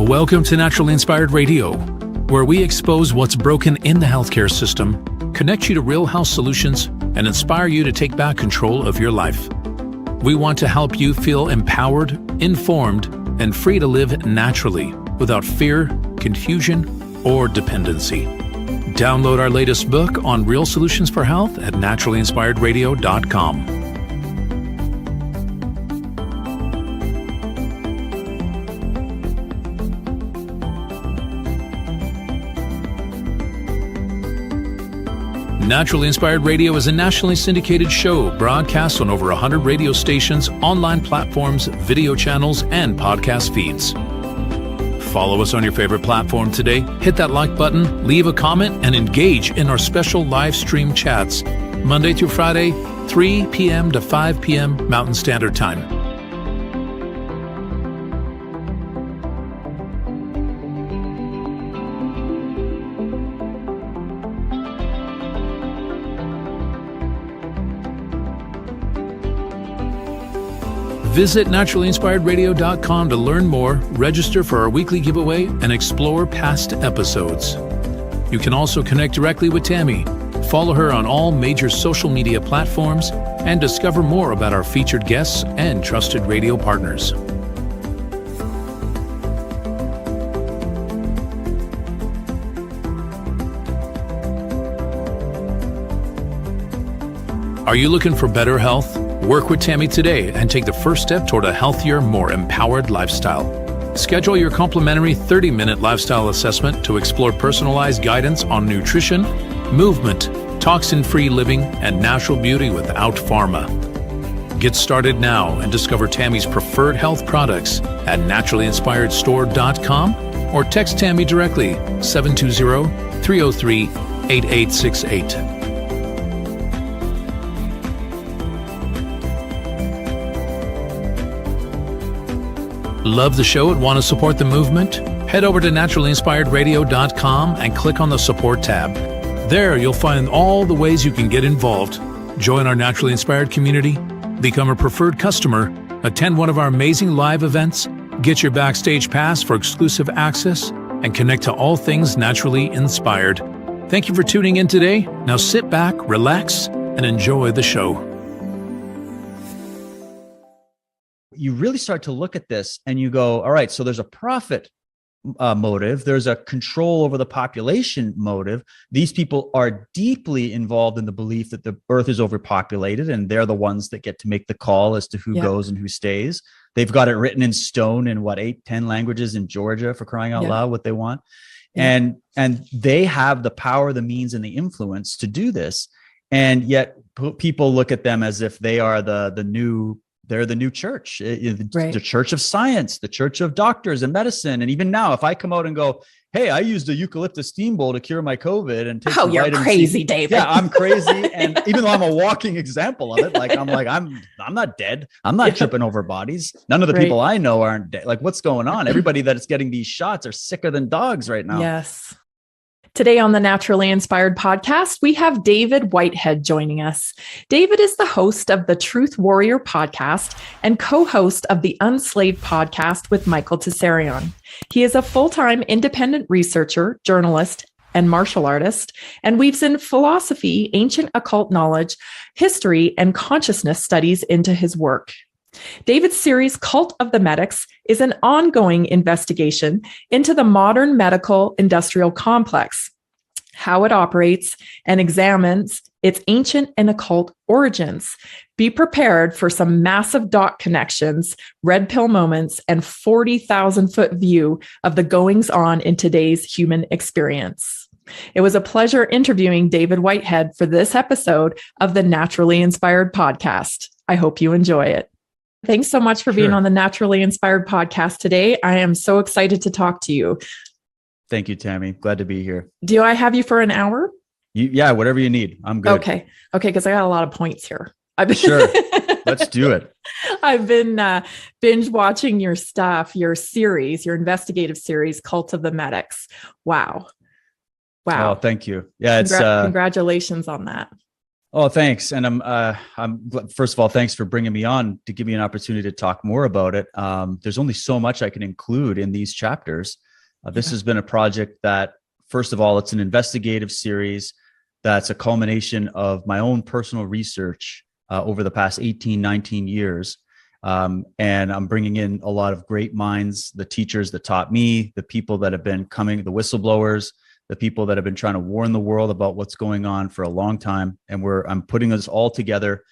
Welcome to Naturally Inspired Radio, where we expose what's broken in the healthcare system, connect you to real health solutions, and inspire you to take back control of your life. We want to help you feel empowered, informed, and free to live naturally without fear, confusion, or dependency. Download our latest book on real solutions for health at naturallyinspiredradio.com. Naturally Inspired Radio is a nationally syndicated show broadcast on over 100 radio stations, online platforms, video channels, and podcast feeds. Follow us on your favorite platform today, hit that like button, leave a comment, and engage in our special live stream chats, Monday through Friday, 3 p.m. to 5 p.m. Mountain Standard Time. Visit naturallyinspiredradio.com to learn more, register for our weekly giveaway, and explore past episodes. You can also connect directly with Tammy, follow her on all major social media platforms, and discover more about our featured guests and trusted radio partners. Are you looking for better health? Work with Tammy today and take the first step toward a healthier, more empowered lifestyle. Schedule your complimentary 30-minute lifestyle assessment to explore personalized guidance on nutrition, movement, toxin-free living, and natural beauty without pharma. Get started now and discover Tammy's preferred health products at naturallyinspiredstore.com or text Tammy directly 720-303-8868. Love the show and want to support the movement? Head over to naturallyinspiredradio.com and click on the support tab. There you'll find all the ways you can get involved. Join our Naturally Inspired community, become a preferred customer, attend one of our amazing live events, get your backstage pass for exclusive access, and connect to all things naturally inspired. Thank you for tuning in today. Now sit back, relax, and enjoy the show. You really start to look at this and you go, all right, so there's a profit motive. There's a control over the population motive. These people are deeply involved in the belief that the earth is overpopulated, and they're the ones that get to make the call as to who goes and who stays. They've got it written in stone in 8-10 languages in Georgia, for crying out loud, what they want. And they have the power, the means, and the influence to do this. And yet people look at them as if they are they're the new church, the church of science, the church of doctors and medicine. And even now, if I come out and go, hey, I used a eucalyptus steam bowl to cure my COVID and take some you're crazy, David. Yeah, I'm crazy. And even though I'm a walking example of it, I'm not dead. I'm not tripping over bodies. None of the people I know aren't dead. Like, what's going on? Everybody that is getting these shots are sicker than dogs right now. Yes. Today on the Naturally Inspired podcast, we have David Whitehead joining us. David is the host of the Truth Warrior podcast and co-host of the Unslaved podcast with Michael Tessarion. He is a full-time independent researcher, journalist, and martial artist, and weaves in philosophy, ancient occult knowledge, history, and consciousness studies into his work. David's series, Cult of the Medics, is an ongoing investigation into the modern medical industrial complex, how it operates, and examines its ancient and occult origins. Be prepared for some massive dot connections, red pill moments, and 40,000-foot view of the goings-on in today's human experience. It was a pleasure interviewing David Whitehead for this episode of the Naturally Inspired podcast. I hope you enjoy it. Thanks so much for being on the Naturally Inspired podcast today. I am so excited to talk to you. Thank you, Tammy. Glad to be here. Do I have you for an hour? Yeah, whatever you need. I'm good. Okay, because I got a lot of points here. Sure. Let's do it. I've been binge watching your stuff, your series, your investigative series, Cult of the Medics. Wow. Oh, thank you. Yeah, it's congratulations on that. Oh, thanks. And first of all, thanks for bringing me on to give me an opportunity to talk more about it. There's only so much I can include in these chapters. This has been a project that, first of all, it's an investigative series that's a culmination of my own personal research over the past 18, 19 years. And I'm bringing in a lot of great minds, the teachers that taught me, the people that have been coming, the whistleblowers, the people that have been trying to warn the world about what's going on for a long time. And I'm putting this all together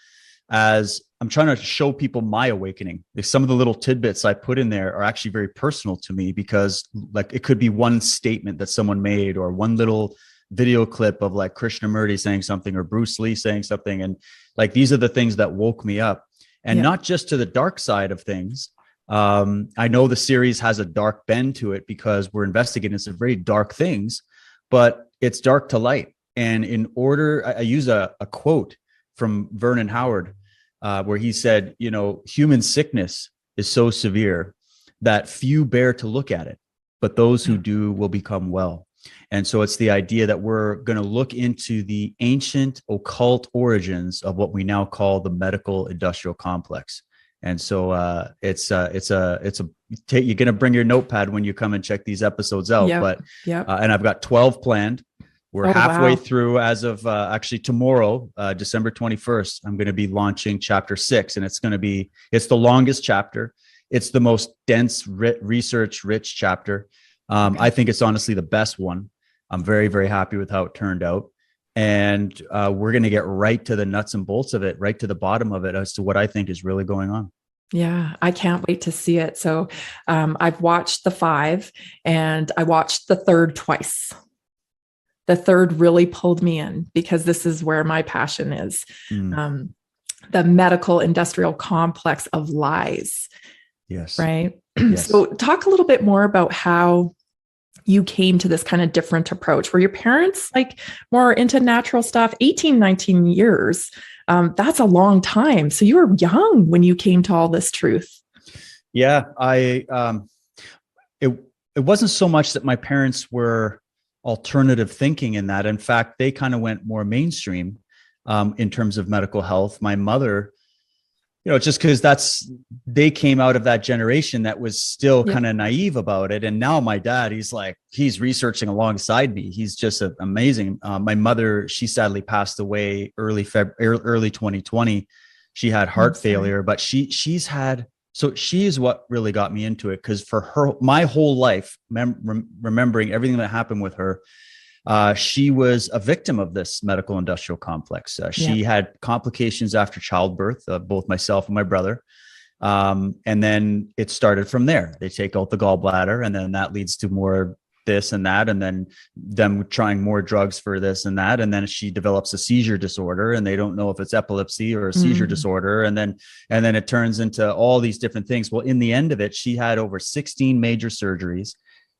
as I'm trying to show people my awakening. Some of the little tidbits I put in there are actually very personal to me, because like it could be one statement that someone made, or one little video clip of like Krishnamurti saying something, or Bruce Lee saying something. And like, these are the things that woke me up, and not just to the dark side of things. I know the series has a dark bend to it because we're investigating some very dark things, but it's dark to light. And I use a quote from Vernon Howard, where he said, human sickness is so severe that few bear to look at it, but those who do will become well. And so it's the idea that we're going to look into the ancient occult origins of what we now call the medical industrial complex. And so you're going to bring your notepad when you come and check these episodes out. And I've got 12 planned. We're halfway through as of actually tomorrow, December 21st. I'm going to be launching chapter 6, and it's the longest chapter. It's the most dense, research rich chapter. I think it's honestly the best one. I'm very, very happy with how it turned out. And we're going to get right to the nuts and bolts of it, right to the bottom of it, as to what I think is really going on. Yeah, I can't wait to see it. So I've watched the 5, and I watched the third twice. The third really pulled me in, because this is where my passion is. The medical industrial complex of lies. Yes. Right. Yes. So talk a little bit more about how you came to this kind of different approach. Were your parents like more into natural stuff? 18, 19 years. That's a long time. So you were young when you came to all this truth. Yeah. It wasn't so much that my parents were alternative thinking in that. In fact, they kind of went more mainstream in terms of medical health. My mother, just because they came out of that generation that was still kind of naive about it. And now my dad, he's researching alongside me. He's just amazing. My mother, she sadly passed away early 2020. She had heart failure, but she is what really got me into it. Because for her, my whole life, remembering everything that happened with her, she was a victim of this medical industrial complex. She had complications after childbirth, both myself and my brother. And then it started from there. They take out the gallbladder, and then that leads to more this and that, and then them trying more drugs for this and that. And then she develops a seizure disorder, and they don't know if it's epilepsy or a seizure disorder. And then it turns into all these different things. Well, in the end of it, she had over 16 major surgeries,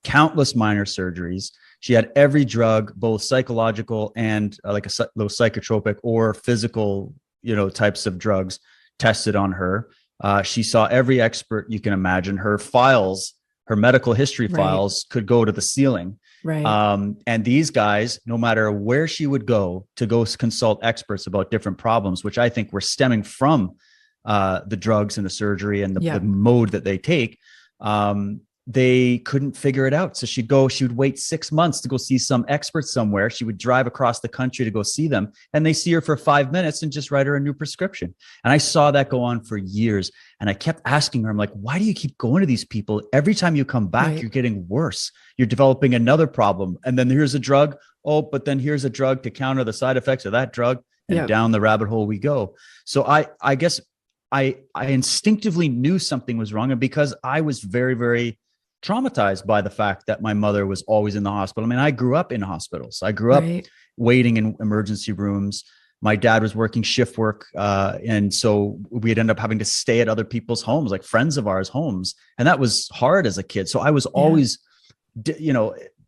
countless minor surgeries. She had every drug, both psychological and like those psychotropic or physical, types of drugs tested on her. She saw every expert you can imagine. Her files, her medical history files could go to the ceiling. Right. And these guys, no matter where she would go to go consult experts about different problems, which I think were stemming from the drugs and the surgery and the mode that they take, they couldn't figure it out. So she would wait 6 months to go see some expert somewhere. She would drive across the country to go see them, and they see her for 5 minutes and just write her a new prescription. And I saw that go on for years. And I kept asking her, I'm like, why do you keep going to these people? Every time you come back, you're getting worse. You're developing another problem. And then here's a drug. Oh, but then here's a drug to counter the side effects of that drug. And down the rabbit hole we go. So I guess I instinctively knew something was wrong. And because I was very, very traumatized by the fact that my mother was always in the hospital. I mean, I grew up in hospitals. I grew up waiting in emergency rooms. My dad was working shift work. And so we'd end up having to stay at other people's homes, like friends of ours' homes. And that was hard as a kid. So I was always,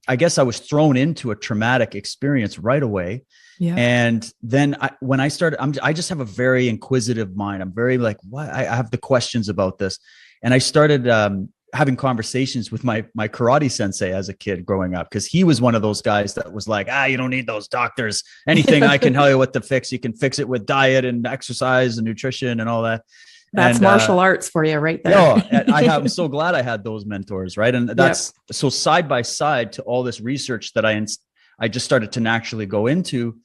I guess I was thrown into a traumatic experience right away. Yeah. And then when I started, I just have a very inquisitive mind. I'm very like, what? I have the questions about this. And I started having conversations with my karate sensei as a kid growing up, because he was one of those guys that was like, you don't need those doctors. Anything I can tell you what to fix, you can fix it with diet and exercise and nutrition and all that. That's martial arts for you right there. I'm so glad I had those mentors, right? And that's so side by side to all this research that I just started to naturally go into.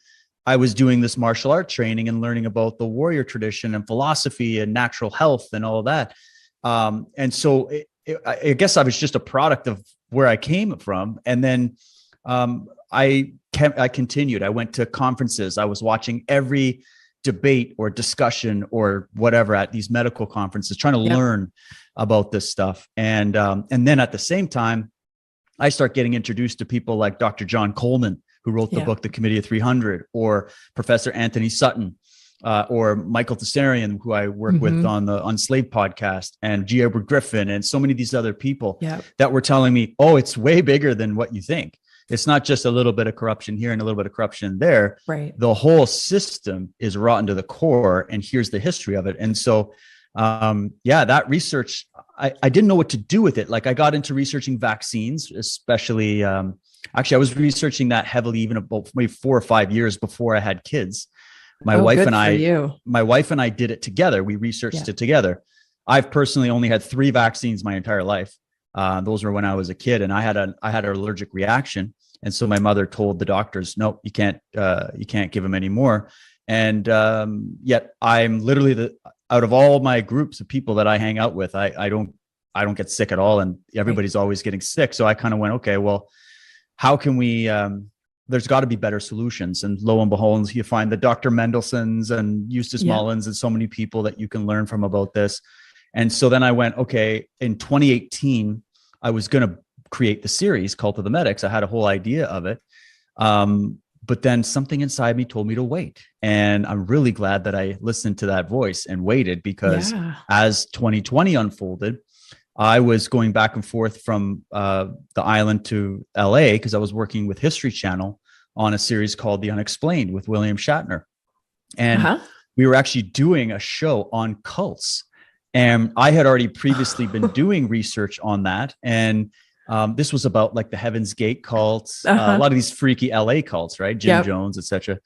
I was doing this martial art training and learning about the warrior tradition and philosophy and natural health and all of that. And so I guess I was just a product of where I came from. And then I continued. I went to conferences. I was watching every debate or discussion or whatever at these medical conferences, trying to learn about this stuff. And then at the same time, I start getting introduced to people like Dr. John Coleman, who wrote the book, The Committee of 300, or Professor Anthony Sutton, or Michael Tessarian, who I work with on the Unslaved podcast, and G. Edward Griffin, and so many of these other people that were telling me, it's way bigger than what you think. It's not just a little bit of corruption here and a little bit of corruption there. Right. The whole system is rotten to the core, and here's the history of it. And so, that research, I didn't know what to do with it. Like, I got into researching vaccines, especially, actually, I was researching that heavily even about maybe 4 or 5 years before I had kids. My wife and I did it together. We researched it together. I've personally only had 3 vaccines my entire life. Those were when I was a kid, and I had an allergic reaction. And so my mother told the doctors, nope, you can't give them any more. And yet I'm literally out of all my groups of people that I hang out with, I don't get sick at all. And everybody's always getting sick. So I kind of went, okay, well, how can we, there's got to be better solutions. And lo and behold, you find the Dr. Mendelssohns and Eustace Mullins and so many people that you can learn from about this. And so then I went, okay, in 2018, I was going to create the series Cult of the Medics. I had a whole idea of it. But then something inside me told me to wait. And I'm really glad that I listened to that voice and waited, because as 2020 unfolded, I was going back and forth from the island to LA because I was working with History Channel on a series called The Unexplained with William Shatner. And we were actually doing a show on cults. And I had already previously been doing research on that. And this was about like the Heaven's Gate cults, a lot of these freaky LA cults, right? Jim Jones, etc.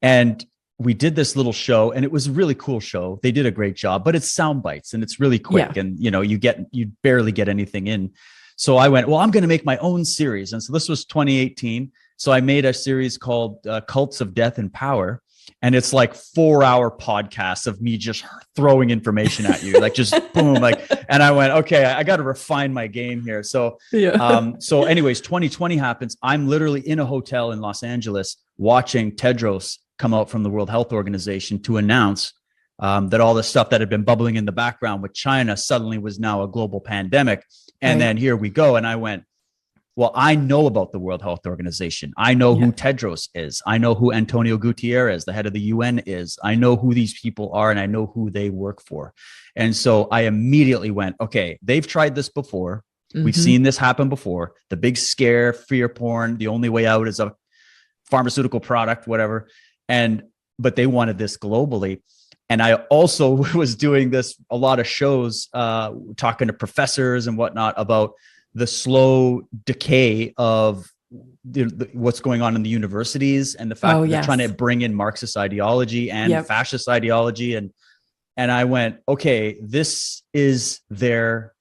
And we did this little show, and it was a really cool show. They did a great job, but it's sound bites and it's really quick, and you barely get anything in. So I went, well, I'm going to make my own series. And so this was 2018. So I made a series called Cults of Death and Power. And it's like 4-hour podcasts of me just throwing information at you, like just boom, like, and I went, okay, I got to refine my game here. So, so anyways, 2020 happens. I'm literally in a hotel in Los Angeles watching Tedros come out from the World Health Organization to announce that all the stuff that had been bubbling in the background with China suddenly was now a global pandemic. And then here we go. And I went, well, I know about the World Health Organization. I know who Tedros is. I know who Antonio Gutierrez, the head of the UN, is. I know who these people are, and I know who they work for. And so I immediately went, okay, they've tried this before. We've seen this happen before. The big scare, fear porn, the only way out is a pharmaceutical product, whatever. But they wanted this globally. And I also was doing a lot of shows, talking to professors and whatnot about the slow decay of what's going on in the universities, and the fact that they're trying to bring in Marxist ideology and fascist ideology. And I went, okay, this is their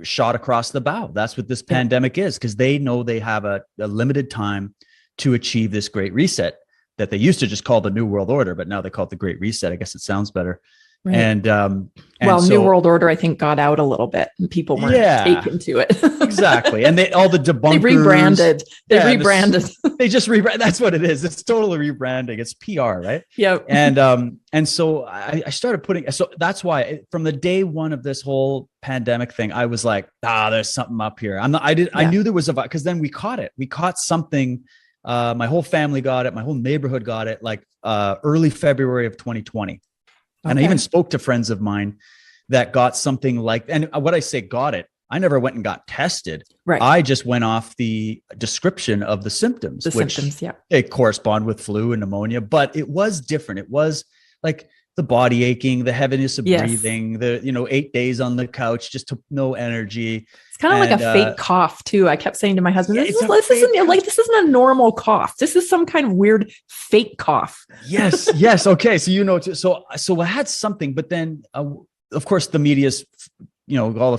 shot across the bow. That's what this pandemic is, because they know they have a limited time to achieve this great reset that they used to just call the New World Order, but now they call it the Great Reset. I guess it sounds better. Right. And so, New World Order, I think, got out a little bit, and people weren't taken to it. Exactly. And all the debunkers. They rebranded. They just rebrand. That's what it is. It's totally rebranding. It's PR, right? Yep. And so I started putting. So that's why from the day one of this whole pandemic thing, I was like, there's something up here. I knew there was because then we caught it. We caught something. My whole family got it. My whole neighborhood got it. Like early February of 2020. And I even spoke to friends of mine that got something like, and what I say got it, I never went and got tested. Right. I just went off the description of the symptoms, which it correspond with flu and pneumonia, but it was different. It was like the body aching, the heaviness of Yes. breathing, the 8 days on the couch, just to no energy. It's kind of like a fake cough too. I kept saying to my husband, Yeah, this isn't a normal cough. This is some kind of weird fake cough. Yes. Okay. So I had something, but then of course the media's, all the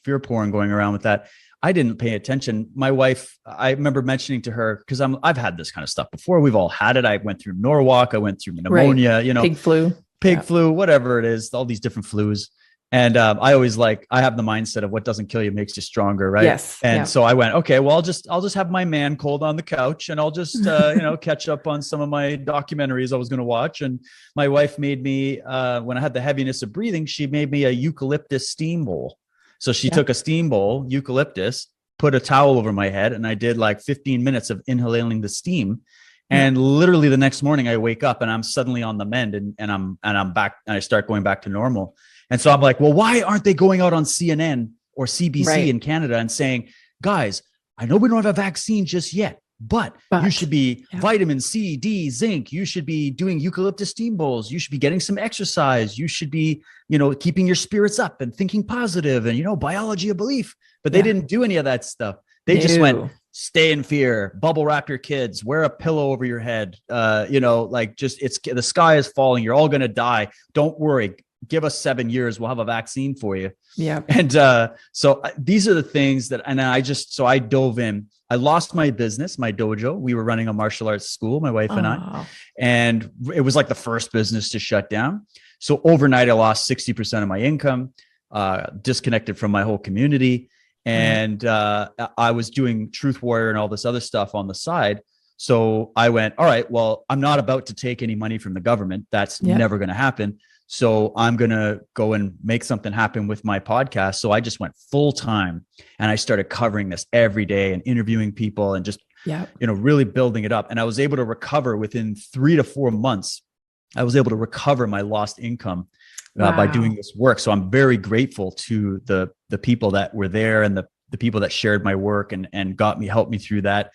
fear porn going around with that. I didn't pay attention. My wife, I remember mentioning to her, because I've had this kind of stuff before. We've all had it. I went through Norwalk. I went through pneumonia, pig flu, whatever it is, all these different flus. And I have the mindset of what doesn't kill you makes you stronger. Right. Yes. And so I went, okay, well, I'll just have my man cold on the couch, and I'll just, catch up on some of my documentaries I was going to watch. And my wife made me, when I had the heaviness of breathing, she made me a eucalyptus steam bowl. So she took a steam bowl, eucalyptus, put a towel over my head, and I did like 15 minutes of inhaling the steam. And literally the next morning I wake up and I'm suddenly on the mend, and I'm back, and I start going back to normal. And so I'm like, well, why aren't they going out on CNN or CBC in Canada and saying, guys, I know we don't have a vaccine just yet, but you should be vitamin C, D, zinc. You should be doing eucalyptus steam bowls. You should be getting some exercise. You should be, keeping your spirits up and thinking positive and, biology of belief. But they didn't do any of that stuff. They just went, stay in fear, bubble wrap your kids, wear a pillow over your head. The sky is falling. You're all going to die. Don't worry. Give us 7 years. We'll have a vaccine for you. Yeah. And so these are the things that, and I dove in. I lost my business, my dojo. We were running a martial arts school, my wife and I, and it was like the first business to shut down. So overnight, I lost 60% of my income, disconnected from my whole community. And I was doing Truth Warrior and all this other stuff on the side. So I went, all right, well, I'm not about to take any money from the government. That's never going to happen. So I'm going to go and make something happen with my podcast. So I just went full time, and I started covering this every day and interviewing people and just, really building it up. And I was able to recover within 3 to 4 months. I was able to recover my lost income by doing this work. So I'm very grateful to the people that were there, and the people that shared my work and helped me through that.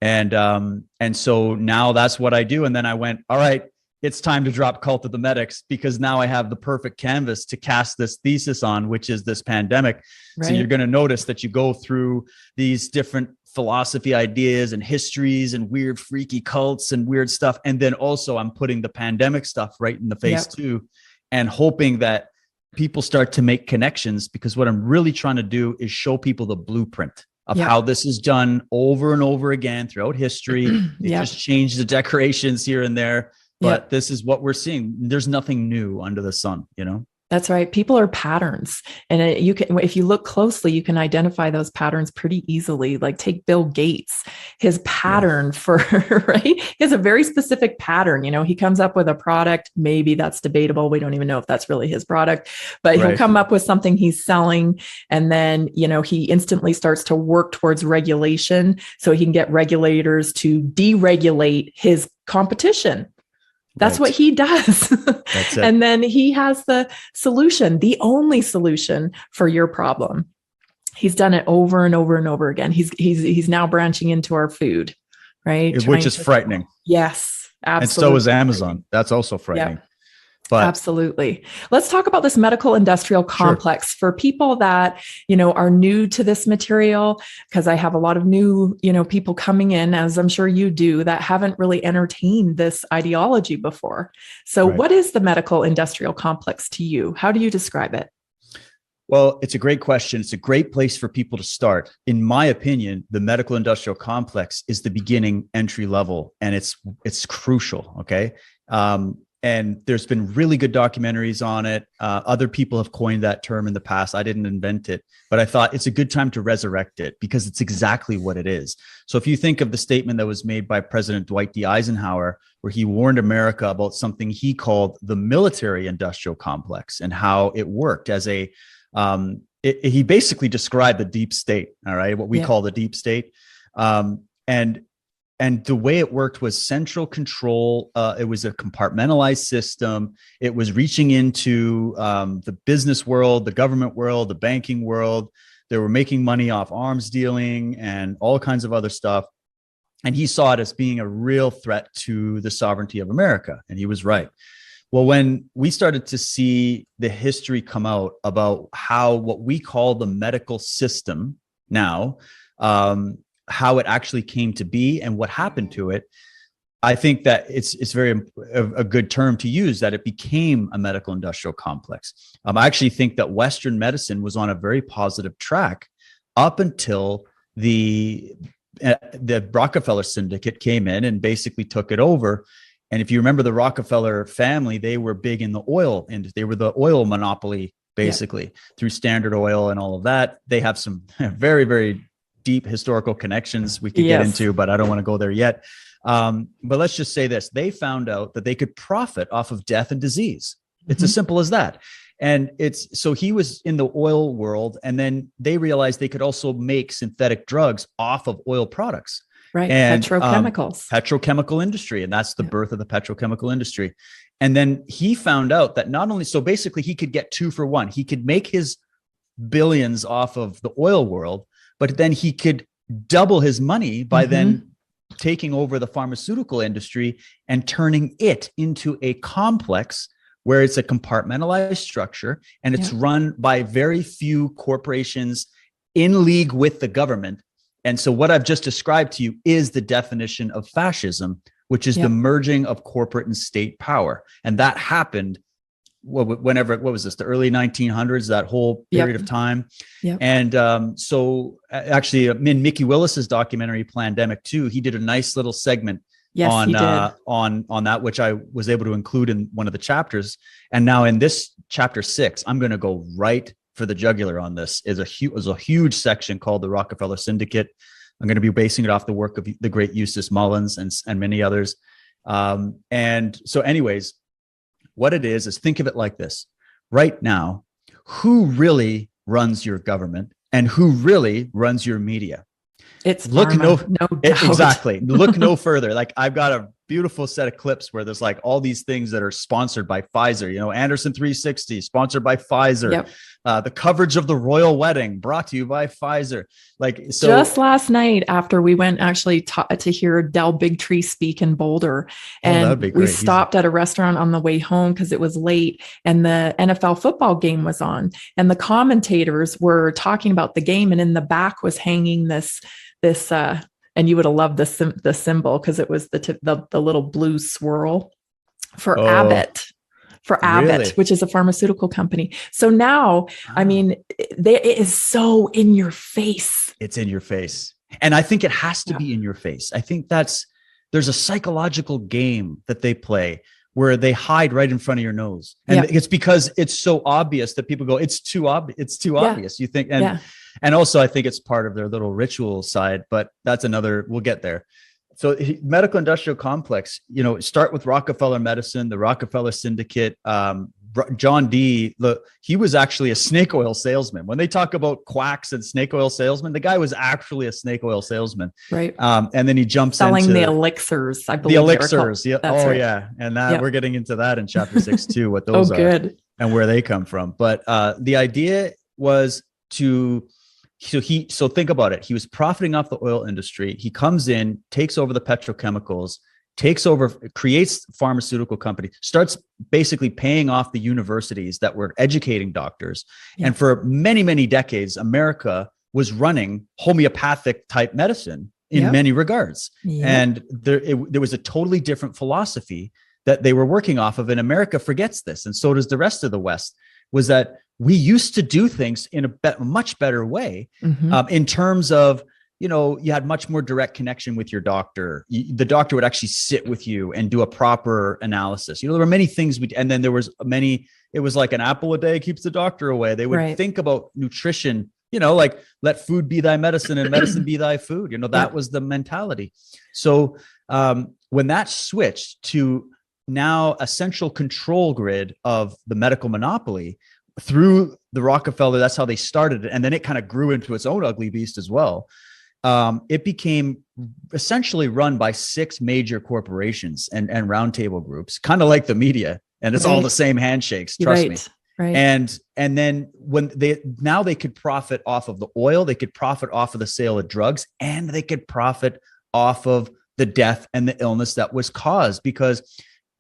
And so now that's what I do. And then I went, all right, it's time to drop Cult of the Medics, because now I have the perfect canvas to cast this thesis on, which is this pandemic. Right. So you're going to notice that you go through these different philosophy ideas and histories and weird, freaky cults and weird stuff. And then also I'm putting the pandemic stuff right in the face too, and hoping that people start to make connections, because what I'm really trying to do is show people the blueprint of how this is done over and over again throughout history. They just change the decorations here and there. But this is what we're seeing. There's nothing new under the sun, That's right. People are patterns. And if you look closely, you can identify those patterns pretty easily. Like take Bill Gates, his pattern right? He has a very specific pattern. He comes up with a product. Maybe that's debatable. We don't even know if that's really his product, but he'll come up with something he's selling. And then, he instantly starts to work towards regulation so he can get regulators to deregulate his competition. That's what he does. That's it. And then he has the solution, the only solution for your problem. He's done it over and over and over again. He's now branching into our food, right? Which is frightening. Yes, absolutely. And so is Amazon. That's also frightening. Yep. Absolutely. Let's talk about this medical industrial complex for people that, are new to this material, because I have a lot of new, people coming in, as I'm sure you do, that haven't really entertained this ideology before. So what is the medical industrial complex to you? How do you describe it? Well, it's a great question. It's a great place for people to start. In my opinion, the medical industrial complex is the beginning entry level, and it's crucial. Okay. And there's been really good documentaries on it. Other people have coined that term in the past. I didn't invent it, but I thought it's a good time to resurrect it, because it's exactly what it is. So if you think of the statement that was made by President Dwight D. Eisenhower, where he warned America about something he called the military industrial complex and how it worked as he basically described the deep state, all right, what we call the deep state. And the way it worked was central control. It was a compartmentalized system. It was reaching into the business world, the government world, the banking world. They were making money off arms dealing and all kinds of other stuff. And he saw it as being a real threat to the sovereignty of America. And he was right. Well, when we started to see the history come out about how what we call the medical system now, how it actually came to be and what happened to it, I think that it's very a good term to use, that it became a medical industrial complex. I actually think that Western medicine was on a very positive track up until the Rockefeller syndicate came in and basically took it over. And if you remember the Rockefeller family, they were big in the oil industry. They were the oil monopoly, basically, through Standard Oil and all of that. They have some very, very deep historical connections we could get into, but I don't want to go there yet. But let's just say this. They found out that they could profit off of death and disease. It's as simple as that. And so he was in the oil world, and then they realized they could also make synthetic drugs off of oil products. Right. And Petrochemicals. Petrochemical industry. And that's the birth of the petrochemical industry. And then he found out that not only, so basically he could get 2 for 1. He could make his billions off of the oil world, but then he could double his money by then taking over the pharmaceutical industry and turning it into a complex where it's a compartmentalized structure, and it's run by very few corporations in league with the government. And so what I've just described to you is the definition of fascism, which is the merging of corporate and state power. And that happened whenever, what was this, the early 1900s, that whole period of time. And so actually in Mickey Willis's documentary, Plandemic 2, he did a nice little segment on that, which I was able to include in one of the chapters. And now in this chapter 6, I'm going to go right for the jugular on this. Is a huge section called the Rockefeller Syndicate. I'm going to be basing it off the work of the great Eustace Mullins and many others. And so anyways, what it is think of it like this. Right now, who really runs your government and who really runs your media? It's look pharma, no doubt. Exactly. Look no further. Like, I've got a beautiful set of clips where there's like all these things that are sponsored by Pfizer, Anderson 360 sponsored by Pfizer, the coverage of the royal wedding brought to you by Pfizer. Like, so just last night after we went actually to hear Del Bigtree speak in Boulder, and we stopped at a restaurant on the way home because it was late and the NFL football game was on, and the commentators were talking about the game, and in the back was hanging this and you would have loved the symbol because it was the little blue swirl for Abbott. Really? Which is a pharmaceutical company. So now, I mean, it is so in your face. It's in your face. And I think it has to be in your face. I think there's a psychological game that they play where they hide right in front of your nose. And it's because it's so obvious that people go, it's too obvious. It's too obvious. You think, and also I think it's part of their little ritual side, but that's we'll get there. So medical industrial complex, start with Rockefeller medicine, the Rockefeller syndicate. John D, he was actually a snake oil salesman. When they talk about quacks and snake oil salesmen, the guy was actually a snake oil salesman. Right. And then he jumps selling the elixirs, I believe. The elixirs. Yeah. Yeah. And we're getting into that in chapter 6 too, what those are and where they come from. But the idea was so think about it. He was profiting off the oil industry. He comes in, takes over the petrochemicals, creates pharmaceutical company, starts basically paying off the universities that were educating doctors. And for many, many decades, America was running homeopathic type medicine in many regards. And there was a totally different philosophy that they were working off of. And America forgets this. And so does the rest of the West, was that we used to do things in a much better way in terms of, you had much more direct connection with your doctor. The doctor would actually sit with you and do a proper analysis. There were many things and then there was it was like an apple a day keeps the doctor away. They would think about nutrition, like let food be thy medicine and medicine be thy food. That was the mentality. So when that switched to now a central control grid of the medical monopoly through the Rockefeller, that's how they started it. And then it kind of grew into its own ugly beast as well. It became essentially run by 6 major corporations and roundtable groups, kind of like the media, and it's all the same handshakes. Trust me. Right. And then when they could profit off of the oil, they could profit off of the sale of drugs, and they could profit off of the death and the illness that was caused, because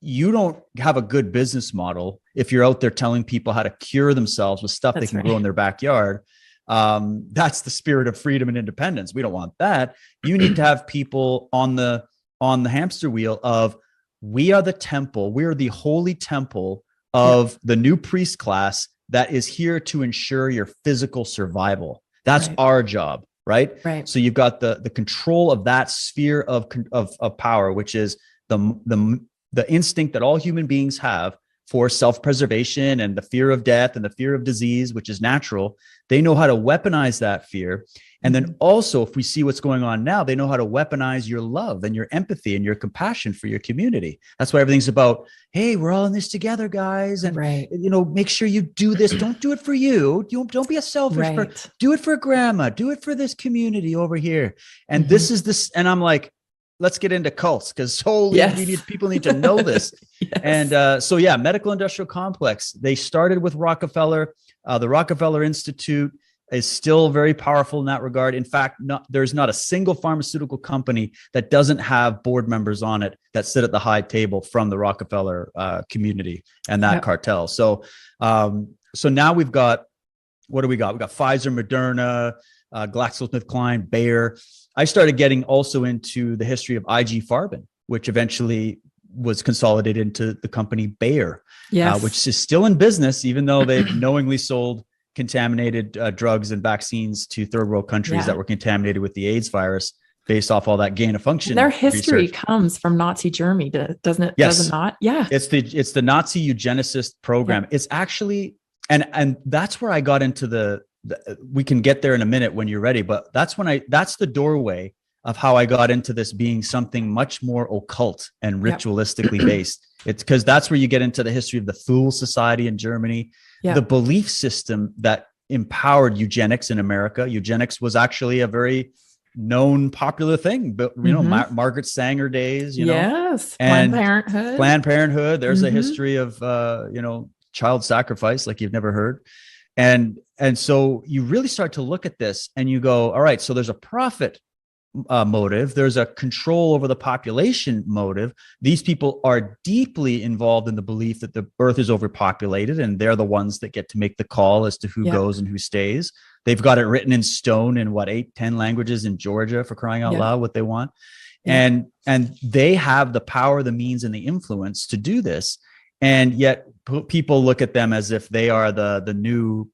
you don't have a good business model if you're out there telling people how to cure themselves with stuff they can grow in their backyard. That's the spirit of freedom and independence. We don't want that. You need to have people on the hamster wheel of, we are the temple. We are the holy temple of the new priest class that is here to ensure your physical survival. That's our job, right? So you've got the control of that sphere of power, which is the instinct that all human beings have for self-preservation and the fear of death and the fear of disease, which is natural. They know how to weaponize that fear. And then also, if we see what's going on now, they know how to weaponize your love and your empathy and your compassion for your community. That's why everything's about, hey, we're all in this together, guys. And, make sure you do this. Don't do it for you. Don't be a selfish person. Do it for grandma. Do it for this community over here. And this is this. And I'm like, let's get into cults, because people need to know this. And medical industrial complex, they started with Rockefeller. The Rockefeller Institute is still very powerful in that regard. In fact, there's not a single pharmaceutical company that doesn't have board members on it that sit at the high table from the Rockefeller community and that cartel. So now we've got, what do we got? We got Pfizer, Moderna, GlaxoSmithKline, Bayer. I started getting also into the history of IG Farben, which eventually was consolidated into the company Bayer, which is still in business, even though they've knowingly sold contaminated drugs and vaccines to third world countries that were contaminated with the AIDS virus based off all that gain of function. Their history comes from Nazi Germany, doesn't it? Yes. Does it not? Yeah. It's the Nazi eugenicist program. It's actually, and that's where I got into we can get there in a minute when you're ready, but that's the doorway of how I got into this being something much more occult and ritualistically based. It's because that's where you get into the history of the Thule Society in Germany, the belief system that empowered eugenics in America. Eugenics was actually a very known, popular thing, but Margaret Sanger days, and Planned Parenthood. There's a history of, child sacrifice like you've never heard. And so you really start to look at this and you go, all right, so there's a profit motive. There's a control over the population motive. These people are deeply involved in the belief that the earth is overpopulated, and they're the ones that get to make the call as to who goes and who stays. They've got it written in stone in 8-10 languages in Georgia, for crying out loud, what they want. And they have the power, the means, and the influence to do this. And yet people look at them as if they are the new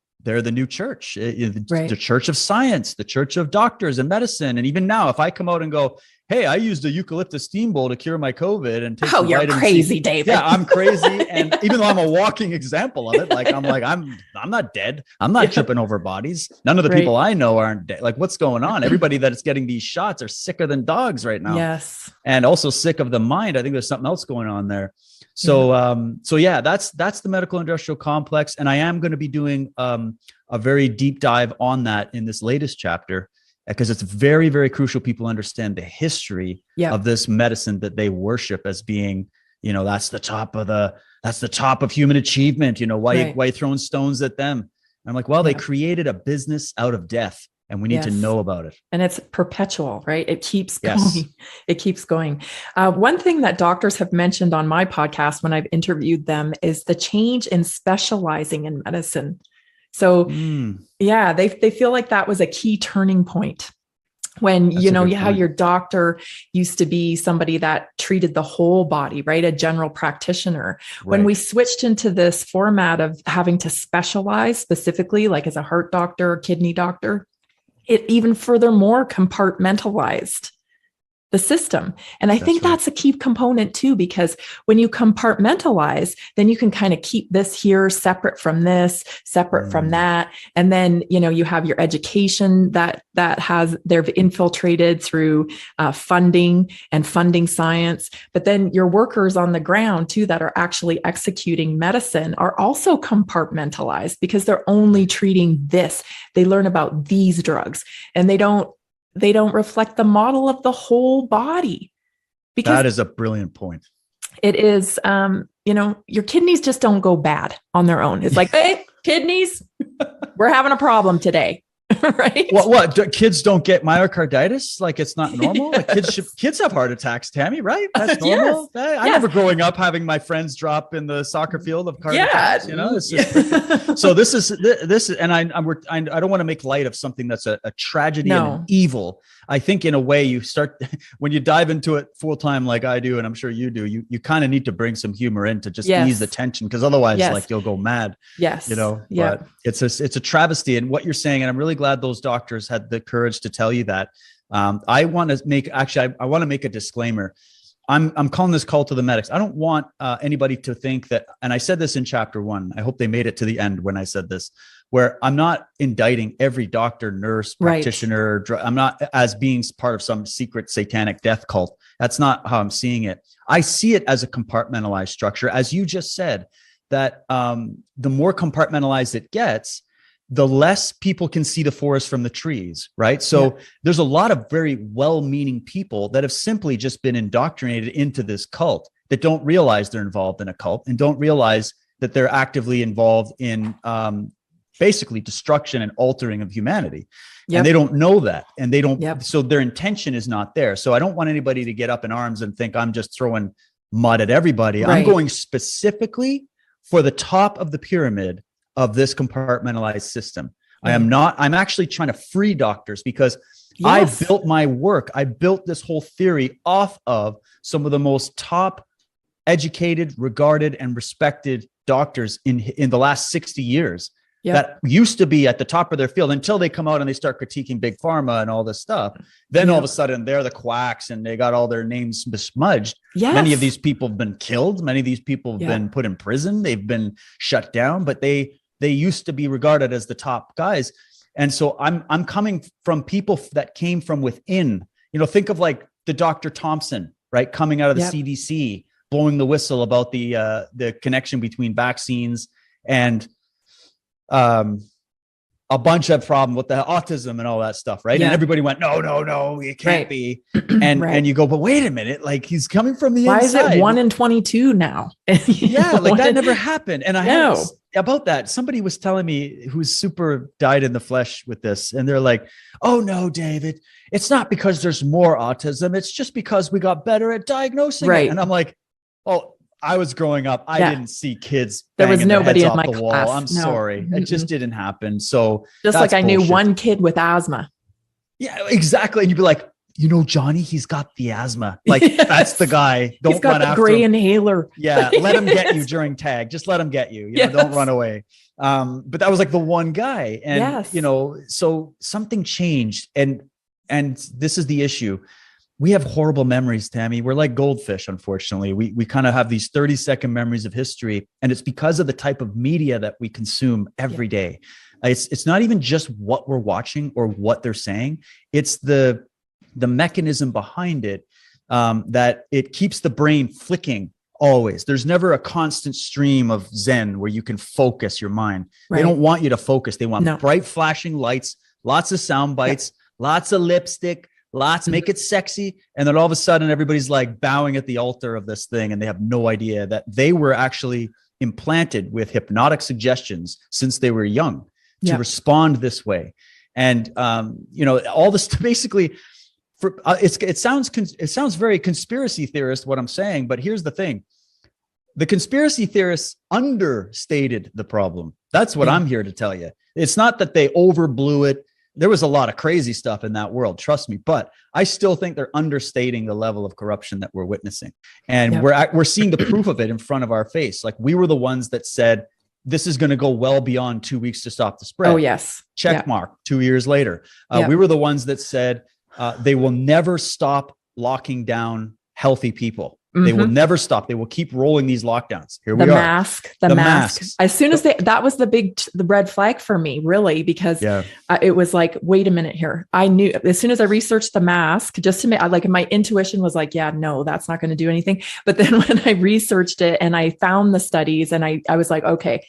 church, the church of science, the church of doctors and medicine. And even now, if I come out and go, hey, I used a eucalyptus steam bowl to cure my COVID and take some you're vitamin crazy, C. David. Yeah, I'm crazy. And even though I'm a walking example of it, I'm not dead. I'm not tripping over bodies. None of the people I know aren't dead. Like, what's going on? Everybody that is getting these shots are sicker than dogs right now. Yes. And also sick of the mind. I think there's something else going on there. So, that's the medical industrial complex. And I am going to be doing a very deep dive on that in this latest chapter, because it's very, very crucial people understand the history of this medicine that they worship as being, that's the top of human achievement. Why are you throwing stones at them? And I'm like, well, they created a business out of death, and we need to know about it. And it's perpetual, right? It keeps going. It keeps going. One thing that doctors have mentioned on my podcast when I've interviewed them is the change in specializing in medicine. So they feel like that was a key turning point when, how your doctor used to be somebody that treated the whole body, right? A general practitioner. Right. When we switched into this format of having to specialize specifically, like as a heart doctor or kidney doctor, it even furthermore compartmentalized the system. And I think that's a key component too, because when you compartmentalize, then you can kind of keep this here separate from this, separate from that. And then, you have your education that they've infiltrated through funding and funding science. But then your workers on the ground too, that are actually executing medicine, are also compartmentalized because they're only treating this. They learn about these drugs, and they don't reflect the model of the whole body. Because that is a brilliant point. It is, your kidneys just don't go bad on their own. It's like, hey, kidneys, we're having a problem today. Right. Kids don't get myocarditis? Like it's not normal? Like kids have heart attacks, Tammy, right? That's normal. Yes. I remember growing up having my friends drop in the soccer field of heart attacks, it's just so this is, and I don't want to make light of something that's a tragedy and an evil. I think in a way you start, when you dive into it full time, like I do, and I'm sure you do, you kind of need to bring some humor in to just ease the tension. Cause otherwise like you'll go mad, but it's a travesty. And what you're saying, and I'm really glad those doctors had the courage to tell you that. I want to make a disclaimer. I'm calling this call to the medics. I don't want anybody to think that, and I said this in chapter 1, I hope they made it to the end when I said this, where I'm not indicting every doctor, nurse, practitioner. I'm not as being part of some secret satanic death cult. That's not how I'm seeing it. I see it as a compartmentalized structure. As you just said, that the more compartmentalized it gets, the less people can see the forest from the trees, right? So there's a lot of very well-meaning people that have simply just been indoctrinated into this cult that don't realize they're involved in a cult and don't realize that they're actively involved in basically destruction and altering of humanity. And they don't know that. And they don't, so their intention is not there. So I don't want anybody to get up in arms and think I'm just throwing mud at everybody. I'm going specifically for the top of the pyramid of this compartmentalized system. I'm actually trying to free doctors because I built my work. I built this whole theory off of some of the most top educated, regarded, and respected doctors in the last 60 years that used to be at the top of their field until they come out and they start critiquing big pharma and all this stuff. Then all of a sudden they're the quacks and they got all their names besmudged. Many of these people have been killed. Many of these people have been put in prison. They've been shut down, but they used to be regarded as the top guys. And so I'm coming from people that came from within, think of like the Dr. Thompson, right? Coming out of the CDC, blowing the whistle about the connection between vaccines and a bunch of problem with the autism and all that stuff. Right. And everybody went, no, it can't be. And you go, but wait a minute, like he's coming from the inside. Why is it 1 in 22 now? Like that never happened. And I had about that. Somebody was telling me who's super died in the flesh with this. And they're like, oh no, David, it's not because there's more autism. It's just because we got better at diagnosing it. And I'm like, oh, I was growing up. I didn't see kids. There was nobody in my class. Wall. I'm sorry. It just didn't happen. So just like I knew one kid with asthma. Yeah, exactly. And you'd be like, Johnny, he's got the asthma. Like that's the guy. Don't he's got run the after gray him. Inhaler. Yeah. Let him get you during tag. Just let him get you. Don't run away. But that was like the one guy. And, so something changed. And this is the issue. We have horrible memories, Tammy. We're like goldfish, unfortunately. We kind of have these 30-second memories of history. And it's because of the type of media that we consume every day. It's not even just what we're watching or what they're saying. It's the mechanism behind it that it keeps the brain flicking always. There's never a constant stream of Zen where you can focus your mind. They don't want you to focus. They want bright flashing lights, lots of sound bites, lots of lipstick, make it sexy. And then all of a sudden everybody's like bowing at the altar of this thing. And they have no idea that they were actually implanted with hypnotic suggestions since they were young to respond this way. And, all this basically it sounds very conspiracy theorist, what I'm saying, but here's the thing. The conspiracy theorists understated the problem. That's what I'm here to tell you. It's not that they overblew it. There was a lot of crazy stuff in that world, trust me, but I still think they're understating the level of corruption that we're witnessing. And we're seeing the proof of it in front of our face. Like we were the ones that said, this is going to go well beyond 2 weeks to stop the spread. Oh, yes. Check mark 2 years later. We were the ones that said they will never stop locking down healthy people. They will never stop. They will keep rolling these lockdowns. Here we are. The mask. As soon as that was the red flag for me, really, because it was like, wait a minute here. I knew as soon as I researched the mask, just to make my intuition was like, yeah, no, that's not going to do anything. But then when I researched it and I found the studies and I was like, okay,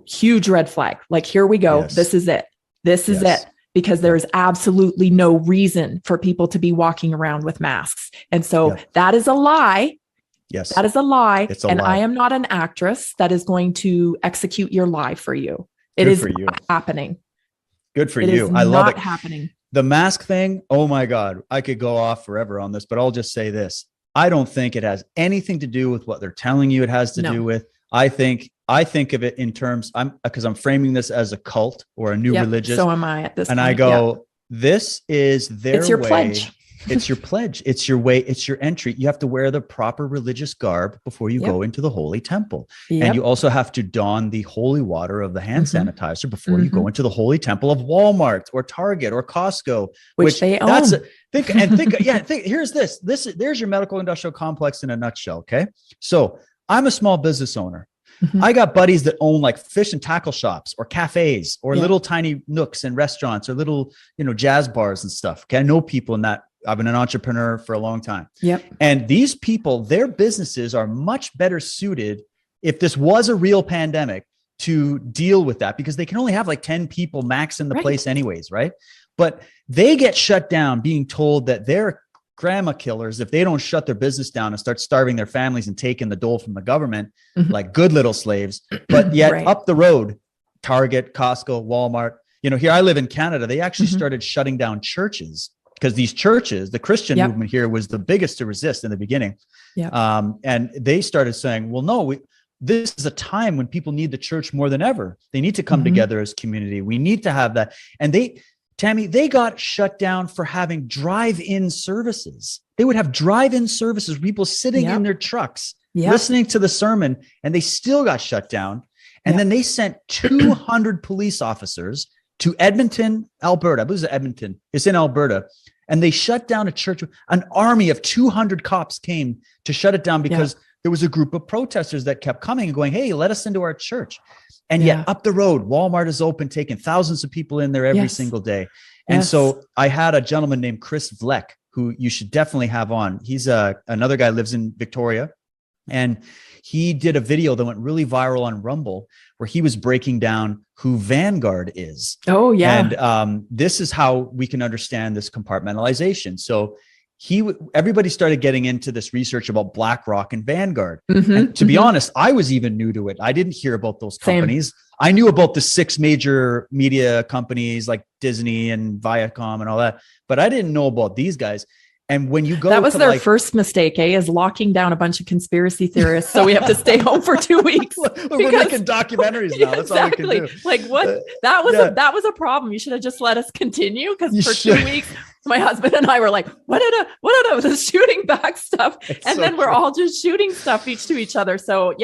huge red flag. Like, here we go. Yes. This is it. This is it. Because there is absolutely no reason for people to be walking around with masks. And so that is a lie. Yes. That is a lie. It's a lie. I am not an actress that is going to execute your lie for you. It is happening. Good for It you. is I love not it. happening. The mask thing, oh my God, I could go off forever on this, but I'll just say this. I don't think it has anything to do with what they're telling you it has to do with. I think of it in terms, because I'm framing this as a cult or a new religious. So am I at this and point. I go, this is their It's your way. pledge. It's your pledge. It's your way. It's your entry. You have to wear the proper religious garb before you go into the holy temple. And you also have to don the holy water of the hand sanitizer before you go into the holy temple of Walmart or Target or Costco, which they own. Here's this. There's your medical industrial complex in a nutshell. Okay. So I'm a small business owner. I got buddies that own like fish and tackle shops or cafes or little tiny nooks and restaurants or little, jazz bars and stuff. Okay. I know people in that. I've been an entrepreneur for a long time. And these people, their businesses are much better suited if this was a real pandemic to deal with that, because they can only have like 10 people max in the place anyways. Right. But they get shut down being told that they're grandma killers if they don't shut their business down and start starving their families and taking the dole from the government, like good little slaves. But yet up the road, Target, Costco, Walmart, here I live in Canada, they actually started shutting down churches because these churches, the Christian movement here was the biggest to resist in the beginning. And they started saying, well, no, this is a time when people need the church more than ever. They need to come together as community. We need to have that. And Tammy, they got shut down for having drive-in services. They would have drive-in services, people sitting in their trucks, listening to the sermon, and they still got shut down. And then they sent 200 police officers to Edmonton, Alberta. I believe it's Edmonton. It's in Alberta. And they shut down a church. An army of 200 cops came to shut it down because there was a group of protesters that kept coming and going, hey, let us into our church. And yet up the road, Walmart is open, taking thousands of people in there every single day. And so I had a gentleman named Chris Vleck, who you should definitely have on. He's another guy lives in Victoria. And he did a video that went really viral on Rumble where he was breaking down who Vanguard is. Oh, yeah. And this is how we can understand this compartmentalization. So everybody started getting into this research about BlackRock and Vanguard. And to be honest, I was even new to it. I didn't hear about those companies. I knew about the 6 major media companies like Disney and Viacom and all that, but I didn't know about these guys. And when you go, that was their first mistake, is locking down a bunch of conspiracy theorists. So we have to stay home for 2 weeks. We're making documentaries now. That's all we can do. Like what? That was a problem. You should have just let us continue, because for 2 weeks, my husband and I were like, what are shooting back stuff? And then we're all just shooting stuff to each other. So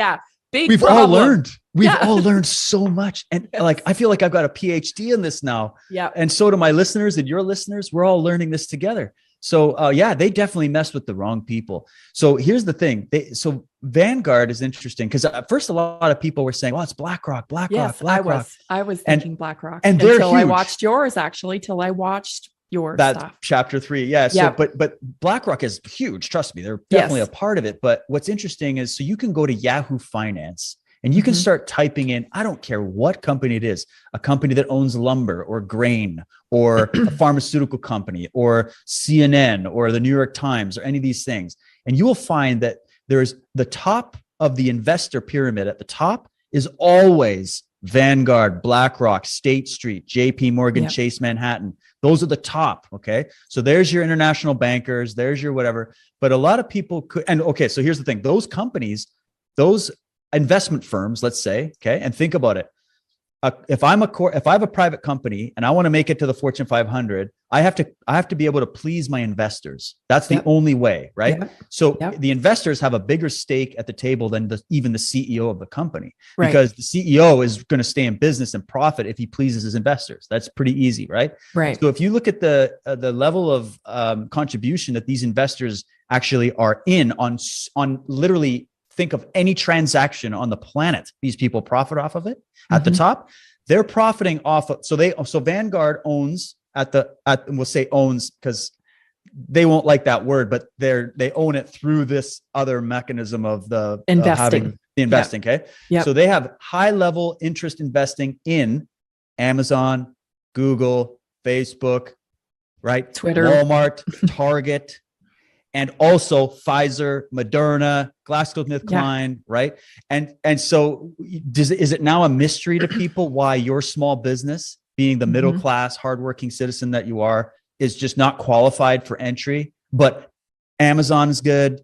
we've all learned. We've all learned so much. And like, I feel like I've got a PhD in this now. Yeah. And so do my listeners and your listeners. We're all learning this together. So they definitely messed with the wrong people. So here's the thing. So Vanguard is interesting because at first a lot of people were saying, "Oh, it's BlackRock." Yes, BlackRock. I was thinking BlackRock, and until I watched yours. Actually, till I watched your stuff. Chapter 3. Yeah. So, but BlackRock is huge. Trust me, they're definitely a part of it. But what's interesting is, so you can go to Yahoo Finance. And you can start typing in, I don't care what company it is, a company that owns lumber or grain or a pharmaceutical company or CNN or the New York Times or any of these things. And you will find that there's the top of the investor pyramid. At the top is always Vanguard, BlackRock, State Street, JP Morgan, Chase Manhattan. Those are the top. Okay. So there's your international bankers, there's your whatever. But a lot of people could, so here's the thing. Those companies, those investment firms, let's say, okay, and think about it. If I have a private company and I want to make it to the Fortune 500, I have to be able to please my investors. That's the only way, right? So the investors have a bigger stake at the table than even the CEO of the company, because the CEO is going to stay in business and profit if he pleases his investors. That's pretty easy, right? Right. So if you look at the level of contribution that these investors actually are in on literally. Think of any transaction on the planet. These people profit off of it. At the top, they're profiting off of. So Vanguard owns we'll say owns because they won't like that word, but they own it through this other mechanism of the investing. Okay. Yeah. So they have high level interest investing in Amazon, Google, Facebook, right? Twitter, Walmart, Target. And also Pfizer, Moderna, GlaxoSmithKline, right? And so is it now a mystery to people why your small business being the middle class, hardworking citizen that you are, is just not qualified for entry. But Amazon is good,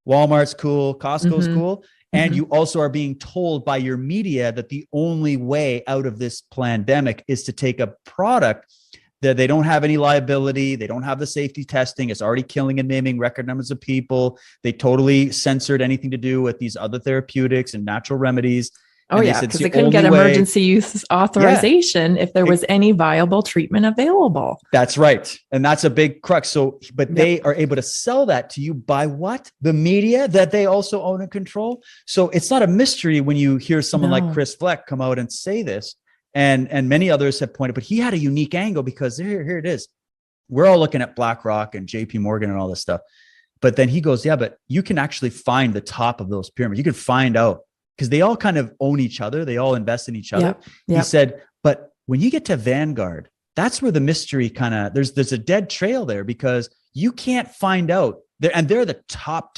Walmart's cool, Costco's cool. And you also are being told by your media that the only way out of this pandemic is to take a product that they don't have any liability. They don't have the safety testing. It's already killing and maiming record numbers of people. They totally censored anything to do with these other therapeutics and natural remedies. Oh, yeah, because they couldn't get emergency use authorization if there was any viable treatment available. That's right. And that's a big crux. So, but they are able to sell that to you by what? The media that they also own and control. So it's not a mystery when you hear someone like Chris Fleck come out and say this, and many others have pointed, but he had a unique angle because here it is. We're all looking at BlackRock and JP Morgan and all this stuff. But then he goes, yeah, but you can actually find the top of those pyramids. You can find out, because they all kind of own each other. They all invest in each other. He said, but when you get to Vanguard, that's where the mystery kind of, there's a dead trail there, because you can't find out there, and they're the top.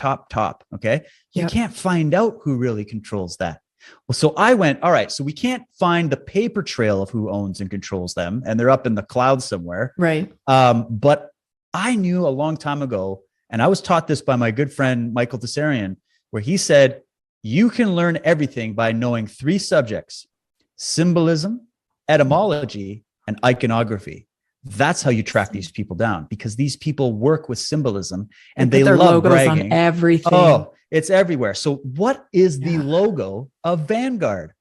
Okay. You can't find out who really controls that. Well, so I went, all right, so we can't find the paper trail of who owns and controls them, and they're up in the clouds somewhere. Right. But I knew a long time ago, and I was taught this by my good friend, Michael Tessarian, where he said, you can learn everything by knowing 3 subjects: symbolism, etymology, and iconography. That's how you track these people down, because these people work with symbolism and they love bragging. On everything. Oh, it's everywhere. So what is the logo of Vanguard?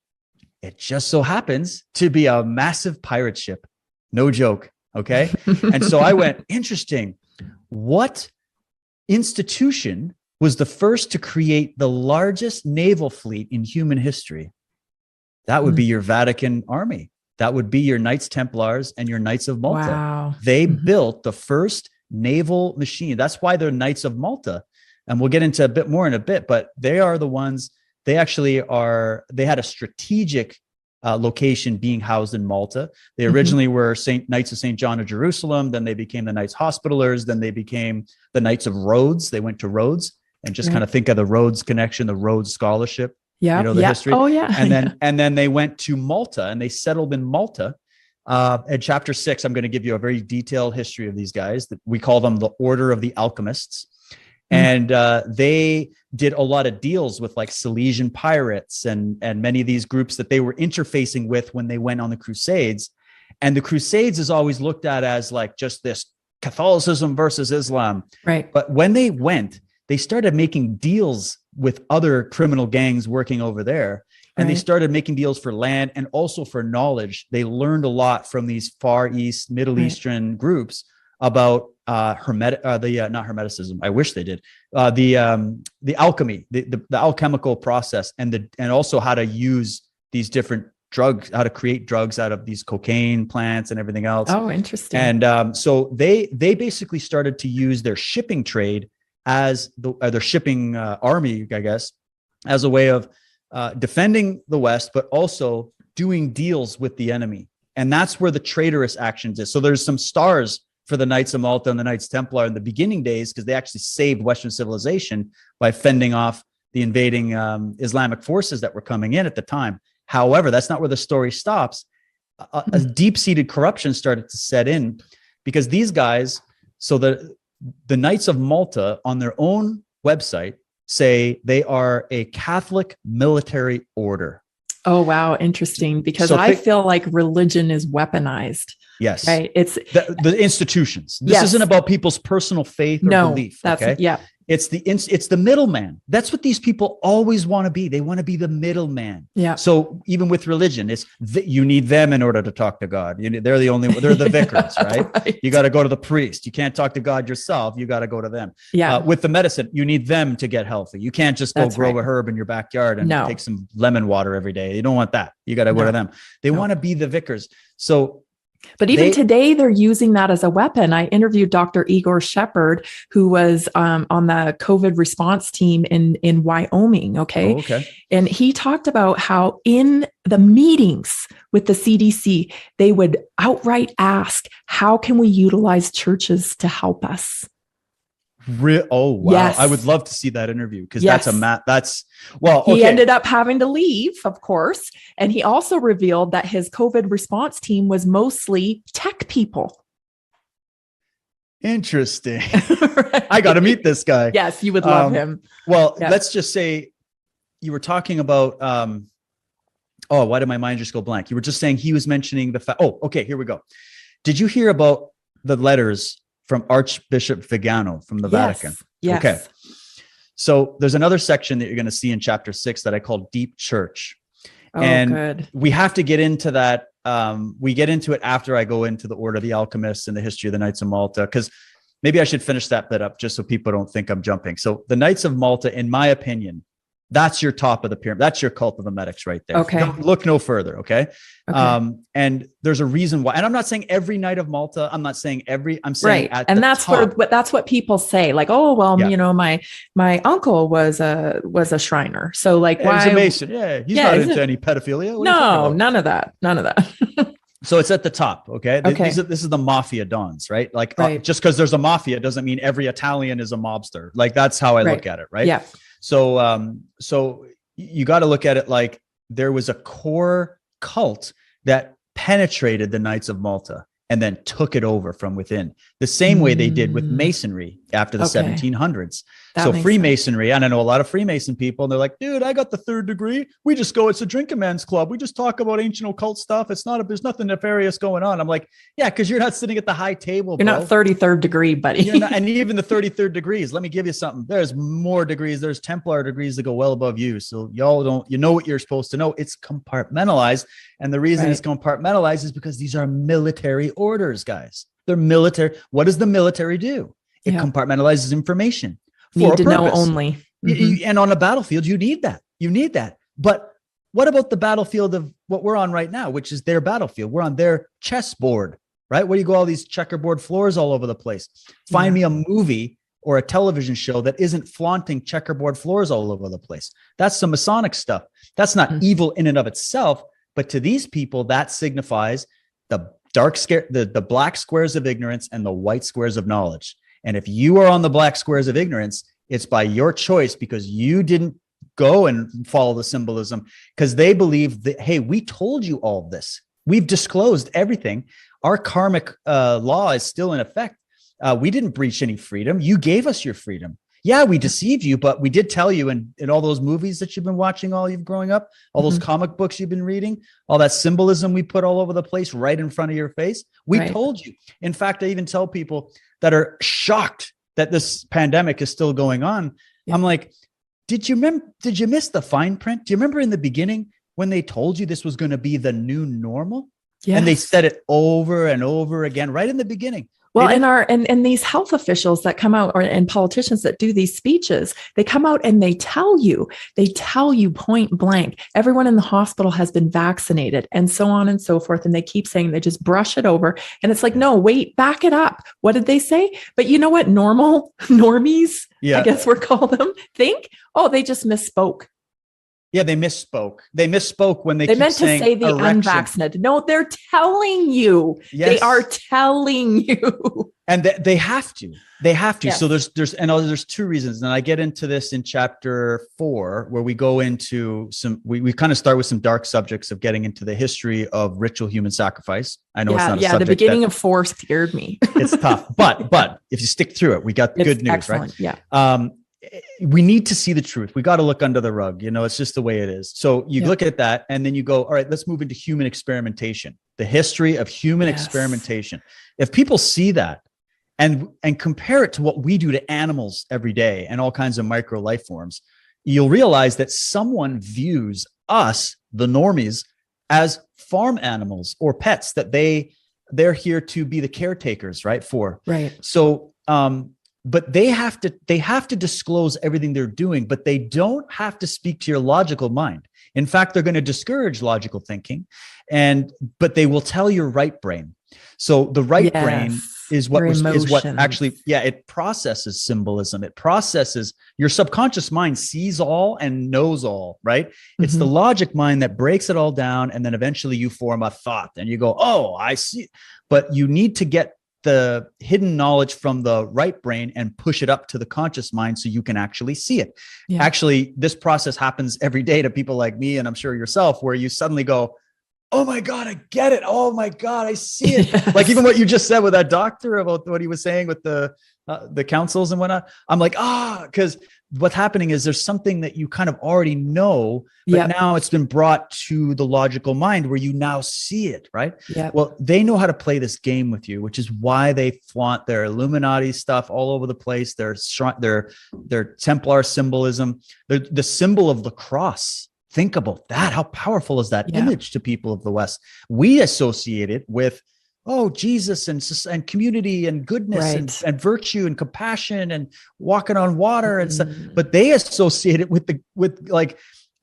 It just so happens to be a massive pirate ship. No joke. Okay. And so I went, interesting. What institution was the first to create the largest naval fleet in human history? That would be your Vatican army. That would be your Knights Templars and your Knights of Malta. Wow. They built the first naval machine. That's why they're Knights of Malta. And we'll get into a bit more in a bit, but they are the ones, they actually are, they had a strategic location being housed in Malta. They originally were Knights of St. John of Jerusalem. Then they became the Knights Hospitallers. Then they became the Knights of Rhodes. They went to Rhodes, and just kind of think of the Rhodes connection, the Rhodes scholarship. Yeah. You know, the history. Oh, yeah. And then they went to Malta, and they settled in Malta. In chapter 6, I'm going to give you a very detailed history of these guys. That we call them the Order of the Alchemists. And they did a lot of deals with like Silesian pirates and many of these groups that they were interfacing with when they went on the Crusades. And the Crusades is always looked at as like just this Catholicism versus Islam. Right. But when they went, they started making deals with other criminal gangs working over there. And they started making deals for land and also for knowledge. They learned a lot from these Far East, Middle Eastern groups about not Hermeticism. I wish they did. The alchemy, the alchemical process, and also how to use these different drugs, how to create drugs out of these cocaine plants and everything else. Oh, interesting. And so they basically started to use their shipping trade as their shipping army, I guess, as a way of defending the West, but also doing deals with the enemy. And that's where the traitorous actions is. So there's some stars for the Knights of Malta and the Knights Templar in the beginning days, because they actually saved Western civilization by fending off the invading Islamic forces that were coming in at the time. However, that's not where the story stops. A deep-seated corruption started to set in, because these guys, so the Knights of Malta on their own website say they are a Catholic military order. Oh, wow. Interesting. Because I feel like religion is weaponized. Yes. Right. It's the institutions. This isn't about people's personal faith or belief. It's the middleman. That's what these people always want to be. They want to be the middleman. Yeah. So even with religion, it's you need them in order to talk to God. They're the vicars, right? You got to go to the priest. You can't talk to God yourself. You got to go to them. Yeah. With the medicine, you need them to get healthy. You can't just go grow a herb in your backyard and take some lemon water every day. You don't want that. You got to go to them. They want to be the vicars. So. But even today, they're using that as a weapon. I interviewed Dr. Igor Shepard, who was on the COVID response team in Wyoming. Okay. And he talked about how in the meetings with the CDC, they would outright ask, how can we utilize churches to help us? Oh, wow. Yes. I would love to see that interview because Yes. He ended up having to leave, of course. And he also revealed that his COVID response team was mostly tech people. Interesting. Right? I got to meet this guy. Yes, you would love him. Well, Yeah. let's just say you were talking about, why did my mind just go blank? You were just saying he was mentioning the fact. Oh, okay, here we go. Did you hear about the letters from Archbishop Vigano from the Vatican? Yes. Okay. So there's another section that you're going to see in chapter 6 that I call Deep Church. Oh, and good. we have to get into that. We get into it after I go into the Order of the Alchemists and the history of the Knights of Malta, because maybe I should finish that bit up just so people don't think I'm jumping. So the Knights of Malta, in my opinion, that's your top of the pyramid. That's your cult of the medics right there. Okay. Look no further. Okay. And there's a reason why, and I'm not saying every Knight of Malta. I'm not saying I'm saying right. And that's what people say. Like, oh, well, my uncle was a Shriner. So like, why? He's a Mason. Yeah. He's not into any pedophilia. No, none of that. None of that. So it's at the top. Okay. Okay. This is the mafia dons, right? Like right. Just because there's a mafia doesn't mean every Italian is a mobster. Like that's how I look at it. Right. Yeah. So you got to look at it like there was a core cult that penetrated the Knights of Malta and then took it over from within, the same way they did with Masonry after the 1700s. So Freemasonry, and I know a lot of Freemason people, and they're like, dude, I got the 3rd degree. We just go, it's a drinking man's club. We just talk about ancient occult stuff. There's nothing nefarious going on. I'm like, yeah, because you're not sitting at the high table. You're not 33rd degree, buddy. You're not, and even the 33rd degrees, let me give you something. There's more degrees. There's Templar degrees that go well above you. So you know what you're supposed to know. It's compartmentalized. And the reason it's compartmentalized is because these are military orders, guys. They're military. What does the military do? It compartmentalizes information. Need to know only. And on a battlefield, you need that. But what about the battlefield of what we're on right now, which is their battlefield? We're on their chessboard, right? Where you go, all these checkerboard floors all over the place. Find me a movie or a television show that isn't flaunting checkerboard floors all over the place. That's some Masonic stuff. That's not evil in and of itself. But to these people, that signifies the the black squares of ignorance and the white squares of knowledge. And if you are on the black squares of ignorance, it's by your choice because you didn't go and follow the symbolism, because they believe that, hey, we told you all of this. We've disclosed everything. Our karmic law is still in effect. We didn't breach any freedom. You gave us your freedom. Yeah, we deceived you, but we did tell you in all those movies that you've been watching all you've growing up, all those comic books you've been reading, all that symbolism we put all over the place right in front of your face. We told you. In fact, I even tell people that are shocked that this pandemic is still going on. I'm like, did you miss the fine print? Do you remember in the beginning when they told you this was going to be the new normal? Yes. And they said it over and over again, right in the beginning. Well, and these health officials that come out and politicians that do these speeches, they come out and they tell you point blank, everyone in the hospital has been vaccinated and so on and so forth. And they keep saying, they just brush it over. And it's like, no, wait, back it up. What did they say? But you know what? Normies, I guess we're called them, think, oh, they just misspoke. Yeah, they misspoke. They misspoke when they meant to say the erection. Unvaccinated. No, they're telling you. Yes. They are telling you. And they have to. They have to. Yes. So there's two reasons. And I get into this in chapter 4, where we go into we kind of start with some dark subjects of getting into the history of ritual human sacrifice. I know it's not a subject. The beginning of 4 scared me. It's tough. But if you stick through it, we got good news, excellent. Right? Yeah. We need to see the truth. We got to look under the rug. It's just the way it is. So you look at that and then you go, all right, let's move into human experimentation, the history of human experimentation. If people see that and compare it to what we do to animals every day and all kinds of micro life forms, you'll realize that someone views us, the normies, as farm animals or pets that they're here to be the caretakers, right? So, but they have to disclose everything they're doing, but they don't have to speak to your logical mind. In fact, they're going to discourage logical thinking, but they will tell your right brain. So the right brain is what actually, it processes symbolism. It processes, your subconscious mind sees all and knows all, right? It's the logic mind that breaks it all down. And then eventually you form a thought and you go, oh, I see. But you need to get the hidden knowledge from the right brain and push it up to the conscious mind so you can actually see it. Yeah. Actually, this process happens every day to people like me, and I'm sure yourself, where you suddenly go, oh my God, I get it. Oh my God, I see it. Yes. Like even what you just said with that doctor about what he was saying with the councils and whatnot. I'm like, because what's happening is there's something that you kind of already know, but now it's been brought to the logical mind where you now see it, right? Yeah. Well, they know how to play this game with you, which is why they flaunt their Illuminati stuff all over the place. Their Templar symbolism, the symbol of the cross. Think about that. How powerful is that image to people of the West? We associate it with, Jesus and community and goodness and virtue and compassion and walking on water and stuff. But they associate it with like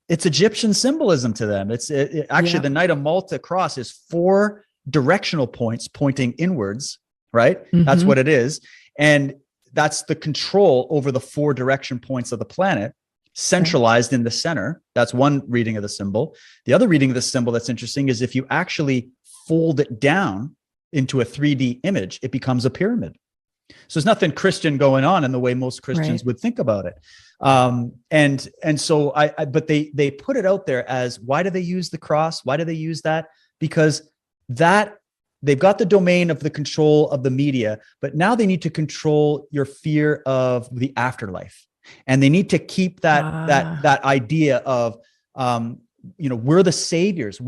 it's Egyptian symbolism to them. It's actually the Knight of Malta cross is 4 directional points pointing inwards, right? Mm-hmm. That's what it is. And that's the control over the 4 direction points of the planet, centralized in the center. That's one reading of the symbol. The other reading of the symbol that's interesting is if you actually fold it down into a 3D image, it becomes a pyramid. So there's nothing Christian going on in the way most Christians would think about it. And so but they put it out there as, why do they use the cross? Why do they use that? Because they've got the domain of the control of the media, but now they need to control your fear of the afterlife. And they need to keep that idea of, we're the saviors.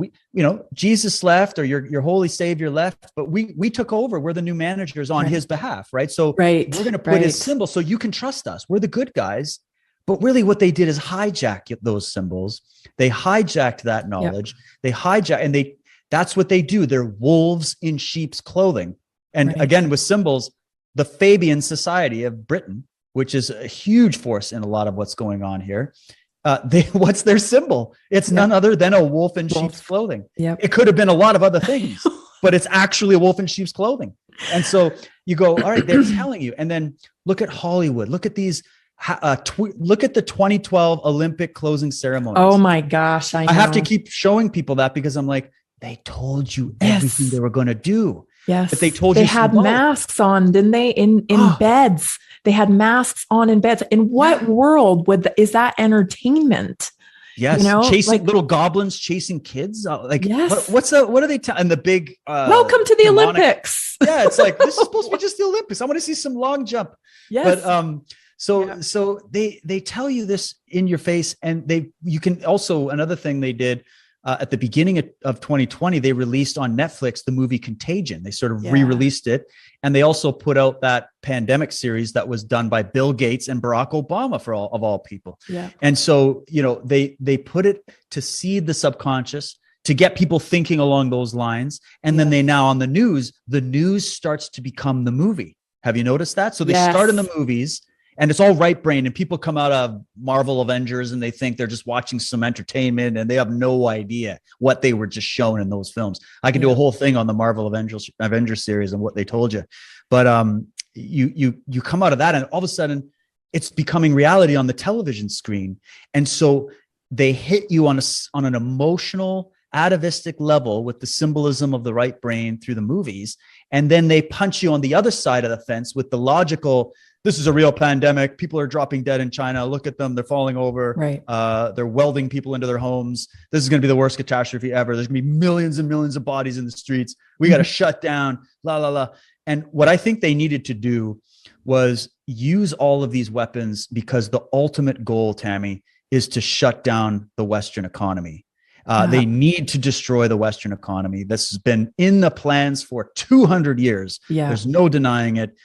Jesus left, or your holy savior left, but we took over. We're the new managers on his behalf, right? So we're going to put his symbol so you can trust us. We're the good guys. But really what they did is hijack those symbols. They hijacked that knowledge. And that's what they do. They're wolves in sheep's clothing. And again, with symbols, the Fabian Society of Britain, which is a huge force in a lot of what's going on here. What's their symbol? It's none other than a wolf in sheep's clothing. Yep. It could have been a lot of other things, but it's actually a wolf in sheep's clothing. And so you go, all right, they're telling you. And then look at Hollywood. Look at these. Look at the 2012 Olympic closing ceremonies. Oh my gosh. I have to keep showing people that because I'm like, they told you everything they were going to do. Yes. But they told you they had masks on, didn't they? In beds. They had masks on in beds. In what world is that entertainment? Yes. Chasing little goblins, chasing kids. What are they telling? And the big, welcome to the Olympics. Yeah. It's like, this is supposed to be just the Olympics. I want to see some long jump. Yes. But, so they tell you this in your face, and you can also, another thing they did, at the beginning of 2020, they released on Netflix the movie Contagion. They sort of re-released it. And they also put out that pandemic series that was done by Bill Gates and Barack Obama, of all people. Yeah. And so, they put it to seed the subconscious, to get people thinking along those lines. And then they now on the news starts to become the movie. Have you noticed that? So they start in the movies. And it's all right brain, and people come out of Marvel Avengers and they think they're just watching some entertainment, and they have no idea what they were just shown in those films. I could do a whole thing on the Marvel Avengers series and what they told you, but you come out of that, and all of a sudden it's becoming reality on the television screen. And so they hit you on an emotional, atavistic level with the symbolism of the right brain through the movies, and then they punch you on the other side of the fence with the logical. This is a real pandemic. People are dropping dead in China. Look at them. They're falling over. Right. They're welding people into their homes. This is going to be the worst catastrophe ever. There's going to be millions and millions of bodies in the streets. We got to shut down, la, la, la. And what I think they needed to do was use all of these weapons, because the ultimate goal, Tammy, is to shut down the Western economy. They need to destroy the Western economy. This has been in the plans for 200 years. Yeah. There's no denying it.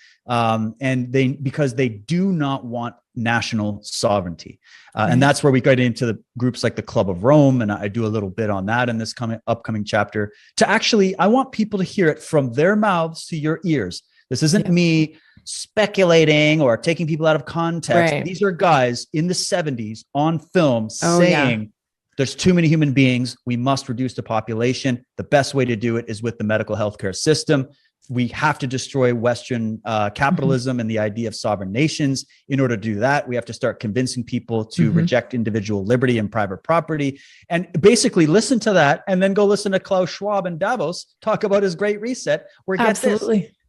Because they do not want national sovereignty. And that's where we get into the groups like the Club of Rome. And I do a little bit on that in this upcoming chapter, I want people to hear it from their mouths to your ears. This isn't me speculating or taking people out of context. Right. These are guys in the 70s on film saying, there's too many human beings. We must reduce the population. The best way to do it is with the medical healthcare system. We have to destroy Western capitalism and the idea of sovereign nations. In order to do that, we have to start convincing people to reject individual liberty and private property, and basically listen to that, and then go listen to Klaus Schwab and Davos talk about his Great Reset. Where get this,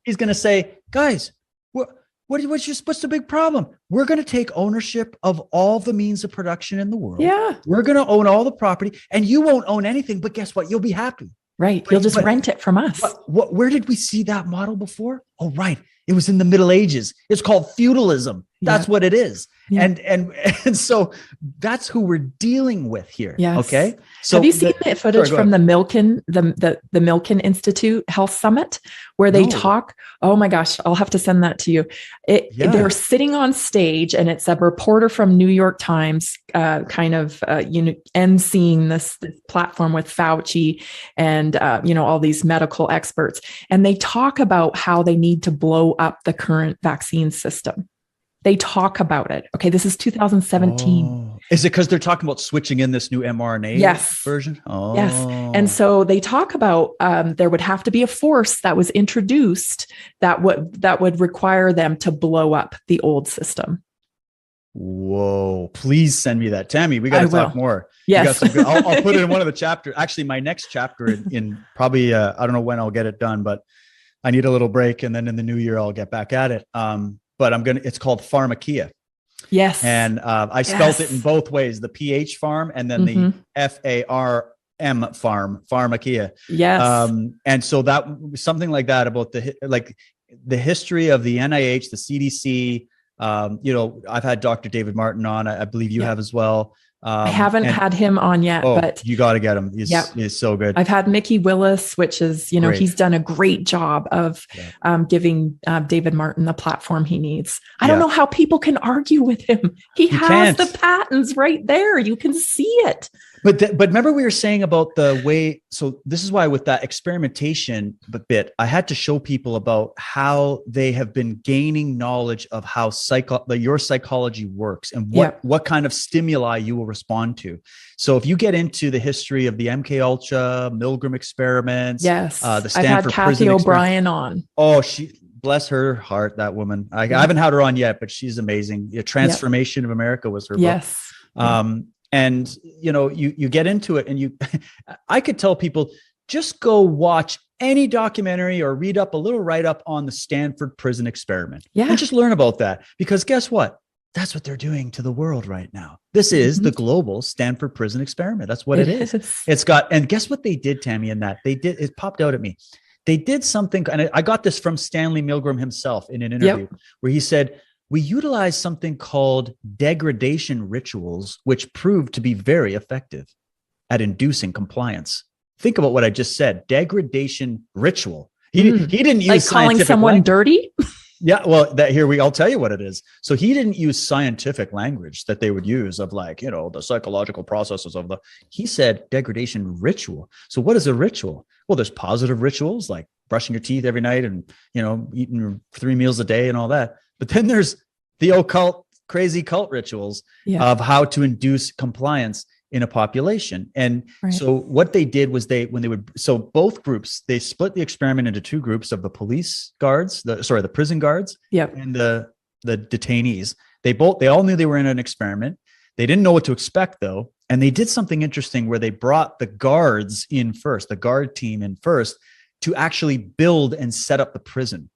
He's going to say, guys, what's the big problem? We're going to take ownership of all the means of production in the world. Yeah. We're going to own all the property, and you won't own anything, but guess what? You'll be happy. Right. You'll just rent it from us. Where did we see that model before? Oh, right. It was in the Middle Ages. It's called feudalism. That's what it is. Yeah. And so that's who we're dealing with here. Yes. Okay. So have you seen the footage from the Milken Institute Health Summit where they talk? Oh my gosh, I'll have to send that to you. They're sitting on stage, and it's a reporter from New York Times, emceeing this platform with Fauci and all these medical experts, and they talk about how they need to blow up the current vaccine system. They talk about it. Okay, this is 2017. Oh. Is it because they're talking about switching in this new mRNA version? Oh. Yes. And so they talk about there would have to be a force that was introduced that would require them to blow up the old system. Whoa! Please send me that, Tammy. We got to talk more. Yes, I'll put it in one of the chapters. Actually, my next chapter in probably I don't know when I'll get it done, but I need a little break, and then in the new year I'll get back at it. But it's called pharmakia. Yes. And I spelt it in both ways, the PH farm and then the FARM farm, pharmakia. Yes. And so that something like that about the history of the NIH, the CDC. I've had Dr. David Martin on. I believe you have as well. I haven't had him on yet, but you got to get him. He's so good. I've had Mickey Willis, which is, great. He's done a great job of giving David Martin the platform he needs. I don't know how people can argue with him. He has the patents right there. You can see it. But remember we were saying about the way, so this is why with that experimentation bit, I had to show people about how they have been gaining knowledge of how your psychology works and what kind of stimuli you will respond to. So if you get into the history of the MK Ultra, Milgram experiments, the Stanford I've had Kathy O'Brien on. Oh, bless her heart, that woman. I haven't had her on yet, but she's amazing. The Transformation of America was her book. And you get into it, and I could tell people, just go watch any documentary or read up a little write-up on the Stanford prison experiment. And just learn about that, because guess what? That's what they're doing to the world right now. This is the global Stanford prison experiment. That's what it is. It's got, and guess what they did, Tammy, in that? It popped out at me. They did something, and I got this from Stanley Milgram himself in an interview where he said, we utilized something called degradation rituals, which proved to be very effective at inducing compliance. Think about what I just said. Degradation ritual. He didn't use like calling someone dirty. Yeah, well, I'll tell you what it is. So he didn't use scientific language that they would use of the psychological processes he said degradation ritual. So what is a ritual? Well, there's positive rituals like brushing your teeth every night and, eating 3 meals a day and all that. But then there's the occult, crazy cult rituals of how to induce compliance in a population. And so what they did was both groups, they split the experiment into 2 groups of the police guards, the prison guards and the detainees. They all knew they were in an experiment. They didn't know what to expect though. And they did something interesting where they brought the guards in first, the guard team in first, to actually build and set up the prison.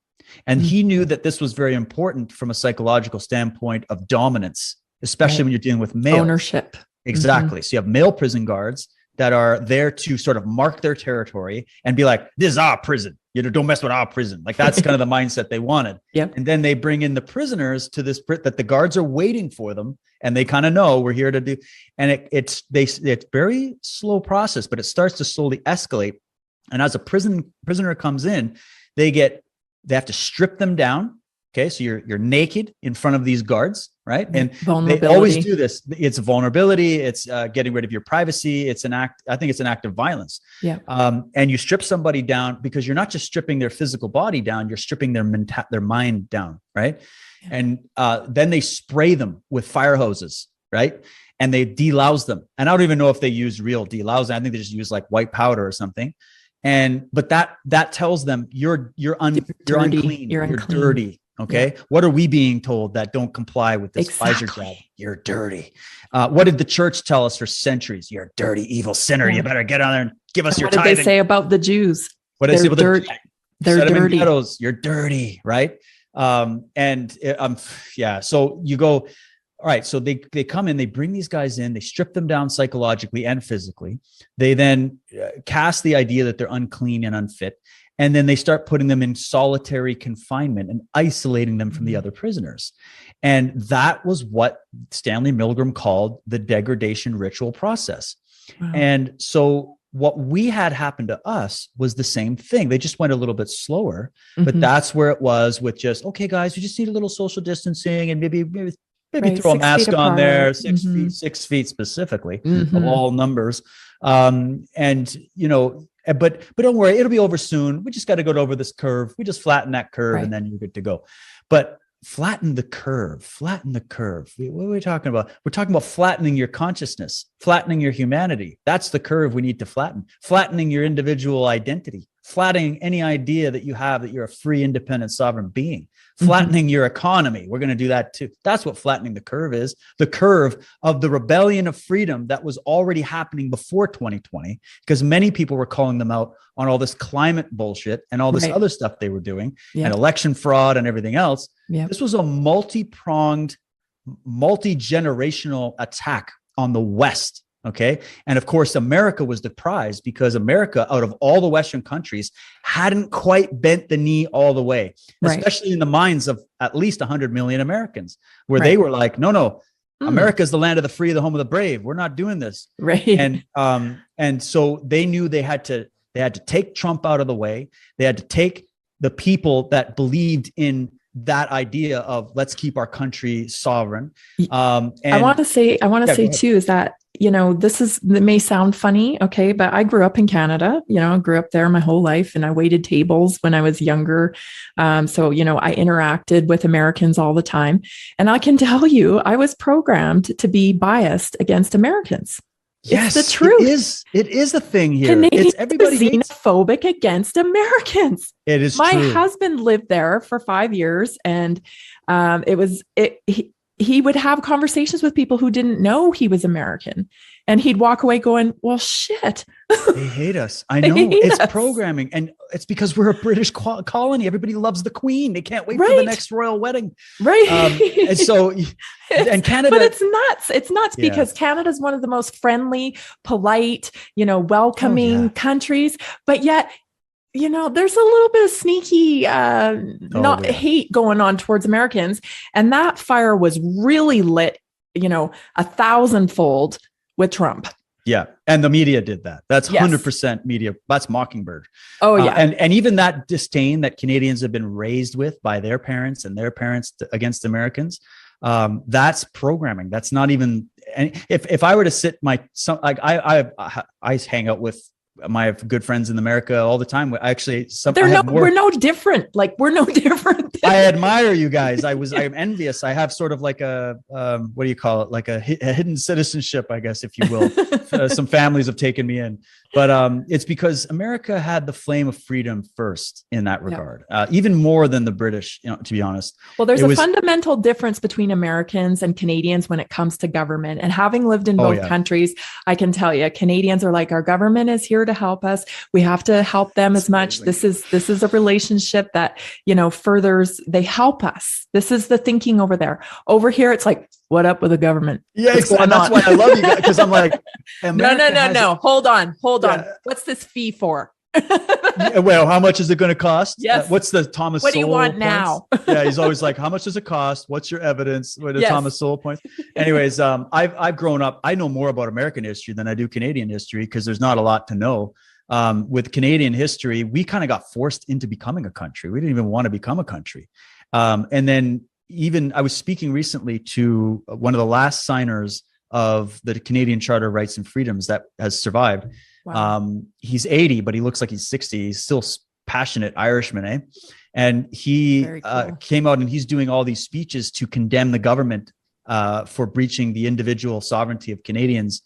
And he knew that this was very important from a psychological standpoint of dominance, especially when you're dealing with male ownership. Exactly. So you have male prison guards that are there to sort of mark their territory and be like, this is our prison. Don't mess with our prison. Like that's kind of the mindset they wanted. And then they bring in the prisoners to this that the guards are waiting for them. And they kind of know we're here to do. And it's very slow process, but it starts to slowly escalate. And as a prisoner comes in, they have to strip them down. Okay. So you're naked in front of these guards, right? And they always do this. It's vulnerability. It's getting rid of your privacy. I think it's an act of violence. And you strip somebody down because you're not just stripping their physical body down, you're stripping their mind down. Right. And then they spray them with fire hoses. Right. And they delouse them. And I don't even know if they use real delousing. I think they just use like white powder or something. But that tells them you're unclean. You're dirty. Okay. What are we being told that don't comply with this Pfizer jab? You're dirty. What did the church tell us for centuries? You're a dirty, evil sinner. You better get on there and give us your tithing. What did they say about the Jews? What did they say about They're sediment dirty. ghettos, you're dirty, right? Yeah. So you go, all right, so they come in, they bring these guys in, they strip them down psychologically and physically. They then cast the idea that they're unclean and unfit. And then they start putting them in solitary confinement and isolating them from the other prisoners. And that was what Stanley Milgram called the degradation ritual process. Wow. And so what we had happen to us was the same thing. They just went a little bit slower, but that's where it was with just, okay, guys, we just need a little social distancing and maybe right, throw a mask on there, 6 feet specifically of all numbers. And, you know, but don't worry, it'll be over soon. We just got to go over this curve. We just flatten that curve and then you're good to go. But flatten the curve. What are we talking about? We're talking about flattening your consciousness, flattening your humanity. That's the curve we need to flatten. Flattening your individual identity, flattening any idea that you have that you're a free, independent, sovereign being, flattening your economy. We're going to do that too. That's what flattening the curve is. The curve of the rebellion of freedom that was already happening before 2020, because many people were calling them out on all this climate bullshit and all this other stuff they were doing and election fraud and everything else. This was a multi-pronged, multi-generational attack on the West. Okay. And of course, America was the prize because America, out of all the Western countries, hadn't quite bent the knee all the way, especially in the minds of at least 100 million Americans, where they were like, no, America is the land of the free, the home of the brave. We're not doing this. Right. And so they knew they had to take Trump out of the way. They had to take the people that believed in that idea of let's keep our country sovereign. And I want to say too, is that, you know, it may sound funny. Okay. But I grew up in Canada, you know, I grew up there my whole life and I waited tables when I was younger. So, you know, I interacted with Americans all the time. And I can tell you, I was programmed to be biased against Americans. Yes, it's the truth. It is a thing here. Canadians it's everybody are xenophobic against Americans. It is My true. husband lived there for 5 years, and he would have conversations with people who didn't know he was American, and he'd walk away going, "Well, shit." They hate us. I know it's programming, and it's because we're a British colony. Everybody loves the Queen. They can't wait for the next royal wedding. Right. And so, and Canada, but it's nuts. It's nuts because Canada is one of the most friendly, polite, you know, welcoming countries, but yet, you know, there's a little bit of sneaky, hate going on towards Americans. And that fire was really lit, you know, 1,000-fold with Trump. Yeah. And the media did that. That's 100% media. That's Mockingbird. Oh yeah. And even that disdain that Canadians have been raised with by their parents and their parents against Americans, that's programming. That's not even, and if I were to sit I hang out with my good friends in America all the time. We're no different. Like we're no different. I admire you guys. I'm envious. I have sort of like a, what do you call it? Like a hidden citizenship, I guess, if you will. Some families have taken me in, but it's because America had the flame of freedom first in that regard, even more than the British, you know, to be honest. Well, there's a fundamental difference between Americans and Canadians when it comes to government. And having lived in both countries, I can tell you, Canadians are like, our government is here to help us. We have to help them as much. This is a relationship that, you know, furthers, they help us. This is the thinking over there. Over here, it's like, what up with the government? Yeah, exactly. That's why I love you guys, because I'm like, no. Hold on. What's this fee for? Well, how much is it going to cost? Yes. What's the Thomas What do you Sowell want points? now? Yeah, he's always like, how much does it cost? What's your evidence? What are the Thomas Sowell points? Anyways, I've grown up. I know more about American history than I do Canadian history because there's not a lot to know. With Canadian history, we kind of got forced into becoming a country. We didn't even want to become a country. And then even I was speaking recently to one of the last signers of the Canadian Charter of Rights and Freedoms that has survived. Wow. He's 80, but he looks like he's 60. He's still passionate Irishman, eh? And he came out and he's doing all these speeches to condemn the government for breaching the individual sovereignty of Canadians.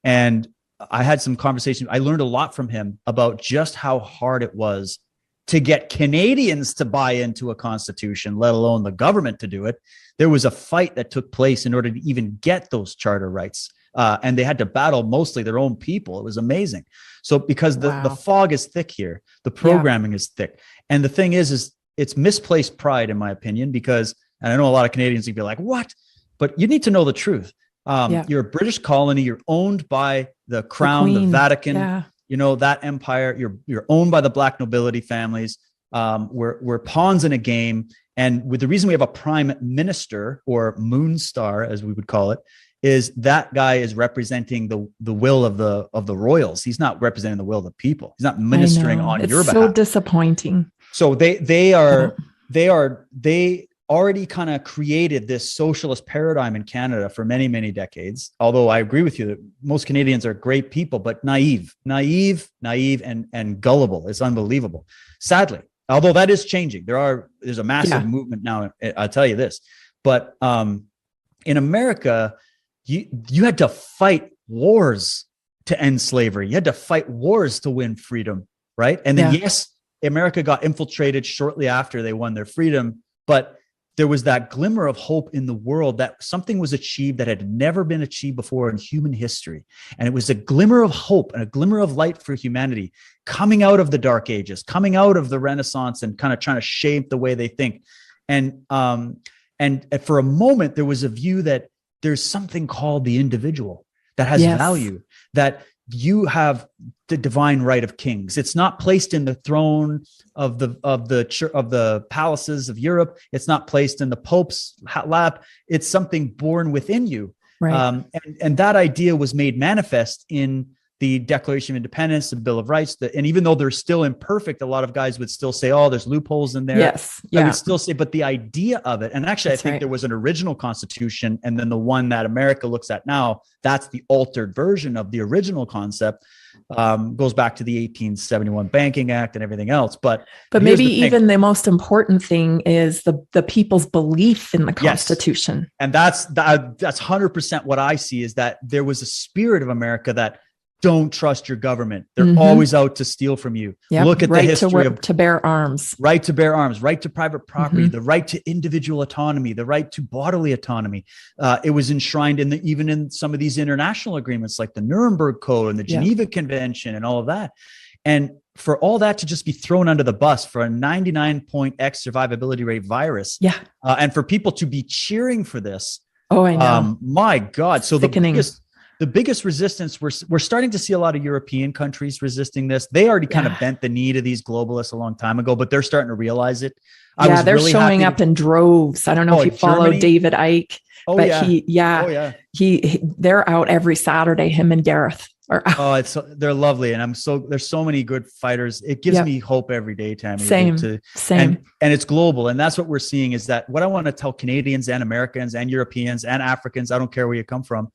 And I had some conversation. I learned a lot from him about just how hard it was to get Canadians to buy into a constitution, let alone the government to do it. There was a fight that took place in order to even get those charter rights and they had to battle mostly their own people. It was amazing. So because the fog is thick here, the programming is thick. And the thing is it's misplaced pride, in my opinion, because, and I know a lot of Canadians would be like, what? But you need to know the truth. You're a British colony. You're owned by the crown, the Vatican, that empire. You're owned by the black nobility families. We're pawns in a game. And with the reason we have a prime minister, or moon star, as we would call it, is that guy is representing the will of the royals. He's not representing the will of the people. He's not ministering on your behalf. It's so disappointing. So they already kind of created this socialist paradigm in Canada for many, many decades. Although I agree with you that most Canadians are great people, but naive and gullible. It's unbelievable. Sadly, although that is changing. There's a massive movement now. I'll tell you this, but in America, you had to fight wars to end slavery. You had to fight wars to win freedom, right? And then yes, America got infiltrated shortly after they won their freedom, but there was that glimmer of hope in the world that something was achieved that had never been achieved before in human history. And it was a glimmer of hope and a glimmer of light for humanity coming out of the Dark Ages, coming out of the Renaissance, and kind of trying to shape the way they think. And for a moment, there was a view that there's something called the individual that has value, that you have the divine right of kings. It's not placed in the throne of the palaces of Europe. It's not placed in the Pope's lap. It's something born within you. Right. And that idea was made manifest in the Declaration of Independence, the Bill of Rights. And even though they're still imperfect, a lot of guys would still say, oh, there's loopholes in there. Yes. Yeah. I would still say, but the idea of it, and actually, I think there was an original constitution, and then the one that America looks at now, that's the altered version of the original concept. Goes back to the 1871 Banking Act and everything else. But maybe even the most important thing is the people's belief in the Constitution. Yes. And that's 100% what I see, is that there was a spirit of America that don't trust your government. They're always out to steal from you. Yep. Look at the history to bear arms. Right to bear arms, right to private property, the right to individual autonomy, the right to bodily autonomy. It was enshrined even in some of these international agreements like the Nuremberg Code and the Geneva Convention and all of that. And for all that to just be thrown under the bus for a 99.x survivability rate virus. Yeah. And for people to be cheering for this. Oh, I know. My God. So sickening. The biggest resistance, we're starting to see a lot of European countries resisting this. They already kind of bent the knee to these globalists a long time ago, but they're starting to realize it. They're really showing up in droves. I don't know if you follow David Icke, but they're out every Saturday, him and Gareth are out. They're lovely. And there's so many good fighters. It gives me hope every day, Tammy. Same. And it's global. And that's what we're seeing, is that what I want to tell Canadians and Americans and Europeans and Africans, I don't care where you come from,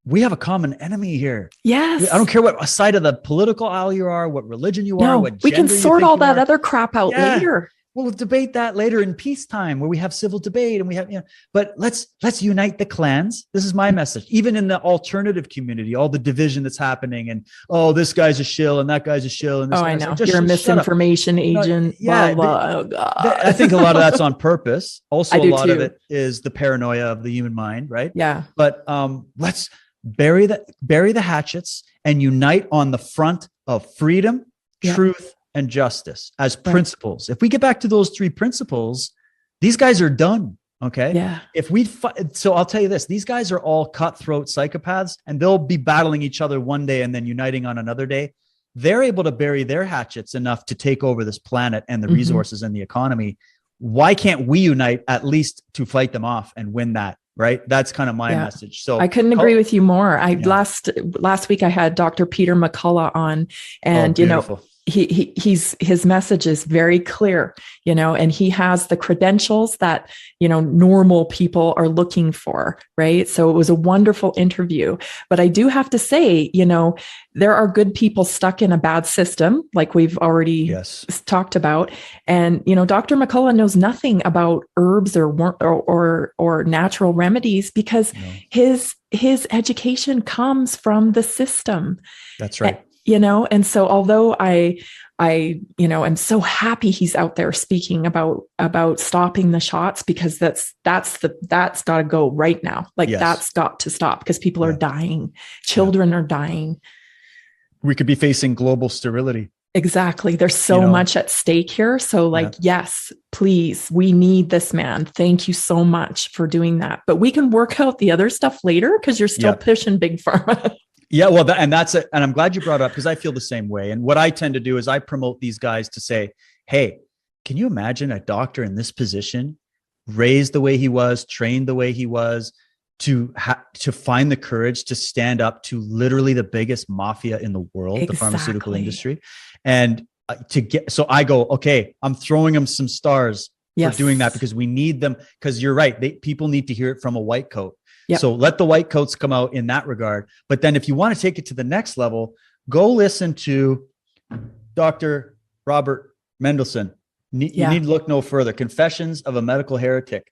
we have a common enemy here. Yes. I don't care what side of the political aisle you are, what religion you are, what gender we can sort all that other crap out later. We'll debate that later in peacetime, where we have civil debate and we have, but let's unite the clans. This is my message. Even in the alternative community, all the division that's happening, and this guy's a shill and that guy's a shill. And this I know. You're a misinformation agent. Blah, blah. Oh, God. I think a lot of that's on purpose. Also, a lot of it is the paranoia of the human mind, right? Yeah. But let's bury the hatchets and unite on the front of freedom, truth, and justice as principles. If we get back to those three principles, these guys are done. Okay. Yeah. So I'll tell you this, these guys are all cutthroat psychopaths, and they'll be battling each other one day and then uniting on another day. They're able to bury their hatchets enough to take over this planet and the resources and the economy. Why can't we unite at least to fight them off and win that? Right. That's kind of my message. So I couldn't agree with you more. Last week I had Dr. Peter McCullough on, and his message is very clear, and he has the credentials that, normal people are looking for. Right. So it was a wonderful interview, but I do have to say, there are good people stuck in a bad system, like we've already talked about. And, Dr. McCullough knows nothing about herbs or natural remedies, because his education comes from the system. That's right. And so although I am so happy he's out there speaking about stopping the shots, because that's got to go right now. Like that's got to stop, because people are dying. Children are dying. We could be facing global sterility. Exactly. There's so much at stake here. So yes, please, we need this man. Thank you so much for doing that. But we can work out the other stuff later, because you're still pushing big pharma. Yeah, well, that's it. And I'm glad you brought it up, because I feel the same way. And what I tend to do is I promote these guys to say, hey, can you imagine a doctor in this position, raised the way he was, trained the way he was, to find the courage to stand up to literally the biggest mafia in the world, the pharmaceutical industry. And so I go, okay, I'm throwing them some stars for doing that, because we need them. Because you're right. People need to hear it from a white coat. Yep. So let the white coats come out in that regard. But then if you want to take it to the next level, go listen to Dr. Robert Mendelsohn. You need to look no further. Confessions of a Medical Heretic.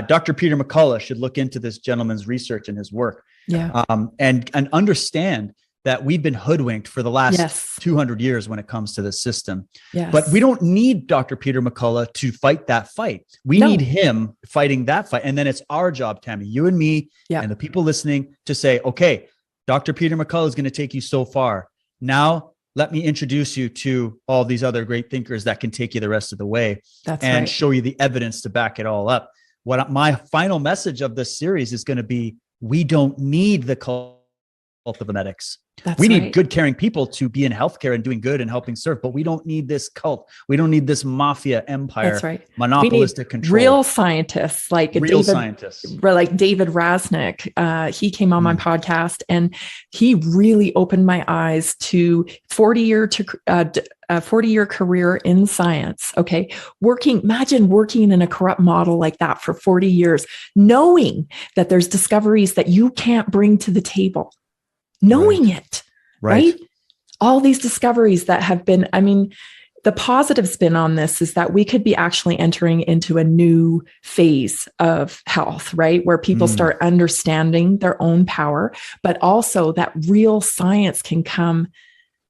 Dr. Peter McCullough should look into this gentleman's research and his work. And understand that we've been hoodwinked for the last 200 years when it comes to this system. But we don't need Dr. Peter McCullough to fight that fight. We need him fighting that fight. And then it's our job, Tammy, you and me and the people listening, to say, okay, Dr. Peter McCullough is going to take you so far. Now, let me introduce you to all these other great thinkers that can take you the rest of the way and show you the evidence to back it all up. What my final message of this series is going to be, we don't need the cult of emetics. We need good, caring people to be in healthcare and doing good and helping serve, but we don't need this cult. We don't need this mafia empire, monopolistic control. Real scientists, like David Raznick. He came on my podcast, and he really opened my eyes to 40-year career in science. Okay. Imagine working in a corrupt model like that for 40 years, knowing that there's discoveries that you can't bring to the table. Knowing it, right? All these discoveries that have been, the positive spin on this is that we could be actually entering into a new phase of health, right? Where people start understanding their own power, but also that real science can come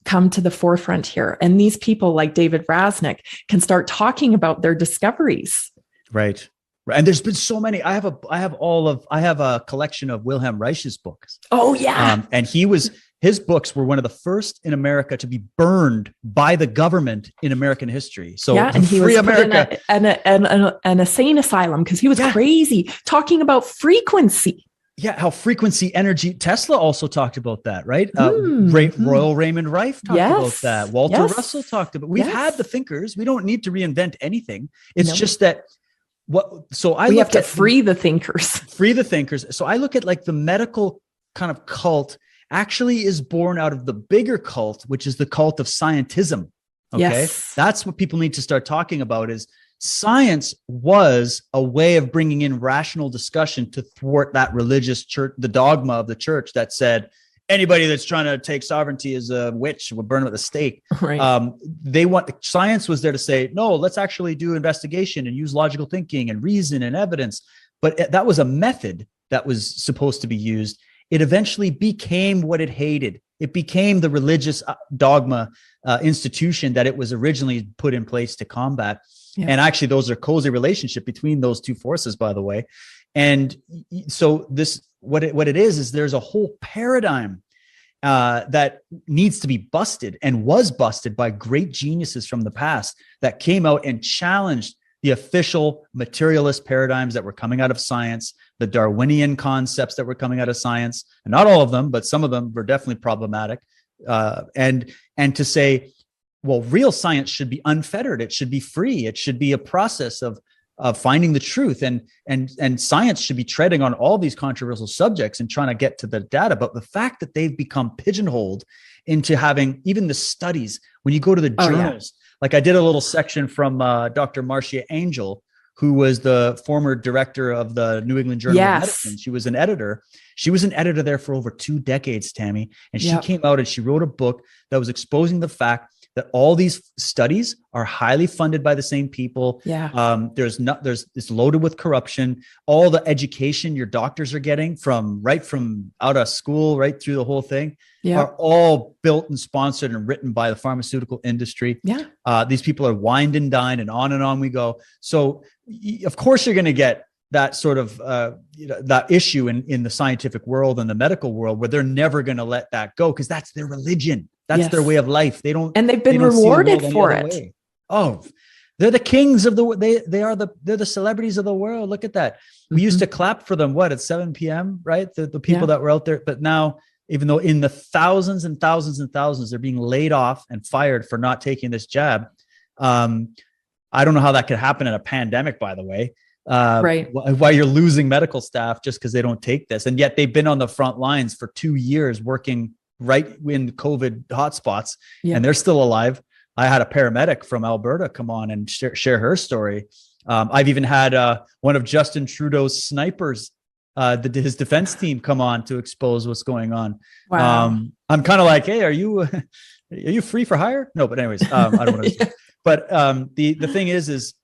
to the forefront here. And these people like David Raznick can start talking about their discoveries. Right. And there's been so many. I have a collection of Wilhelm Reich's books. Oh yeah. And his books were one of the first in America to be burned by the government in American history. So and he was America put in an insane asylum because he was crazy, talking about frequency. Yeah, how frequency energy. Tesla also talked about that, right? Royal Raymond Rife talked about that. Walter Russell talked about. We've had the thinkers. We don't need to reinvent anything. It's just that. We have to free the thinkers. So I look at like the medical kind of cult actually is born out of the bigger cult, which is the cult of scientism. Okay. That's what people need to start talking about, is science was a way of bringing in rational discussion to thwart that religious church, the dogma of the church that said, anybody that's trying to take sovereignty is a witch, will burn with a stake. Right. Science was there to say, no, let's actually do investigation and use logical thinking and reason and evidence. But that was a method that was supposed to be used. It eventually became what it hated. It became the religious dogma institution that it was originally put in place to combat. Yeah. And actually, those are cozy relationship between those two forces, by the way. And so what it is there's a whole paradigm that needs to be busted, and was busted by great geniuses from the past that came out and challenged the official materialist paradigms that were coming out of science, the Darwinian concepts that were coming out of science, and not all of them, but some of them were definitely problematic. And to say, well, real science should be unfettered. It should be free. It should be a process of finding the truth, and science should be treading on all these controversial subjects and trying to get to the data. But the fact that they've become pigeonholed into having even the studies, when you go to the journals, like I did a little section from Dr. Marcia Angel, who was the former director of the New England Journal of Medicine. She was an editor. She was an editor there for over 2 decades, Tammy. And she came out and she wrote a book that was exposing the fact that all these studies are highly funded by the same people. Yeah. It's loaded with corruption. All the education your doctors are getting from out of school, right through the whole thing, are all built and sponsored and written by the pharmaceutical industry. Yeah. These people are wined and dined, and on we go. So of course you're going to get that sort of that issue in the scientific world and the medical world, where they're never going to let that go, because that's their religion. That's their way of life. They don't, and they've been rewarded for it. Way. Oh, they're the kings of they're the celebrities of the world. Look at that. We used to clap for them at 7 p.m. right? The people that were out there, but now, even though in the thousands and thousands and thousands, they're being laid off and fired for not taking this jab. I don't know how that could happen in a pandemic, by the way. Right. Why you're losing medical staff just because they don't take this. And yet they've been on the front lines for 2 years working right in COVID hotspots, and they're still alive. I had a paramedic from Alberta come on and share her story. I've even had one of Justin Trudeau's snipers, his defense team, come on to expose what's going on. Wow. I'm kind of like, hey, are you free for hire? No, but anyways, I don't want to. But the thing is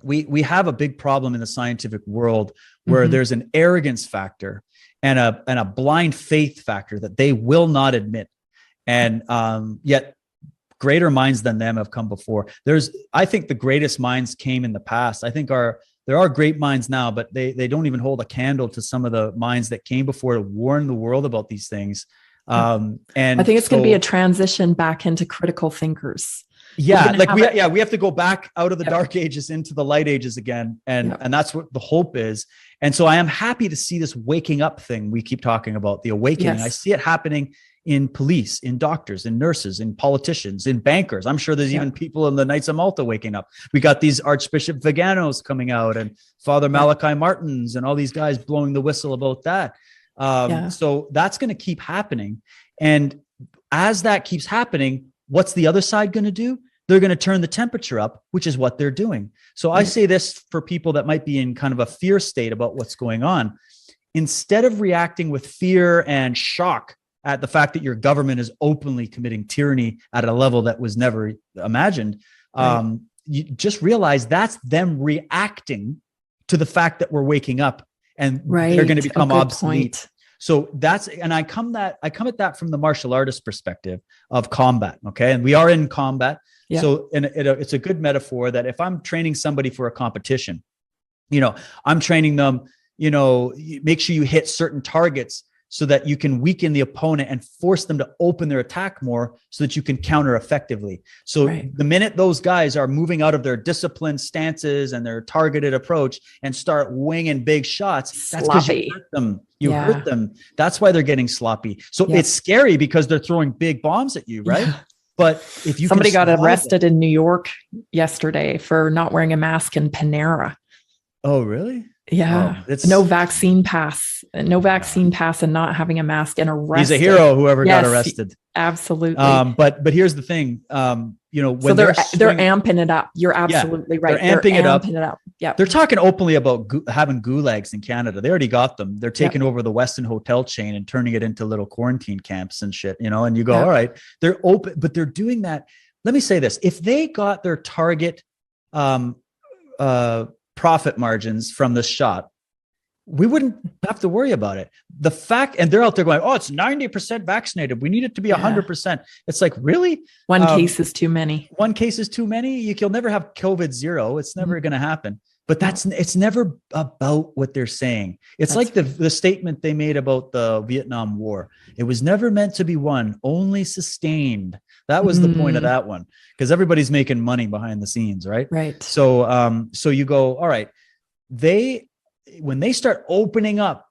we have a big problem in the scientific world where there's an arrogance factor and a blind faith factor that they will not admit. And yet greater minds than them have come before. I think the greatest minds came in the past. I think there are great minds now, but they don't even hold a candle to some of the minds that came before to warn the world about these things. And I think it's going to be a transition back into critical thinkers. Yeah, we have to go back out of the dark ages into the light ages again, and that's what the hope is. And so I am happy to see this waking up thing we keep talking about, the awakening. I see it happening in police, in doctors, in nurses, in politicians, in bankers. I'm sure there's even people in the Knights of Malta waking up. We got these Archbishop Viganos coming out, and Father Malachi Martins, and all these guys blowing the whistle about that. So that's going to keep happening. And as that keeps happening, what's the other side going to do? They're going to turn the temperature up, which is what they're doing. So I say this for people that might be in kind of a fear state about what's going on. Instead of reacting with fear and shock at the fact that your government is openly committing tyranny at a level that was never imagined, you just realize that's them reacting to the fact that we're waking up, and they're going to become obsolete. Point. So I come at that from the martial artist perspective of combat. Okay. And we are in combat. Yeah. So it's a good metaphor that if I'm training somebody for a competition, I'm training them, make sure you hit certain targets so that you can weaken the opponent and force them to open their attack more so that you can counter effectively. So the minute those guys are moving out of their disciplined stances and their targeted approach and start winging big shots, that's because you hurt them. You hurt them. That's why they're getting sloppy. So it's scary because they're throwing big bombs at you, right? Yeah. But if you somebody got arrested in New York yesterday for not wearing a mask in Panera. Oh, really? Yeah. No vaccine pass and not having a mask and arrested. He's a hero, whoever got arrested. Absolutely. But here's the thing, when they're amping it up. You're absolutely right. They're amping it up. Yeah. They're talking openly about having gulags in Canada. They already got them. They're taking over the Westin hotel chain and turning it into little quarantine camps and shit, and you go, all right, they're open, but they're doing that. Let me say this. If they got their target, profit margins from this shot, we wouldn't have to worry about it. The fact, and they're out there going, oh, it's 90% vaccinated. We need it to be 100%. It's like, really? One case is too many. One case is too many. You'll never have COVID zero. It's never going to happen. But it's never about what they're saying. It's like the statement they made about the Vietnam War. It was never meant to be won, only sustained. That was the point of that one, because everybody's making money behind the scenes, right? Right. So, so you go, all right, when they start opening up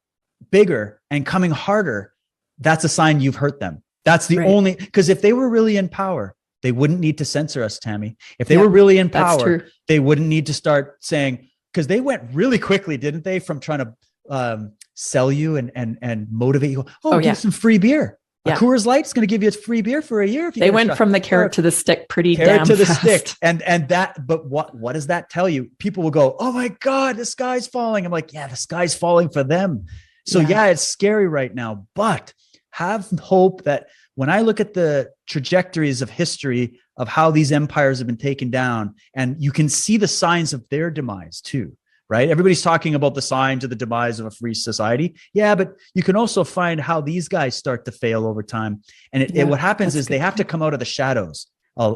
bigger and coming harder, that's a sign you've hurt them. That's the only, because if they were really in power, they wouldn't need to censor us, Tammy. If they were really in power, they wouldn't need to start saying, because they went really quickly, didn't they? From trying to sell you and motivate you. Give some free beer. A Coors Light is going to give you a free beer for a year. If you they went from the carrot to the stick pretty damn fast. Carrot to the stick. And that, but what does that tell you? People will go, oh my God, the sky's falling. I'm like, yeah, the sky's falling for them. So it's scary right now, but have hope that when I look at the trajectories of history of how these empires have been taken down. And you can see the signs of their demise too, right? Everybody's talking about the signs of the demise of a free society. Yeah, but you can also find how these guys start to fail over time. And what happens is they have to come out of the shadows.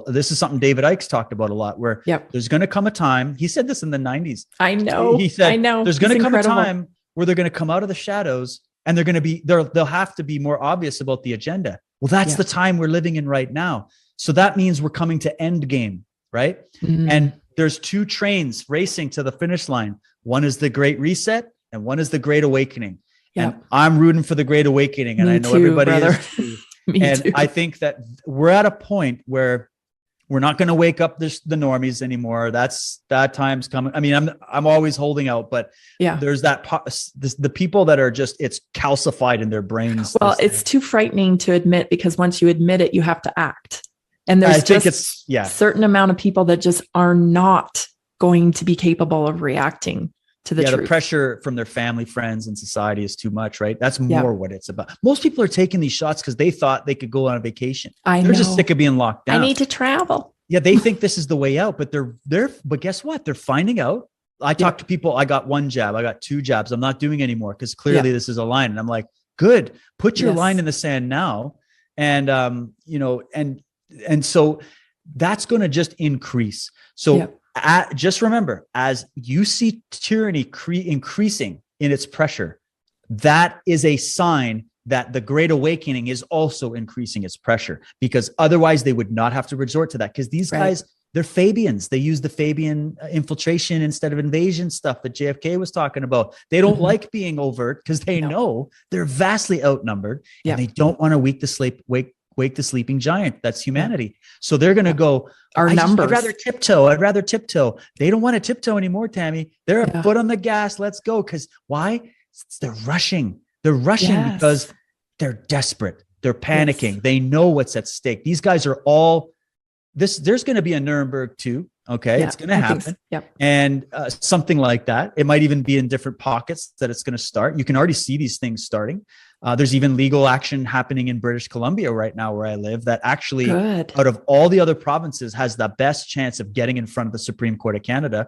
This is something David Icke's talked about a lot, where there's going to come a time. He said this in the 90s. I know. He said, I know. There's going to come a time where they're going to come out of the shadows and they're going to be, they'll have to be more obvious about the agenda. Well, that's the time we're living in right now. So that means we're coming to end game, right? Mm-hmm. And there's two trains racing to the finish line. One is the Great Reset and one is the Great Awakening. Yep. And I'm rooting for the Great Awakening. And I know everybody is too. And too. I think that we're at a point where we're not going to wake up the normies anymore. That time's coming. I mean, I'm always holding out, but there's the people that are just, it's calcified in their brains. Well, it's too frightening to admit, because once you admit it, you have to act. And there's just a certain amount of people that just are not going to be capable of reacting to the truth. The pressure from their family, friends, and society is too much, right? That's more what it's about. Most people are taking these shots because they thought they could go on a vacation. They're just sick of being locked down. I need to travel. Yeah, they think this is the way out, but but guess what? They're finding out. I talk to people. I got one jab. I got two jabs. I'm not doing anymore because clearly this is a line. And I'm like, good. Put your line in the sand now. And and so that's going to just increase. So. Just remember, as you see tyranny increasing in its pressure, that is a sign that the Great Awakening is also increasing its pressure, because otherwise they would not have to resort to that. Because these guys, they're Fabians. They use the Fabian infiltration instead of invasion stuff that JFK was talking about. They don't like being overt because they know they're vastly outnumbered and they don't want to wake the sleeping giant. That's humanity. So they're going to go, our numbers. I'd rather tiptoe. They don't want to tiptoe anymore, Tammy. They're a foot on the gas. Let's go. Because why? They're rushing. They're rushing because they're desperate. They're panicking. Yes. They know what's at stake. These guys are all this. There's going to be a Nuremberg too. Okay. It's going to happen. And something like that. It might even be in different pockets that it's going to start. You can already see these things starting. There's even legal action happening in British Columbia right now where I live that actually out of all the other provinces has the best chance of getting in front of the Supreme Court of Canada.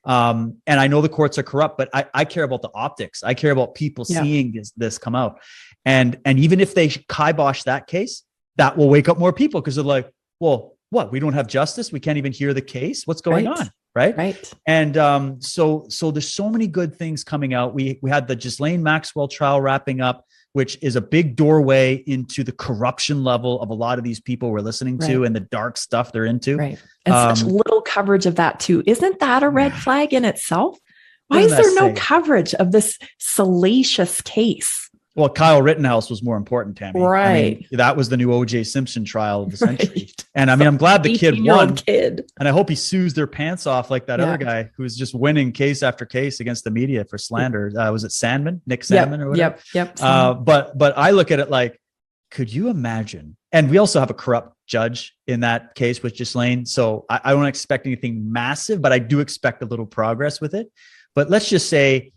And I know the courts are corrupt, but I care about the optics. I care about people seeing this come out. And even if they kibosh that case, that will wake up more people because they're like, well, what? We don't have justice. We can't even hear the case. What's going on? Right. And so there's so many good things coming out. We had the Ghislaine Maxwell trial wrapping up, which is a big doorway into the corruption level of a lot of these people we're listening to and the dark stuff they're into. Right. And such little coverage of that too. Isn't that a red flag in itself? Why is there no coverage of this salacious case? Well, Kyle Rittenhouse was more important, Tammy. Right. I mean, that was the new O.J. Simpson trial of the century. And I mean, I'm glad the kid won. And I hope he sues their pants off like that other guy who's just winning case after case against the media for slander. Was it Sandman? Nick Sandman or whatever? Yep. But I look at it like, could you imagine? And we also have a corrupt judge in that case with Ghislaine. So I don't expect anything massive, but I do expect a little progress with it. But let's just say,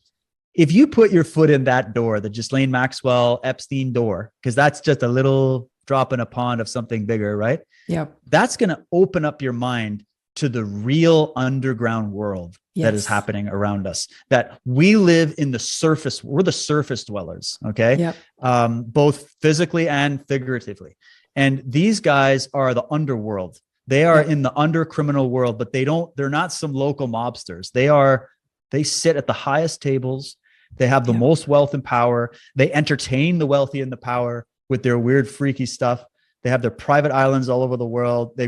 if you put your foot in that door, the Ghislaine Maxwell Epstein door, because that's just a little drop in a pond of something bigger, right? Yeah. That's going to open up your mind to the real underground world that is happening around us, that we live in the surface. We're the surface dwellers. Okay. Yep. Both physically and figuratively. And these guys are the underworld. They are in the under criminal world, but they're not some local mobsters. They sit at the highest tables. They have the most wealth and power. They entertain the wealthy and the power with their weird, freaky stuff. They have their private islands all over the world.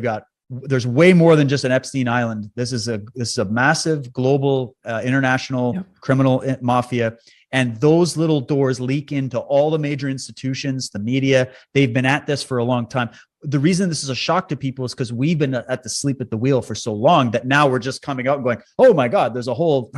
There's way more than just an Epstein Island. This is a massive global, international criminal mafia. And those little doors leak into all the major institutions, the media. They've been at this for a long time. The reason this is a shock to people is because we've been at the sleep at the wheel for so long that now we're just coming out and going, oh my God, there's a whole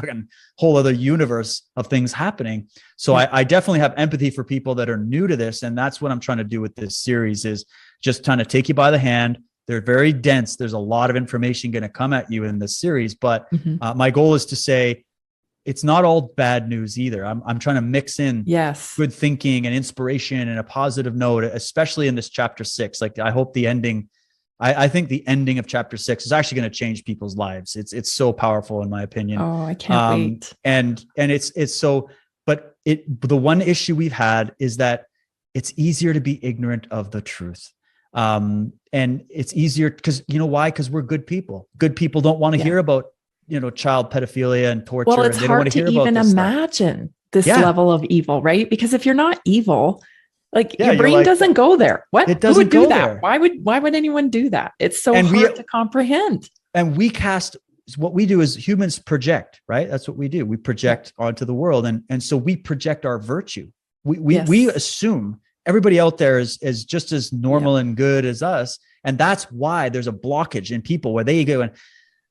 other universe of things happening. So I definitely have empathy for people that are new to this. And that's what I'm trying to do with this series, is just trying to take you by the hand. They're very dense. There's a lot of information going to come at you in this series, but my goal is to say, it's not all bad news either. I'm trying to mix in good thinking and inspiration and a positive note, especially in this chapter 6. Like, I hope the ending I think the ending of chapter 6 is actually going to change people's lives. It's so powerful in my opinion. Oh, I can't wait. And it's so, but the one issue we've had is that it's easier to be ignorant of the truth. And it's easier because you know why? Because we're good people. Good people don't want to hear about, child pedophilia and torture. Well, it's and they don't hard want to to hear even about this imagine this level of evil, right? Because if you're not evil, like your brain like, doesn't go there. What? It doesn't Who would do go that? there. Why would anyone do that? It's so hard to comprehend. And what we do is humans project, right? That's what we do. We project onto the world. And so we project our virtue. We assume everybody out there is just as normal and good as us. And that's why there's a blockage in people where they go and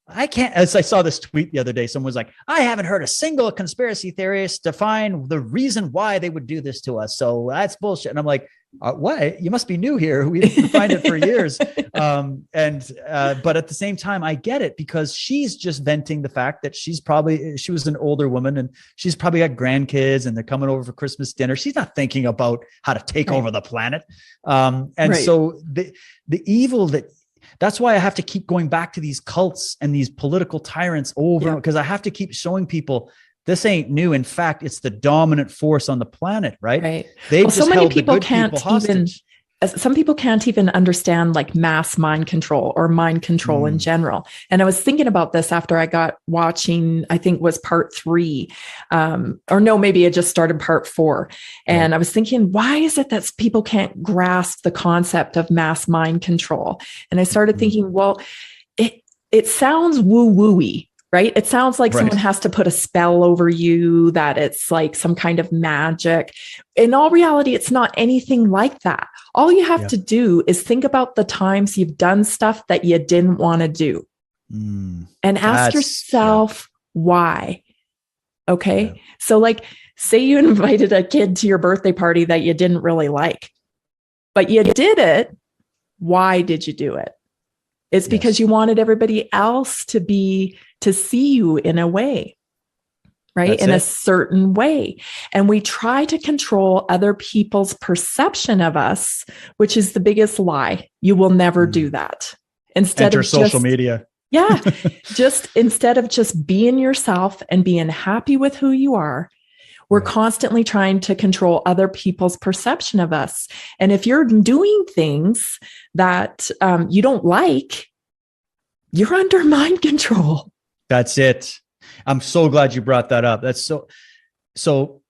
I can't, as I saw this tweet the other day, someone was like, I haven't heard a single conspiracy theorist define the reason why they would do this to us. So that's bullshit. And I'm like, what? You must be new here. We've defined it for years. But at the same time, I get it because she's just venting the fact that she was an older woman and she's probably got grandkids and they're coming over for Christmas dinner. She's not thinking about how to take over the planet. So the evil that's why I have to keep going back to these cults and these political tyrants over because I have to keep showing people this ain't new. In fact, it's the dominant force on the planet, right? Right. They've just so many held people the good can't people hostage. Some people can't even understand like mass mind control or mind control in general. And I was thinking about this after I got watching, I think was part 3, or no, maybe it just started part 4. And I was thinking, why is it that people can't grasp the concept of mass mind control? And I started thinking, well, it sounds woo-woo-y. Right? It sounds like someone has to put a spell over you, that it's like some kind of magic. In all reality, it's not anything like that. All you have to do is think about the times you've done stuff that you didn't want to do and ask yourself why. Okay. Yeah. So like, say you invited a kid to your birthday party that you didn't really like, but you did it. Why did you do it? It's because you wanted everybody else to see you in a way, right? In a certain way. And we try to control other people's perception of us, which is the biggest lie. You will never do that. Instead of social media. Just instead of just being yourself and being happy with who you are, we're constantly trying to control other people's perception of us. And if you're doing things that you don't like, you're under mind control. That's it. I'm so glad you brought that up. That's so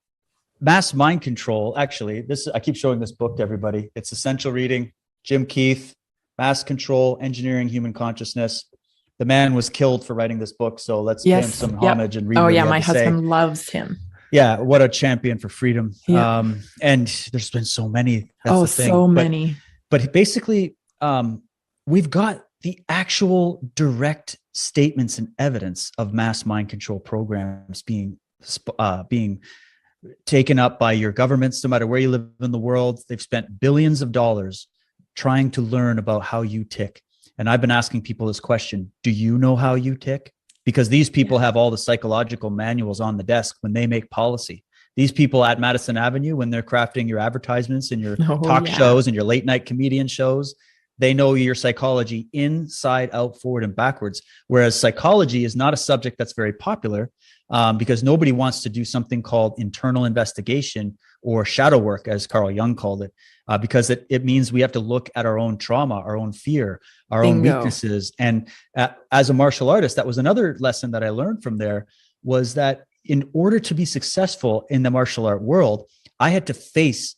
mass mind control. Actually, I keep showing this book to everybody. It's essential reading. Jim Keith, Mass Control, Engineering Human Consciousness. The man was killed for writing this book. So let's pay him some homage and read. Oh yeah. My husband loves him. Yeah. What a champion for freedom. Yeah. And there's been so many. That's the thing. So many. But basically, we've got the actual direct statements and evidence of mass mind control programs being taken up by your governments, no matter where you live in the world. They've spent billions of dollars trying to learn about how you tick. And I've been asking people this question: do you know how you tick? Because these people have all the psychological manuals on the desk when they make policy. These people at Madison Avenue, when they're crafting your advertisements and your talk shows and your late night comedian shows, they know your psychology inside out, forward and backwards. Whereas psychology is not a subject that's very popular because nobody wants to do something called internal investigation or shadow work, as Carl Jung called it, because it means we have to look at our own trauma, our own fear, our own weaknesses. And as a martial artist, that was another lesson that I learned from there, was that in order to be successful in the martial art world, I had to face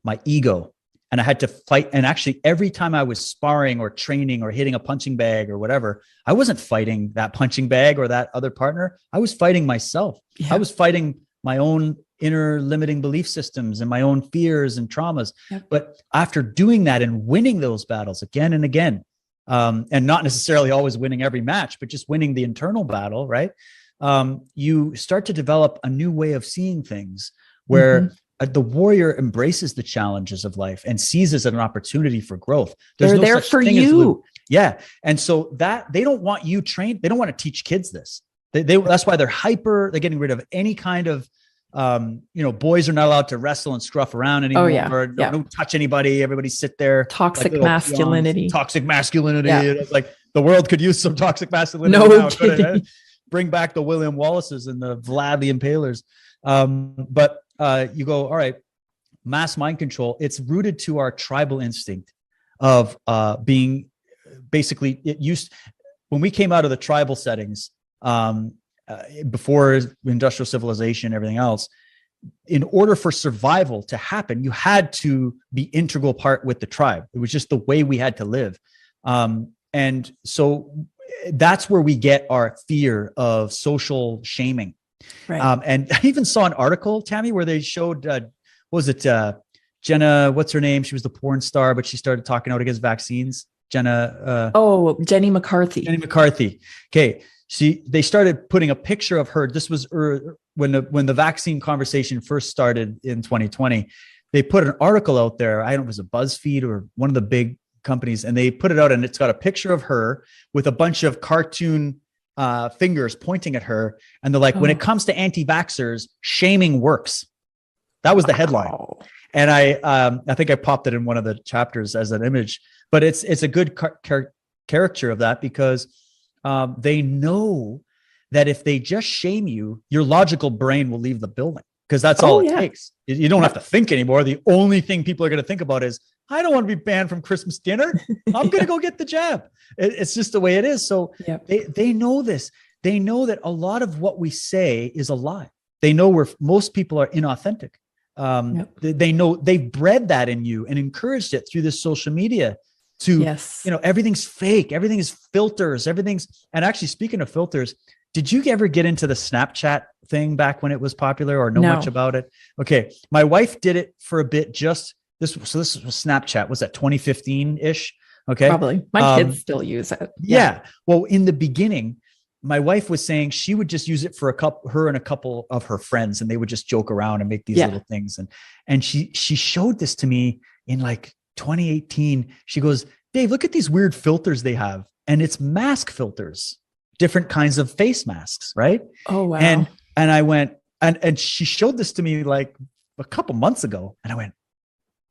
my ego. And I had to fight. And actually, every time I was sparring or training or hitting a punching bag or whatever, I wasn't fighting that punching bag or that other partner. I was fighting myself. I was fighting my own inner limiting belief systems and my own fears and traumas. But after doing that and winning those battles again and again, and not necessarily always winning every match, but just winning the internal battle, right? You start to develop a new way of seeing things where the warrior embraces the challenges of life and sees it as an opportunity for growth. They're there for you. And so that they don't want you trained. They don't want to teach kids this. That's why they're hyper. They're getting rid of any kind of boys are not allowed to wrestle and scruff around anymore. Oh, yeah. Don't touch anybody. Everybody sit there. Toxic masculinity. Toxic masculinity. Yeah. It's like the world could use some toxic masculinity No now. kidding. Bring back the William Wallaces and the Vlad the Impalers. But you go, all right, mass mind control. It's rooted to our tribal instinct of being basically when we came out of the tribal settings, before industrial civilization, everything else, in order for survival to happen, you had to be integral part with the tribe. It was just the way we had to live. And so that's where we get our fear of social shaming. Right. And I even saw an article, Tammy, where they showed, Jenna, what's her name? She was the porn star, but she started talking out against vaccines. Jenny McCarthy. Jenny McCarthy. Okay. They started putting a picture of her. This was when the vaccine conversation first started in 2020. They put an article out there. I don't know if it was a BuzzFeed or one of the big companies, and they put it out, and it's got a picture of her with a bunch of cartoon fingers pointing at her. And they're like, when it comes to anti-vaxxers, shaming works. That was the headline. And I think I popped it in one of the chapters as an image, but it's a good caricature of that, because they know that if they just shame you, your logical brain will leave the building, because that's all it takes. You don't have to think anymore. The only thing people are going to think about is, I don't want to be banned from Christmas dinner. I'm going to go get the jab. It's just the way it is. So they know this. They know that a lot of what we say is a lie. They know where most people are inauthentic. They know they've bred that in you and encouraged it through this social media to, everything's fake. Everything is filters. And actually, speaking of filters, did you ever get into the Snapchat thing back when it was popular, or know much about it? Okay. My wife did it for a bit. This was Snapchat. Was that 2015 ish? Okay. Probably. My kids still use it. Yeah. Well, in the beginning, my wife was saying she would just use it for her and a couple of her friends, and they would just joke around and make these little things. And she showed this to me in like 2018. She goes, Dave, look at these weird filters they have. And it's mask filters, different kinds of face masks. Right. Oh, wow. And I went, and she showed this to me like a couple months ago. And I went,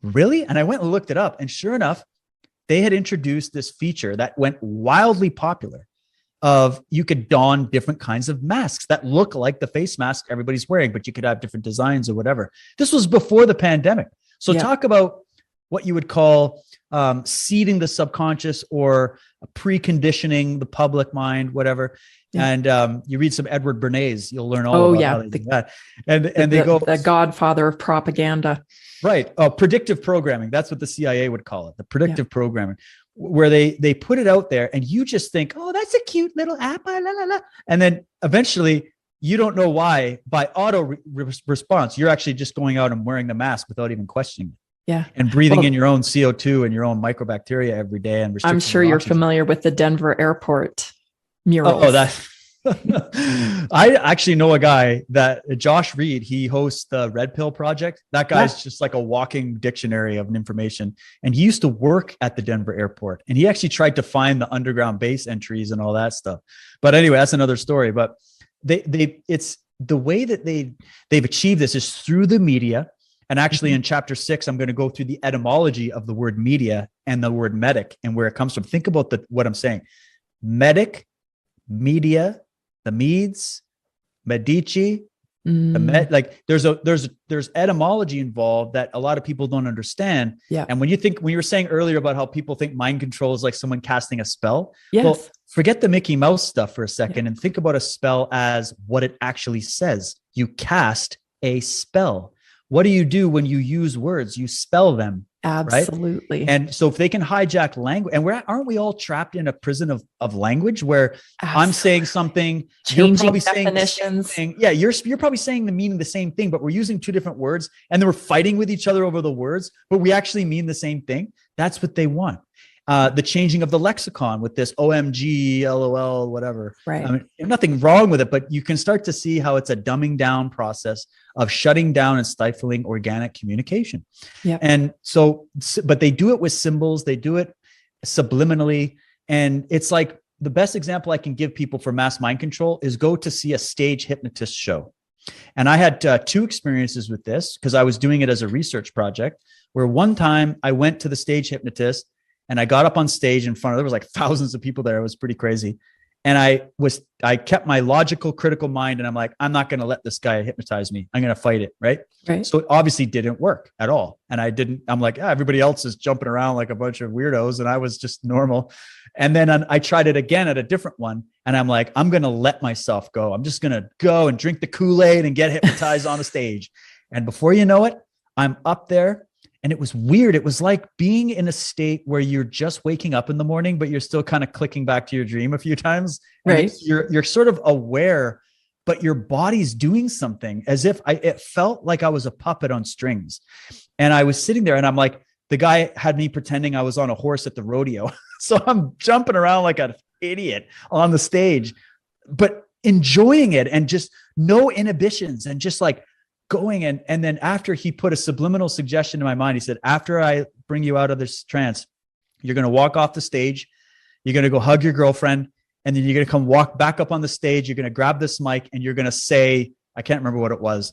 really? And I went and looked it up. And sure enough, they had introduced this feature that went wildly popular of you could don different kinds of masks that look like the face mask everybody's wearing, but you could have different designs or whatever. This was before the pandemic. So talk about what you would call seeding the subconscious or preconditioning the public mind, whatever. Yeah. And you read some Edward Bernays, you'll learn all about how they do that. And they go, the godfather of propaganda. Right. Predictive programming. That's what the CIA would call it. The predictive programming, where they put it out there and you just think, oh, that's a cute little app. La, la, la. And then eventually you don't know why, by auto response, you're actually just going out and wearing the mask without even questioning it. Yeah. And breathing in your own CO2 and your own microbacteria every day. And I'm sure you're familiar with the Denver airport murals. Oh, that. I actually know a guy that Josh Reed, he hosts the Red Pill Project. That guy's just like a walking dictionary of information. And he used to work at the Denver airport, and he actually tried to find the underground base entries and all that stuff. But anyway, that's another story. But it's the way that they've achieved this is through the media. And actually in chapter 6, I'm going to go through the etymology of the word media and the word medic and where it comes from. Think about what I'm saying. Medic, media, the Medes, Medici, there's etymology involved that a lot of people don't understand. Yeah. And when you were saying earlier about how people think mind control is like someone casting a spell. Yes. Well, forget the Mickey Mouse stuff for a second and think about a spell as what it actually says. You cast a spell. What do you do when you use words? You spell them. Absolutely. Right? And so if they can hijack language, and aren't we all trapped in a prison of language where I'm saying something, changing you're probably definitions. saying the same thing. Yeah, you're probably saying the meaning the same thing, but we're using two different words, and then we're fighting with each other over the words, but we actually mean the same thing. That's what they want. The changing of the lexicon with this OMG, LOL, whatever. Right. I mean, nothing wrong with it, but you can start to see how it's a dumbing down process of shutting down and stifling organic communication. Yeah. And so, but they do it with symbols. They do it subliminally. And it's like the best example I can give people for mass mind control is go to see a stage hypnotist show. And I had 2 experiences with this because I was doing it as a research project, where one time I went to the stage hypnotist and I got up on stage in front of, there was like thousands of people there. It was pretty crazy. And I kept my logical, critical mind. And I'm like, I'm not going to let this guy hypnotize me. I'm going to fight it. Right. So it obviously didn't work at all. And I'm like, everybody else is jumping around like a bunch of weirdos. And I was just normal. And then I tried it again at a different one. And I'm like, I'm going to let myself go. I'm just going to go and drink the Kool-Aid and get hypnotized on a stage. And before you know it, I'm up there. And it was weird. It was like being in a state where you're just waking up in the morning, but you're still kind of clicking back to your dream a few times. Right. You're sort of aware, but your body's doing something as if it felt like I was a puppet on strings. And I was sitting there and I'm like, the guy had me pretending I was on a horse at the rodeo. So I'm jumping around like an idiot on the stage, but enjoying it and just no inhibitions and just like going. And then after he put a subliminal suggestion in my mind, he said, after I bring you out of this trance, you're going to walk off the stage. You're going to go hug your girlfriend. And then you're going to come walk back up on the stage. You're going to grab this mic and you're going to say, I can't remember what it was.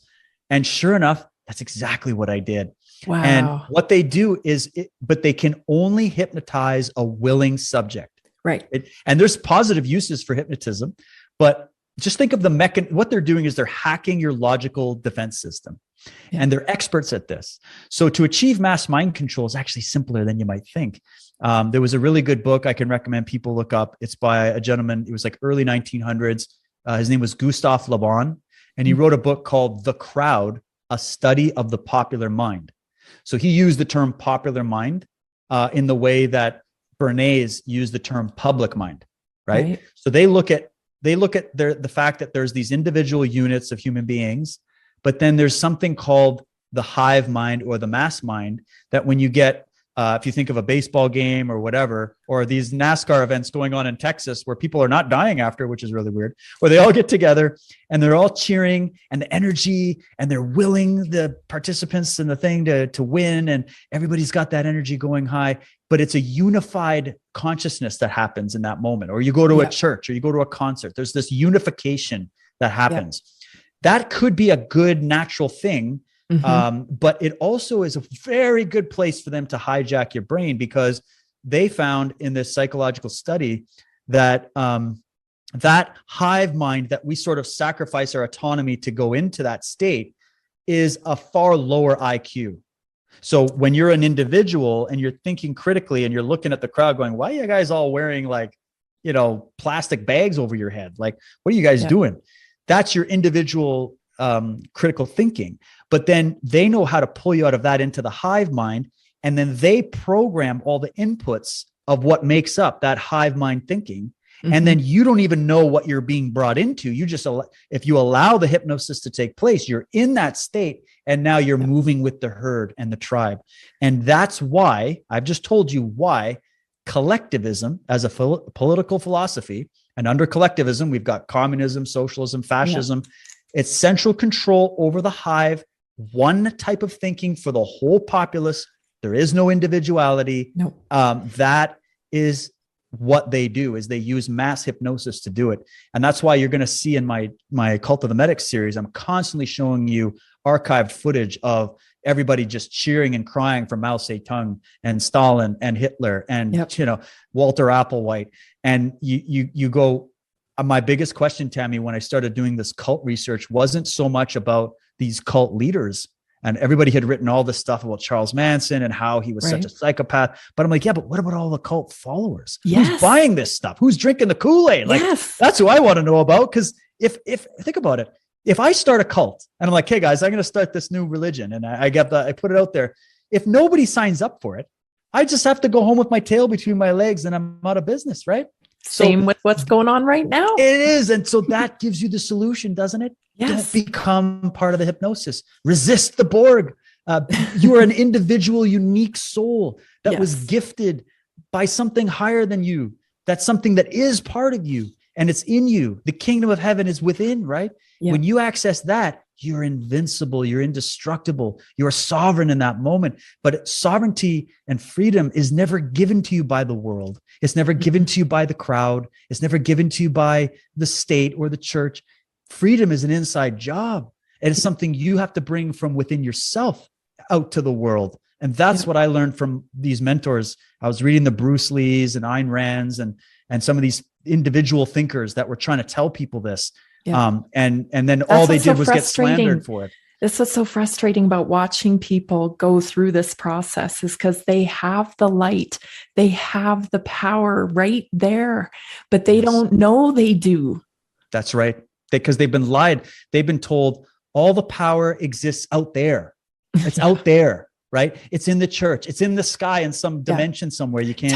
And sure enough, that's exactly what I did. Wow. And what they do is, but they can only hypnotize a willing subject. Right. And there's positive uses for hypnotism, but just think of what they're doing is they're hacking your logical defense system. Yeah. And they're experts at this. So to achieve mass mind control is actually simpler than you might think. There was a really good book I can recommend people look up. It's by a gentleman. It was like early 1900s. His name was Gustave Le Bon. And he wrote a book called The Crowd, A Study of the Popular Mind. So he used the term popular mind in the way that Bernays used the term public mind, right? So they look at the fact that there's these individual units of human beings, but then there's something called the hive mind or the mass mind that when you get, if you think of a baseball game or whatever, or these NASCAR events going on in Texas where people are not dying after, which is really weird, where they all get together and they're all cheering and the energy and they're willing the participants in the thing to win. And everybody's got that energy going high, but it's a unified consciousness that happens in that moment. Or you go to a church or you go to a concert, there's this unification that happens. That could be a good natural thing. But it also is a very good place for them to hijack your brain, because they found in this psychological study that that hive mind that we sort of sacrifice our autonomy to go into that state is a far lower IQ. So when you're an individual and you're thinking critically and you're looking at the crowd going, why are you guys all wearing like, plastic bags over your head? Like, what are you guys doing? That's your individual critical thinking. But then they know how to pull you out of that into the hive mind. And then they program all the inputs of what makes up that hive mind thinking. And then you don't even know what you're being brought into. You just, if you allow the hypnosis to take place, you're in that state. And now you're moving with the herd and the tribe. And that's why I've just told you why collectivism as a political philosophy, and under collectivism, we've got communism, socialism, fascism. It's central control over the hive, one type of thinking for the whole populace. There is no individuality. That is what they do, is they use mass hypnosis to do it. And that's why you're going to see in my Cult of the Medic series, I'm constantly showing you archived footage of everybody just cheering and crying for Mao Zedong and Stalin and Hitler and, Walter Applewhite. And you go, my biggest question, Tammy, when I started doing this cult research wasn't so much about these cult leaders. And everybody had written all this stuff about Charles Manson and how he was such a psychopath. But I'm like, but what about all the cult followers? Who's buying this stuff? Who's drinking the Kool-Aid? Like, that's who I want to know about. Because if think about it, if I start a cult and I'm like, hey guys, I'm going to start this new religion, and I put it out there. If nobody signs up for it, I just have to go home with my tail between my legs and I'm out of business, right? Same with what's going on right now. It is. And so that gives you the solution, doesn't it? Yes. Don't become part of the hypnosis. Resist the Borg. You are an individual, unique soul that was gifted by something higher than you. That's something that is part of you and it's in you. The kingdom of heaven is within, right? Yeah. When you access that, you're invincible, you're indestructible, you're sovereign in that moment. But sovereignty and freedom is never given to you by the world. It's never given to you by the crowd. It's never given to you by the state or the church. Freedom is an inside job. It is something you have to bring from within yourself out to the world. And that's what I learned from these mentors. I was reading the Bruce Lees and Ayn Rands and some of these individual thinkers that were trying to tell people this. And then all they did was get slandered for it. This is so frustrating about watching people go through this process, is because they have the light, they have the power right there, but they don't know they do. That's right. Because they've been lied. They've been told all the power exists out there. It's out there, right? It's in the church. It's in the sky in some dimension somewhere you can't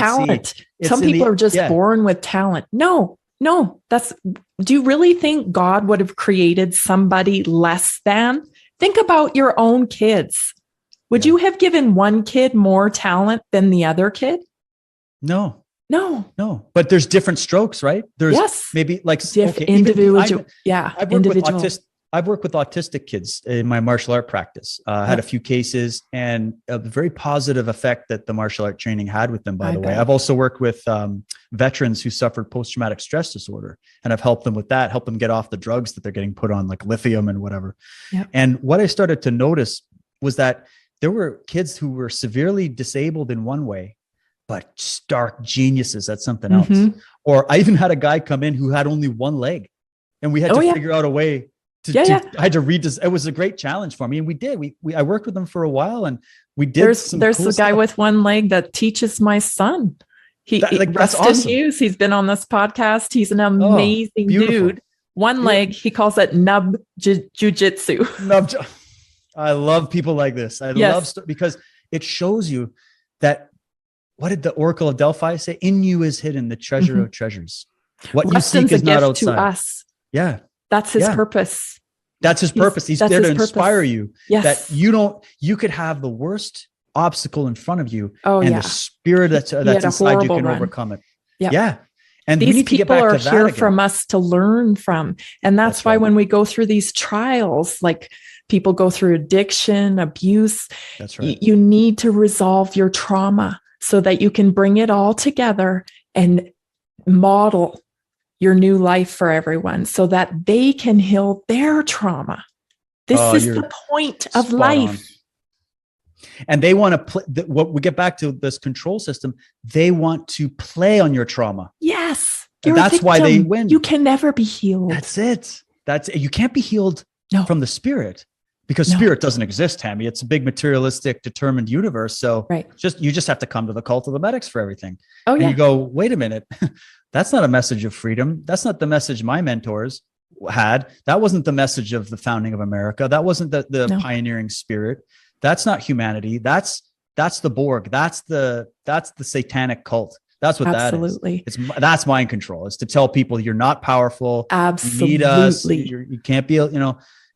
see. Some people are just born with talent. No, do you really think God would have created somebody less than? Think about your own kids. Would you have given one kid more talent than the other kid? No. But there's different strokes, right? There's maybe like individual. I've worked with autistic kids in my martial art practice. Had a few cases, and a very positive effect that the martial art training had with them, by the way. I've also worked with veterans who suffered post-traumatic stress disorder, and I've helped them with that, helped them get off the drugs that they're getting put on, like lithium and whatever. Yep. And what I started to notice was that there were kids who were severely disabled in one way, but stark geniuses at something else. Or I even had a guy come in who had only one leg, and we had to figure out a way I had to read this. It was a great challenge for me. And we did, I worked with them for a while, and we did. There's a guy with one leg that teaches my son. That's awesome. He's been on this podcast. He's an amazing dude. One leg, he calls it nub jujitsu. I love people like this. I love because it shows you that, what did the Oracle of Delphi say? In you is hidden the treasure of treasures. What you seek is not outside. To us. Yeah. That's his purpose. That's his purpose. He's there to inspire you. Yes. That you could have the worst obstacle in front of you, and the spirit that's inside you can overcome it. Yeah. And these people are here from us to learn from. And that's why when we go through these trials, like people go through addiction, abuse, you need to resolve your trauma so that you can bring it all together and model your new life for everyone so that they can heal their trauma. This is the point of life. And they want to play. What we get back to this control system, they want to play on your trauma. Yes. That's why they win. You can never be healed. That's it. You can't be healed from the spirit, because spirit doesn't exist, Tammy. It's a big materialistic, determined universe. So you just have to come to the cult of the medics for everything. And you go, wait a minute. That's not a message of freedom. That's not the message my mentors had. That wasn't the message of the founding of America. That wasn't the pioneering spirit. That's not humanity. That's the Borg. That's the satanic cult. That's what that is. That's mind control. It's to tell people you're not powerful. Absolutely. You need us. You can't be,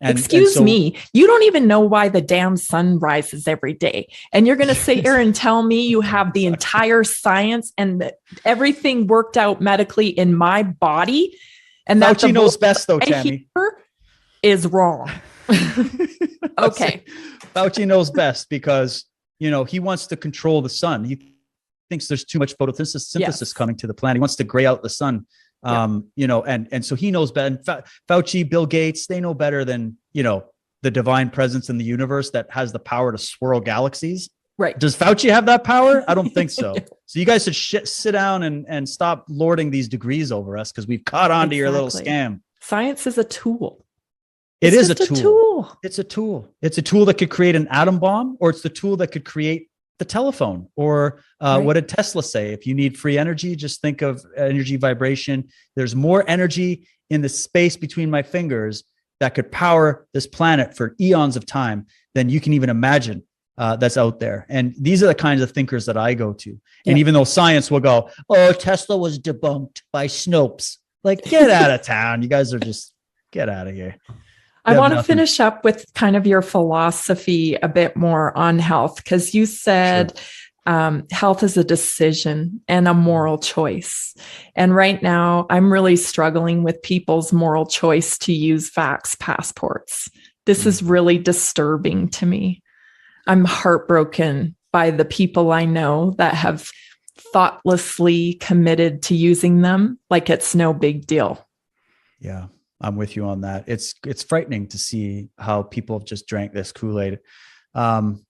Excuse me, you don't even know why the damn sun rises every day. And you're going to sit here and tell me you have the entire science and everything worked out medically in my body. And that Fauci knows best, though, Tammy. Is wrong. Okay. Fauci knows best because, he wants to control the sun. He thinks there's too much photosynthesis coming to the planet. He wants to gray out the sun. And so he knows better. Fauci, Bill Gates, they know better than, the divine presence in the universe that has the power to swirl galaxies. Right. Does Fauci have that power? I don't think so. So you guys should sit down and stop lording these degrees over us, because we've caught on to your little scam. Science is a tool. It is a tool. It's a tool. It's a tool that could create an atom bomb, or it's the tool that could create the telephone, or what did Tesla say? If you need free energy, just think of energy vibration. There's more energy in the space between my fingers that could power this planet for eons of time than you can even imagine that's out there. And these are the kinds of thinkers that I go to. And even though science will go, Tesla was debunked by Snopes. Like, get out of town. You guys are just, get out of here. I want to finish up with kind of your philosophy a bit more on health, because you said health is a decision and a moral choice. And right now, I'm really struggling with people's moral choice to use vax passports. This is really disturbing to me. I'm heartbroken by the people I know that have thoughtlessly committed to using them like it's no big deal. Yeah. I'm with you on that. It's frightening to see how people have just drank this Kool-Aid. As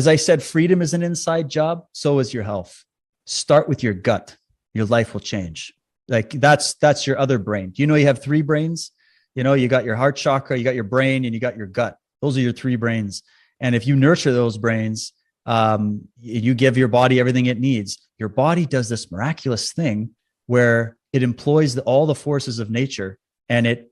I said, freedom is an inside job. So is your health. Start with your gut. Your life will change. Like that's your other brain. Do you know you have 3 brains? You know, you got your heart chakra, you got your brain, and you got your gut. Those are your 3 brains. And if you nurture those brains, you give your body everything it needs. Your body does this miraculous thing where it employs all the forces of nature, and it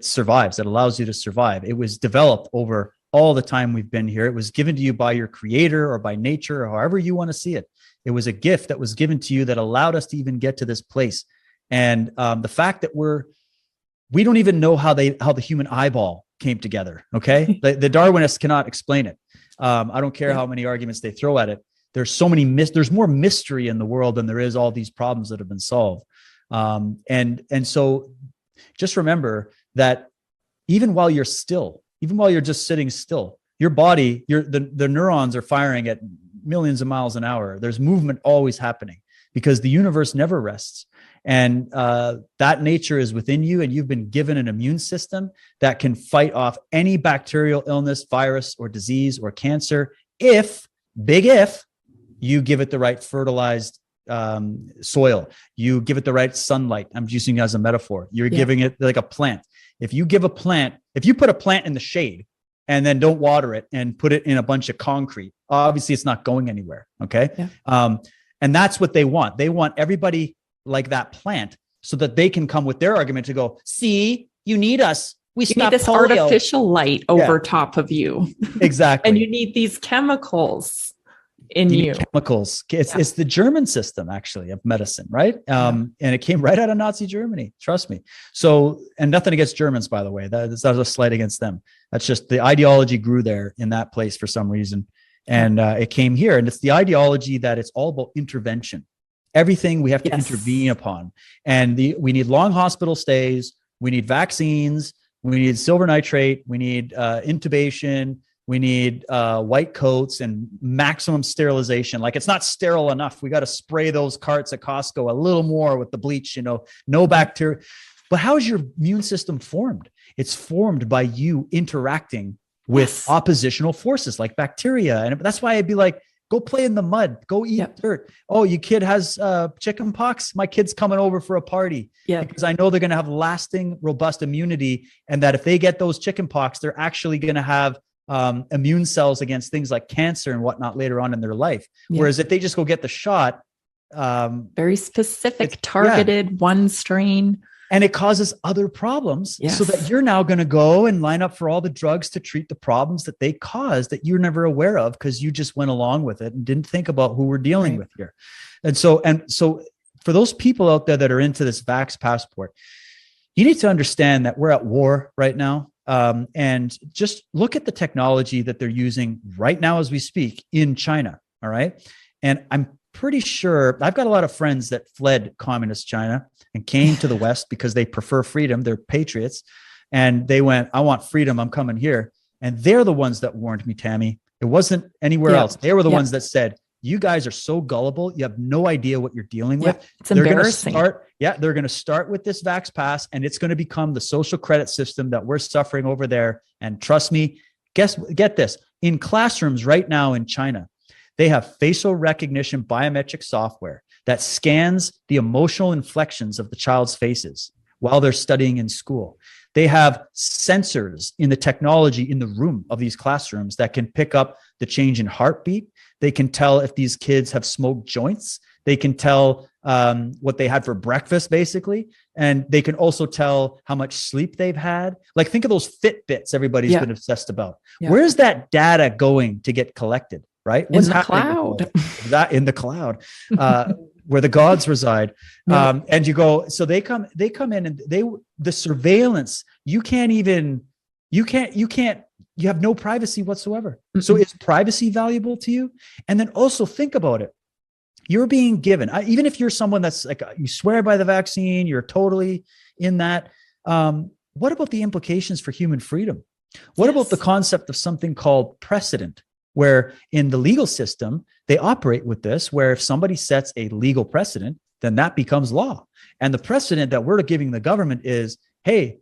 survives. It allows you to survive. It was developed over all the time we've been here. It was given to you by your creator or by nature, or however you want to see it. It was a gift that was given to you that allowed us to even get to this place. And the fact that we don't even know how the human eyeball came together. Okay. The Darwinists cannot explain it. I don't care how many arguments they throw at it. There's so many there's more mystery in the world than there is all these problems that have been solved. And so just remember that even while you're just sitting still, your body, the neurons are firing at millions of miles an hour. There's movement always happening because the universe never rests. And that nature is within you, and you've been given an immune system that can fight off any bacterial illness, virus, or disease, or cancer if you give it the right fertilized soil, you give it the right sunlight. I'm using it as a metaphor. You're giving it like a plant. If you put a plant in the shade and then don't water it and put it in a bunch of concrete, obviously it's not going anywhere. Okay. Yeah. And that's what they want. They want everybody like that plant so that they can come with their argument to go, see, you need us. We need this polio. Artificial light over top of you. Exactly. And you need these chemicals in you. Chemicals. It's the German system actually of medicine, right? And it came right out of Nazi Germany. Trust me. So, and nothing against Germans, by the way. That's a slight against them. That's just the ideology grew there in that place for some reason. And it came here. And it's the ideology that it's all about intervention. Everything we have to intervene upon. And we need long hospital stays. We need vaccines. We need silver nitrate. We need intubation. We need white coats and maximum sterilization. Like it's not sterile enough. We got to spray those carts at Costco a little more with the bleach, no bacteria. But how is your immune system formed? It's formed by you interacting with oppositional forces like bacteria. And that's why I'd be like, go play in the mud, go eat dirt. Oh, your kid has chicken pox. My kid's coming over for a party because I know they're going to have lasting, robust immunity. And that if they get those chicken pox, they're actually going to have immune cells against things like cancer and whatnot later on in their life. Whereas if they just go get the shot, very specific, targeted, one strain. And it causes other problems so that you're now going to go and line up for all the drugs to treat the problems that they caused that you're never aware of because you just went along with it and didn't think about who we're dealing with here. And so for those people out there that are into this Vax passport, you need to understand that we're at war right now. And just look at the technology that they're using right now as we speak in China. All right. And I'm pretty sure I've got a lot of friends that fled communist China and came to the West because they prefer freedom. They're patriots. And they went, I want freedom. I'm coming here. And they're the ones that warned me, Tammy. It wasn't anywhere else. They were the ones that said, you guys are so gullible. You have no idea what you're dealing with. It's embarrassing. They're going to start with this Vax Pass, and it's going to become the social credit system that we're suffering over there. And trust me, get this. In classrooms right now in China, they have facial recognition biometric software that scans the emotional inflections of the child's faces while they're studying in school. They have sensors in the technology in the room of these classrooms that can pick up the change in heartbeat. They can tell if these kids have smoked joints. They can tell what they had for breakfast, basically. And they can also tell how much sleep they've had. Like, think of those Fitbits everybody's been obsessed about. Where's that data going to get collected? Right? What's in the cloud. In the cloud, where the gods reside. And you go, so they come in and the surveillance, you have no privacy whatsoever. Mm-hmm. So is privacy valuable to you? And then also think about it. You're being given, even if you're someone that's like, you swear by the vaccine, you're totally in that. What about the implications for human freedom? What about the concept of something called precedent? Where in the legal system, they operate with this, where if somebody sets a legal precedent, then that becomes law. And the precedent that we're giving the government is, hey,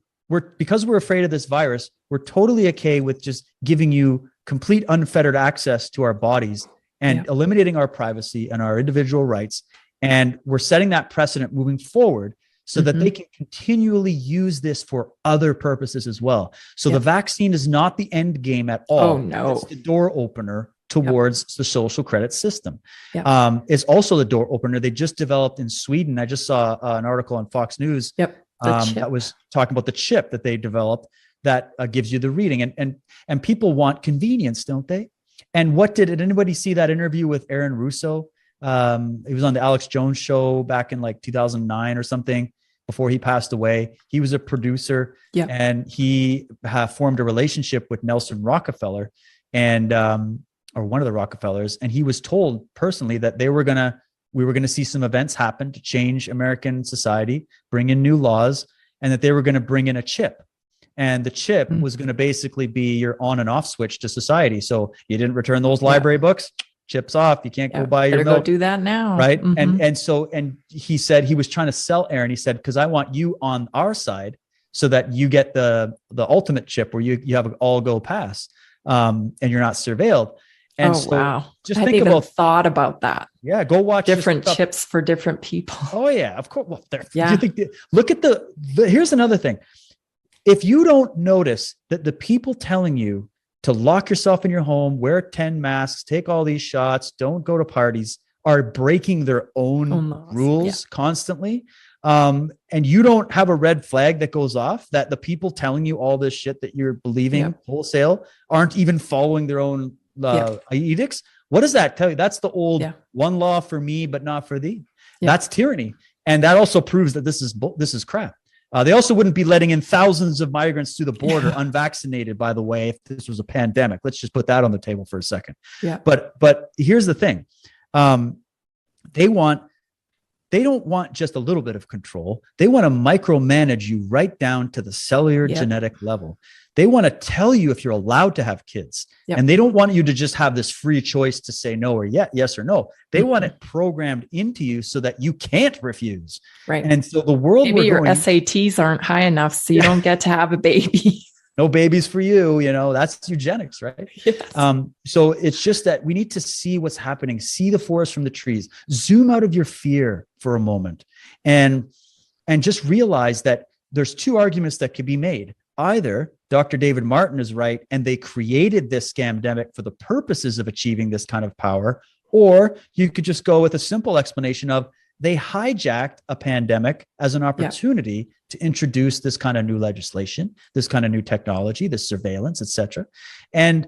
because we're afraid of this virus, we're totally okay with just giving you complete unfettered access to our bodies and eliminating our privacy and our individual rights. And we're setting that precedent moving forward so that they can continually use this for other purposes as well. So the vaccine is not the end game at all. Oh, no. It's the door opener towards the social credit system. Yep. It's also the door opener. They just developed in Sweden. I just saw an article on Fox News that was talking about the chip that they developed that gives you the reading. And people want convenience, don't they? And did anybody see that interview with Aaron Russo? He was on the Alex Jones show back in like 2009 or something before he passed away. He was a producer and he formed a relationship with Nelson Rockefeller and, or one of the Rockefellers. And he was told personally that we were going to see some events happen to change American society, bring in new laws, and that they were going to bring in a chip. And the chip was going to basically be your on and off switch to society. So you didn't return those library books, chips off. You can't go buy your milk. Go do that now. Right. And he said he was trying to sell Aaron. He said, because I want you on our side so that you get the ultimate chip where you have an all go pass and you're not surveilled. And just I think about thought about that. Yeah. Go watch different chips for different people. Oh yeah, of course. Well, look at here's another thing. If you don't notice that the people telling you to lock yourself in your home, wear 10 masks, take all these shots, don't go to parties, are breaking their own rules constantly. And you don't have a red flag that goes off that the people telling you all this shit that you're believing wholesale aren't even following their own edicts. What does that tell you? That's the old one law for me, but not for thee. That's tyranny. And that also proves that this is crap. They also wouldn't be letting in thousands of migrants through the border unvaccinated, by the way, if this was a pandemic. Let's just put that on the table for a second. Yeah. But here's the thing. They don't want just a little bit of control. They want to micromanage you right down to the cellular genetic level. They want to tell you if you're allowed to have kids. And they don't want you to just have this free choice to say no or yes or no. They want it programmed into you so that you can't refuse. Right. And so the world maybe your SATs aren't high enough, so you don't get to have a baby. No babies for you, that's eugenics, right? Yes. So it's just that we need to see what's happening, see the forest from the trees, zoom out of your fear for a moment and just realize that there's two arguments that could be made. Either Dr. David Martin is right, and they created this scamdemic for the purposes of achieving this kind of power, or you could just go with a simple explanation of they hijacked a pandemic as an opportunity to introduce this kind of new legislation, this kind of new technology, this surveillance, et cetera. And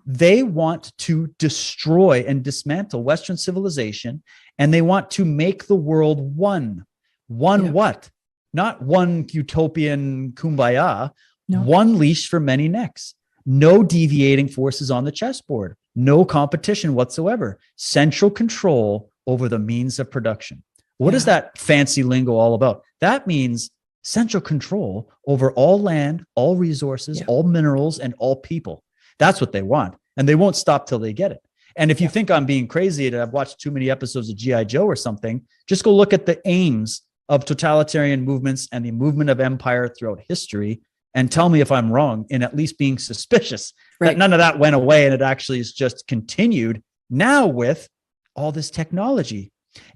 they want to destroy and dismantle Western civilization, and they want to make the world one. What? Not one utopian kumbaya, one leash for many necks, no deviating forces on the chessboard, no competition whatsoever, central control over the means of production. What is that fancy lingo all about? That means central control over all land, all resources, all minerals, and all people. That's what they want. And they won't stop till they get it. And if you think I'm being crazy and I've watched too many episodes of G.I. Joe or something, just go look at the aims of totalitarian movements and the movement of empire throughout history and tell me if I'm wrong in at least being suspicious that none of that went away and it actually is just continued now with all this technology.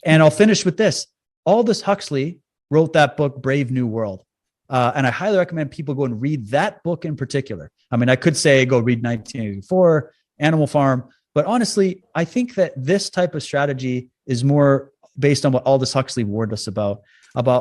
And I'll finish with this. Aldous Huxley wrote that book, Brave New World. And I highly recommend people go and read that book in particular. I mean, I could say go read 1984, Animal Farm, but honestly, I think that this type of strategy is more based on what Aldous Huxley warned us about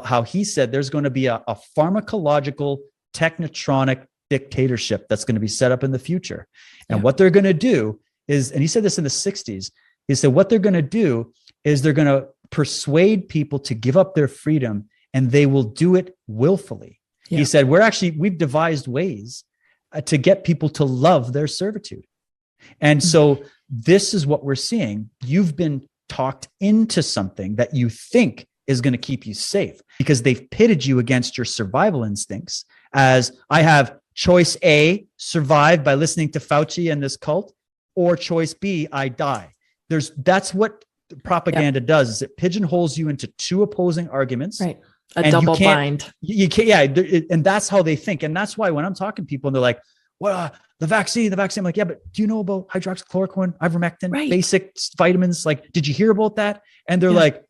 how he said there's going to be a pharmacological technotronic dictatorship that's going to be set up in the future. And what they're going to do is, and he said this in the 60s, he said, what they're going to do is they're going to persuade people to give up their freedom, and they will do it willfully. He said, we've devised ways to get people to love their servitude. And so this is what we're seeing. You've been talked into something that you think is going to keep you safe because they've pitted you against your survival instincts as I have choice A, survive by listening to Fauci and this cult, or choice B, I die. That's what propaganda does is it pigeonholes you into two opposing arguments. Right. A double bind. You can't, and that's how they think. And that's why when I'm talking to people and they're like, well, the vaccine, I'm like, yeah, but do you know about hydroxychloroquine, ivermectin, basic vitamins? Like, did you hear about that? And they're like,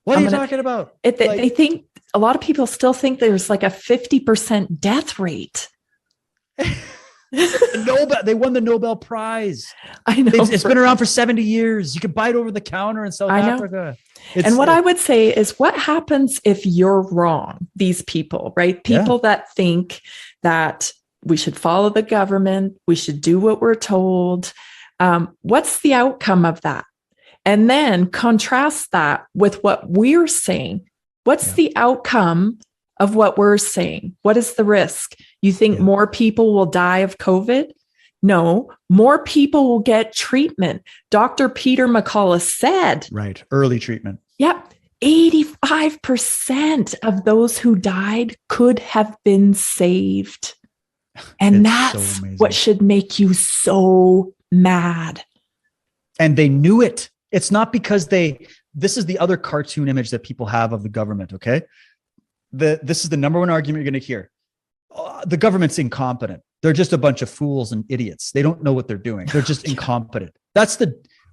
what are you talking about? They think, a lot of people still think there's like a 50% death rate. They won the Nobel Prize. I know. It's been around for 70 years. You can buy it over the counter in South Africa. And what I would say is, what happens if you're wrong? These people, right? People that think that we should follow the government, we should do what we're told. What's the outcome of that? And then contrast that with what we're saying. What's the outcome of what we're saying? What is the risk? You think more people will die of COVID? No, more people will get treatment. Dr. Peter McCullough said. Right. Early treatment. Yep. 85% of those who died could have been saved. And that's what should make you so mad. And they knew it. It's not because this is the other cartoon image that people have of the government. Okay. This is the number one argument you're going to hear. The government's incompetent. They're just a bunch of fools and idiots. They don't know what they're doing. They're just incompetent.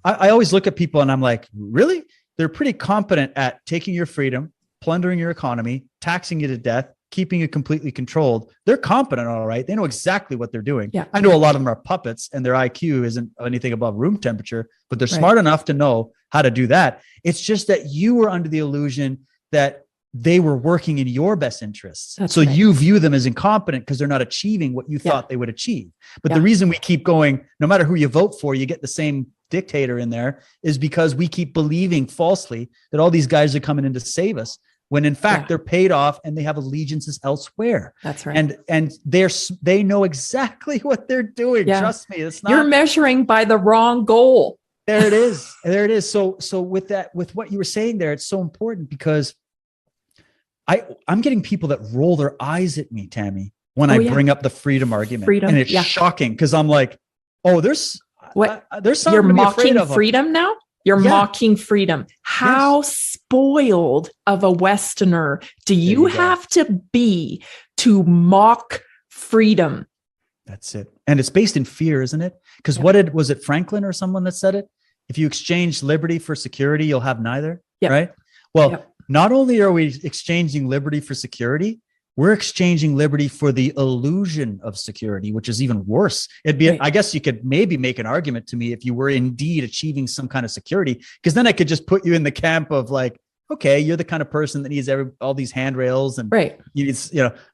I always look at people and I'm like, really? They're pretty competent at taking your freedom, plundering your economy, taxing you to death, keeping you completely controlled. They're competent. All right. They know exactly what they're doing. Yeah. I know a lot of them are puppets and their IQ isn't anything above room temperature, but they're smart enough to know how to do that. It's just that you were under the illusion that they were working in your best interests. You view them as incompetent because they're not achieving what you thought they would achieve. But the reason we keep going, no matter who you vote for, you get the same dictator in there, is because we keep believing falsely that all these guys are coming in to save us, when in fact they're paid off and they have allegiances elsewhere. That's right. And they know exactly what they're doing. Yeah. Trust me. It's not. You're measuring by the wrong goal. There it is. There it is. So with what you were saying there, it's so important because I'm getting people that roll their eyes at me, Tammy, when I bring up the freedom argument. And it's shocking because I'm like, oh, there's something you're to be mocking afraid of. freedom now? You're mocking freedom. How spoiled of a Westerner do you have to be to mock freedom? That's it. And it's based in fear, isn't it? Because was it Franklin or someone that said it? If you exchange liberty for security, you'll have neither. Right? Well, not only are we exchanging liberty for security, we're exchanging liberty for the illusion of security, which is even worse. It'd be, I guess you could maybe make an argument to me if you were indeed achieving some kind of security, because then I could just put you in the camp of like, okay, you're the kind of person that needs all these handrails and but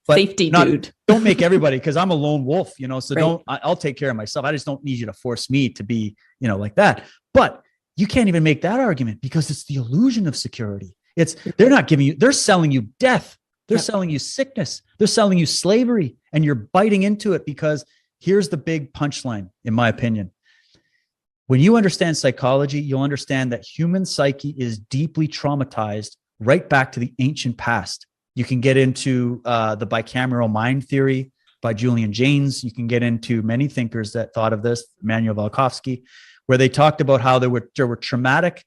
safety, dude. Don't make everybody, because I'm a lone wolf, so I'll take care of myself. I just don't need you to force me to be, like that. But you can't even make that argument because it's the illusion of security. They're not giving you, they're selling you death. They're selling you sickness. They're selling you slavery, and you're biting into it because here's the big punchline, in my opinion. When you understand psychology, you'll understand that human psyche is deeply traumatized right back to the ancient past. You can get into the bicameral mind theory by Julian Jaynes. You can get into many thinkers that thought of this, Manuel Valkovsky, where they talked about how there were traumatic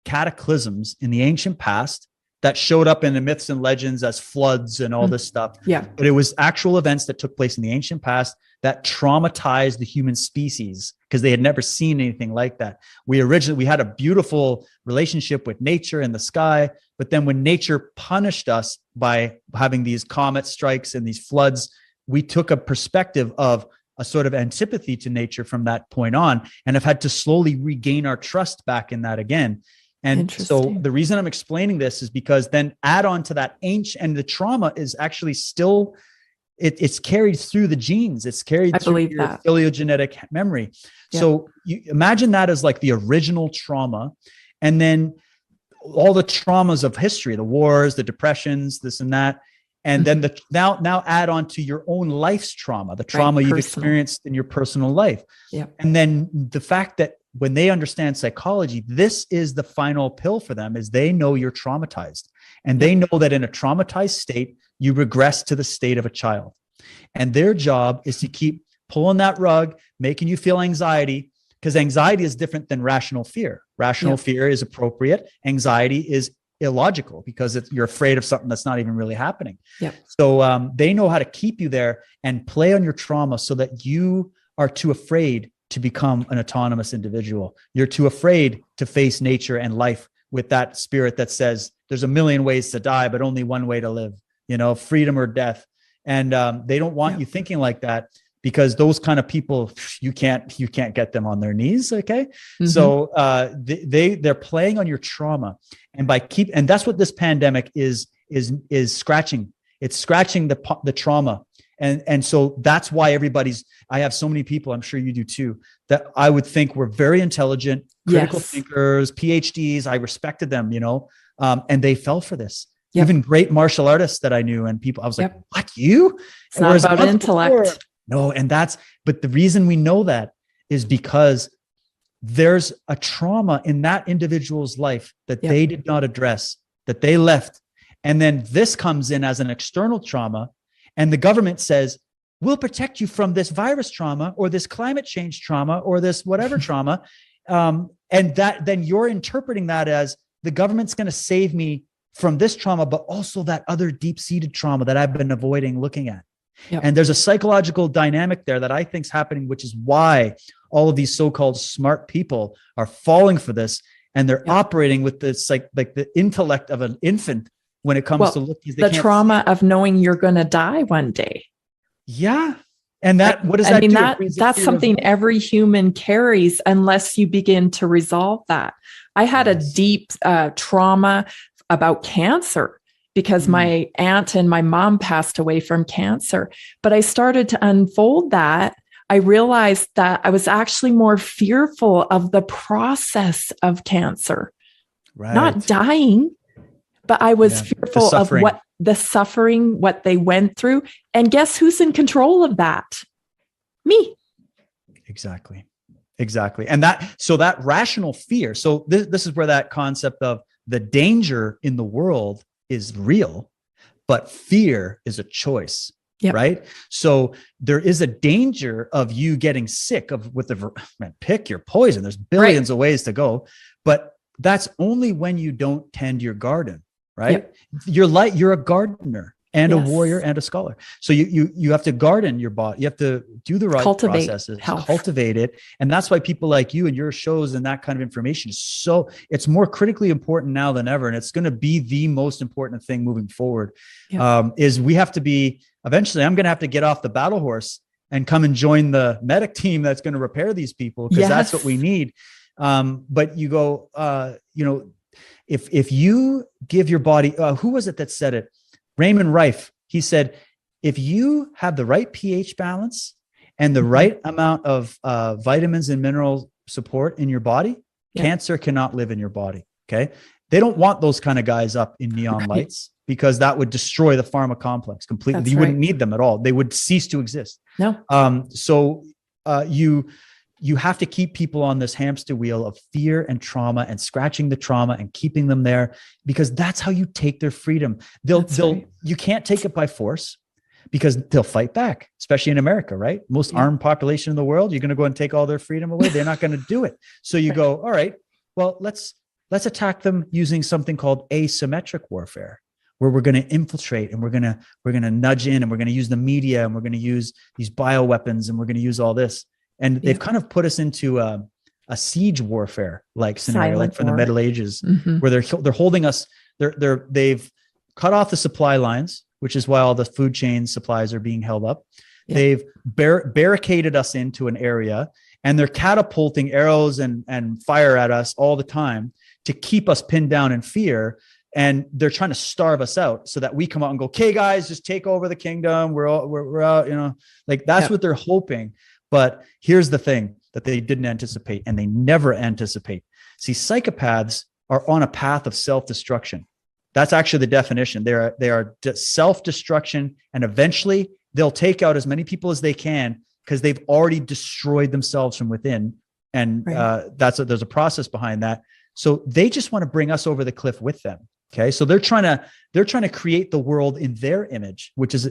cataclysms in the ancient past that showed up in the myths and legends as floods and all this stuff. Yeah. But it was actual events that took place in the ancient past that traumatized the human species because they had never seen anything like that. We had a beautiful relationship with nature and the sky, but then when nature punished us by having these comet strikes and these floods, we took a perspective of a sort of antipathy to nature from that point on, and have had to slowly regain our trust back in that again. And so the reason I'm explaining this is because then add on to that ancient, and the trauma is actually still, it's carried through the genes. It's carried through your phylogenetic memory. Yeah. So you imagine that as like the original trauma. And then all the traumas of history, the wars, the depressions, this and that. And then now add on to your own life's trauma, the trauma you've experienced in your personal life. Yeah. And then the fact that when they understand psychology, this is the final pill for them, is they know you're traumatized, and they know that in a traumatized state, you regress to the state of a child. And their job is to keep pulling that rug, making you feel anxiety, because anxiety is different than rational fear. Rational fear is appropriate. Anxiety is illogical because you're afraid of something that's not even really happening. Yep. So they know how to keep you there and play on your trauma so that you are too afraid to become an autonomous individual. You're too afraid to face nature and life with that spirit that says there's a million ways to die, but only one way to live, freedom or death. And they don't want you thinking like that, because those kind of people, you can't get them on their knees. Okay. Mm-hmm. So they're playing on your trauma, and and that's what this pandemic is scratching. It's scratching the trauma. And so that's why I have so many people, I'm sure you do too, that I would think were very intelligent, critical thinkers, PhDs. I respected them, and they fell for this. Yep. Even great martial artists that I knew, and people, I was like, what, you? It's not about intellect. No. But the reason we know that is because there's a trauma in that individual's life that they did not address, that they left. And then this comes in as an external trauma. And the government says, we'll protect you from this virus trauma or this climate change trauma or this whatever trauma. And then you're interpreting that as the government's going to save me from this trauma, but also that other deep-seated trauma that I've been avoiding looking at. Yep. And there's a psychological dynamic there that I think is happening, which is why all of these so-called smart people are falling for this. And they're operating with this, like the intellect of an infant when it comes to looking. The trauma of knowing you're going to die one day. Yeah. And what does that do? That's something every human carries unless you begin to resolve that. I had a deep trauma about cancer, because my aunt and my mom passed away from cancer. But I started to unfold that. I realized that I was actually more fearful of the process of cancer, not dying, but I was fearful of what the suffering, what they went through. And guess who's in control of that? Me. Exactly. And that rational fear. So this is where that concept of the danger in the world is real, but fear is a choice, right? So there is a danger of you getting sick pick your poison. There's billions of ways to go, but that's only when you don't tend your garden, right? You're a gardener and a warrior and a scholar. So you have to garden your body. You have to do the right processes, cultivate it. And that's why people like you and your shows and that kind of information it's more critically important now than ever. And it's going to be the most important thing moving forward. Is we have to be, eventually I'm going to have to get off the battle horse and come and join the medic team that's going to repair these people, because that's what we need. But you go, if you give your body, who was it that said it? Raymond Rife, he said, if you have the right pH balance and the right amount of vitamins and mineral support in your body, cancer cannot live in your body. Okay. They don't want those kind of guys up in neon lights, because that would destroy the pharma complex completely. You wouldn't need them at all. They would cease to exist. No. So you have to keep people on this hamster wheel of fear and trauma and scratching the trauma and keeping them there, because that's how you take their freedom. You can't take it by force, because they'll fight back, especially in America, right? Most armed population in the world. You're going to go and take all their freedom away. They're not going to do it. So you go, all right, well, let's attack them using something called asymmetric warfare, where we're going to infiltrate and we're going to nudge in and we're going to use the media and we're going to use these bioweapons and we're going to use all this. And they've kind of put us into a siege warfare like scenario, like from the Middle Ages, where they're holding us. They've cut off the supply lines, which is why all the food chain supplies are being held up. Yeah. They've barricaded us into an area, and they're catapulting arrows and fire at us all the time to keep us pinned down in fear. And they're trying to starve us out so that we come out and go, okay, guys, just take over the kingdom. We're out, like that's what they're hoping. But here's the thing that they didn't anticipate, and they never anticipate. See, psychopaths are on a path of self-destruction. That's actually the definition. They are self-destruction, and eventually they'll take out as many people as they can, because they've already destroyed themselves from within. And there's a process behind that. So they just want to bring us over the cliff with them. Okay. So they're trying to create the world in their image, which is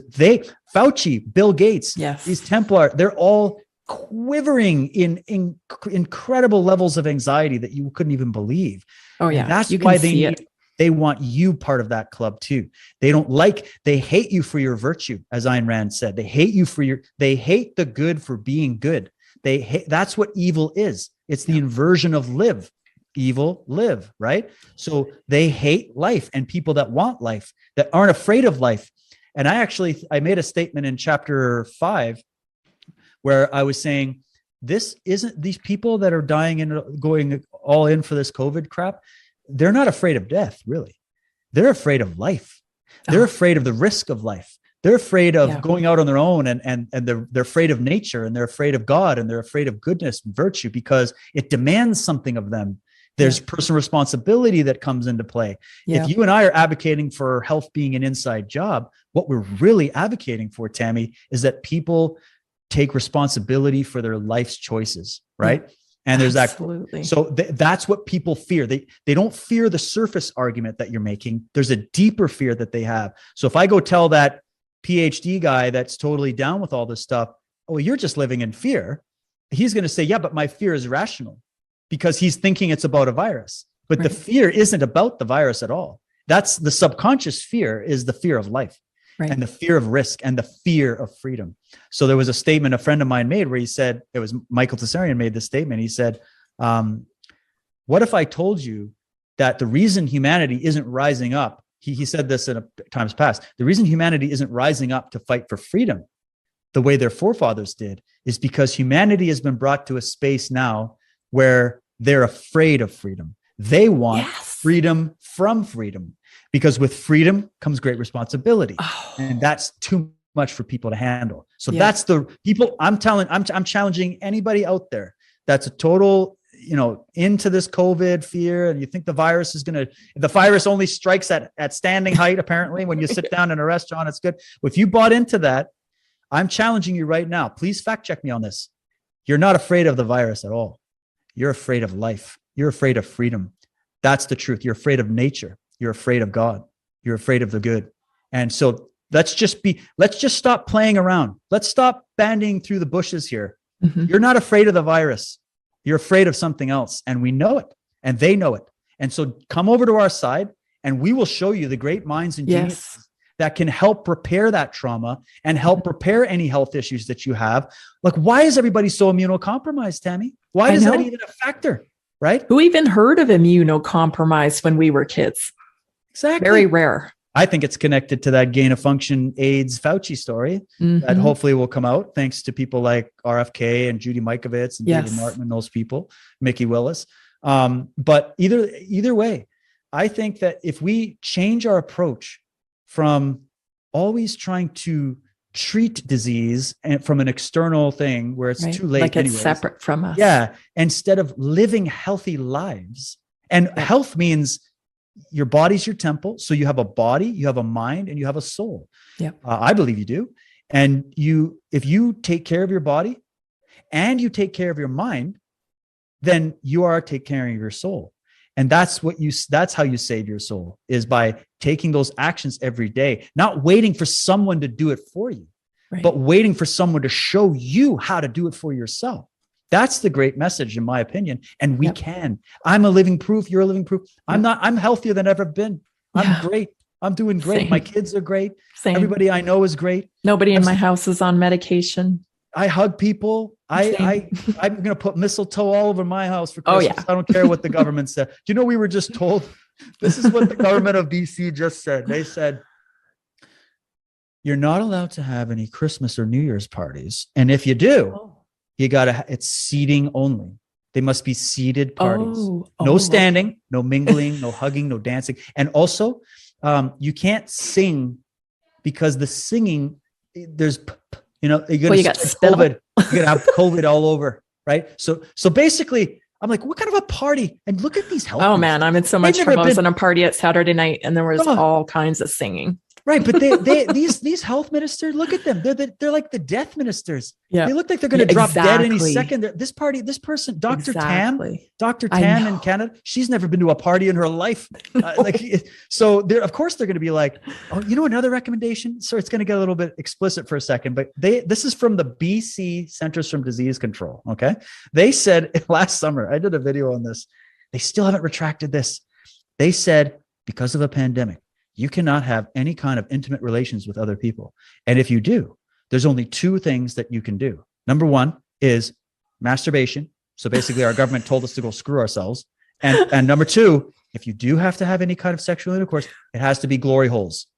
Fauci, Bill Gates, these Templar, they're all quivering in incredible levels of anxiety that you couldn't even believe. Oh yeah. And that's you why can see it. they want you part of that club too. They hate you for your virtue, as Ayn Rand said. They hate the good for being good. That's what evil is. It's the inversion of live. Evil, live, right? So they hate life and people that want life, that aren't afraid of life. And I made a statement in chapter 5 where I was saying, these people that are dying and going all in for this COVID crap, they're not afraid of death, really. They're afraid of life. They're afraid of the risk of life. They're afraid of going out on their own, and they're afraid of nature, and they're afraid of God, and they're afraid of goodness and virtue because it demands something of them. There's personal responsibility that comes into play. If you and I are advocating for health being an inside job, what we're really advocating for, Tammy, is that people take responsibility for their life's choices, right? And there's Absolutely. So that's what people fear. They don't fear the surface argument that you're making. There's a deeper fear that they have. So if I go tell that PhD guy that's totally down with all this stuff, oh, you're just living in fear, he's going to say, yeah, but my fear is rational because he's thinking it's about a virus. But the fear isn't about the virus at all. That's the subconscious fear, is the fear of life. Right. And the fear of risk and the fear of freedom. So there was a statement a friend of mine made where he said, it was Michael Tessarian made this statement. He said, what if I told you that the reason humanity isn't rising up, he said this in times past, the reason humanity isn't rising up to fight for freedom the way their forefathers did is because humanity has been brought to a space now where they're afraid of freedom. They want freedom from freedom. Because with freedom comes great responsibility. And that's too much for people to handle. So that's the people I'm challenging anybody out there that's a total, into this COVID fear. And you think the virus the virus only strikes at standing height, apparently, when you sit down in a restaurant, it's good. Well, if you bought into that, I'm challenging you right now. Please fact check me on this. You're not afraid of the virus at all. You're afraid of life. You're afraid of freedom. That's the truth. You're afraid of nature. You're afraid of God. You're afraid of the good. And so let's just stop playing around. Let's stop bandying through the bushes here. Mm-hmm. You're not afraid of the virus. You're afraid of something else. And we know it. And they know it. And so come over to our side and we will show you the great minds and geniuses that can help prepare that trauma and help prepare any health issues that you have. Like, why is everybody so immunocompromised, Tammy? Why is that even a factor? Right? Who even heard of immunocompromise when we were kids? Exactly. Very rare. I think it's connected to that gain of function AIDS Fauci story that hopefully will come out thanks to people like RFK and Judy Mikovits and David Martin and those people, Mickey Willis. But either way, I think that if we change our approach from always trying to treat disease and from an external thing where it's too late, like it's separate from us. Yeah. Instead of living healthy lives, and health means your body's your temple. So you have a body, you have a mind, and you have a soul. Yeah. I believe you do. And if you take care of your body and you take care of your mind, then you are taking care of your soul. And that's how you save your soul, is by taking those actions every day, not waiting for someone to do it for you, but waiting for someone to show you how to do it for yourself. That's the great message, in my opinion. And we can. I'm a living proof. You're a living proof. I'm healthier than I've ever been. I'm great. I'm doing great. Same. My kids are great. Same. Everybody I know is great. Nobody in my house is on medication. I hug people. I'm going to put mistletoe all over my house for Christmas. I don't care what the government said. Do you know, we were just told, this is what the government of BC just said. They said, you're not allowed to have any Christmas or New Year's parties. And if you do, it's seating only. They must be seated parties. No standing, no mingling, no hugging, no dancing. And also, you can't sing because the singing, there's, you're going to got COVID. You're going to have COVID all over, right? So basically, I'm like, what kind of a party? And look at these health. Oh man, I'm in so much trouble. I was in a party at Saturday night and there was all kinds of singing. Right. But these health ministers, look at them. They're like the death ministers. Yeah. They look like they're going to drop dead any exactly. second. This person, Dr. Exactly. Dr. I Tam know. in Canada, she's never been to a party in her life. So of course they're going to be like, oh, another recommendation. So it's going to get a little bit explicit for a second, but this is from the BC Centers from Disease Control. Okay. They said last summer, I did a video on this. They still haven't retracted this. They said, because of a pandemic, you cannot have any kind of intimate relations with other people. And if you do, there's only two things that you can do. Number one is masturbation. So basically our government told us to go screw ourselves. And number two, if you do have to have any kind of sexual intercourse, it has to be glory holes.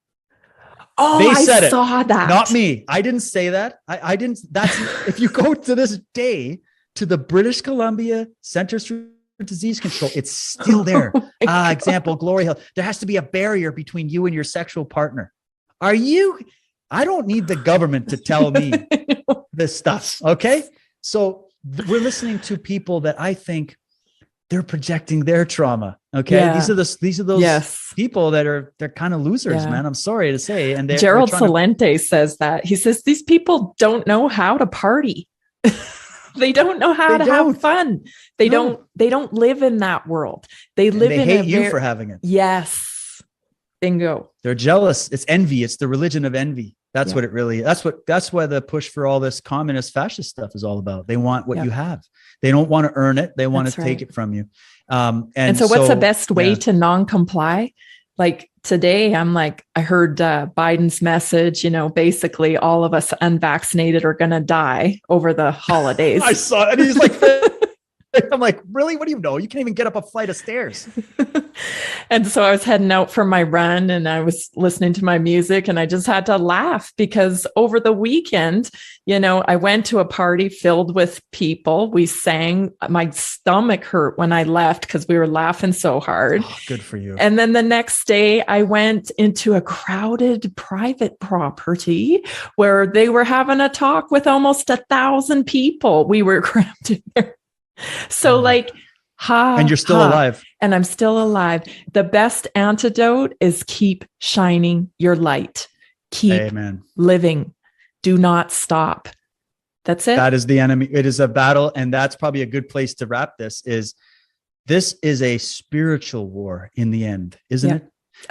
Oh, They said I saw that. Not me. I didn't say that. I didn't. That's if you go to this day to the British Columbia Centers for Disease Control, it's still there. Example, glory hole. There has to be a barrier between you and your sexual partner. I don't need the government to tell me this stuff. Okay. So we're listening to people that I think they're projecting their trauma. Okay. Yeah. These are those people they're kind of losers, man. I'm sorry to say. And Gerald Salente says that. He says these people don't know how to party. They don't know how to have fun. They don't live in that world. They hate you for having it. Yes. Bingo. They're jealous. It's envy. It's the religion of envy. That's what it really, that's why the push for all this communist fascist stuff is all about. They want what you have. They don't want to earn it. They want to take it from you. And so what's the best way to non-comply? Like today, I'm like, I heard Biden's message, basically all of us unvaccinated are going to die over the holidays. I saw it. And he's like, I'm like, really? What do you know? You can't even get up a flight of stairs. And so I was heading out for my run and I was listening to my music and I just had to laugh because over the weekend, I went to a party filled with people. We sang. My stomach hurt when I left because we were laughing so hard. Oh, good for you. And then the next day I went into a crowded private property where they were having a talk with almost 1,000 people. We were crammed in there. So and you're still alive. And I'm still alive. The best antidote is keep shining your light. Keep living. Do not stop. That's it. That is the enemy. It is a battle. And that's probably a good place to wrap this is a spiritual war in the end, isn't it?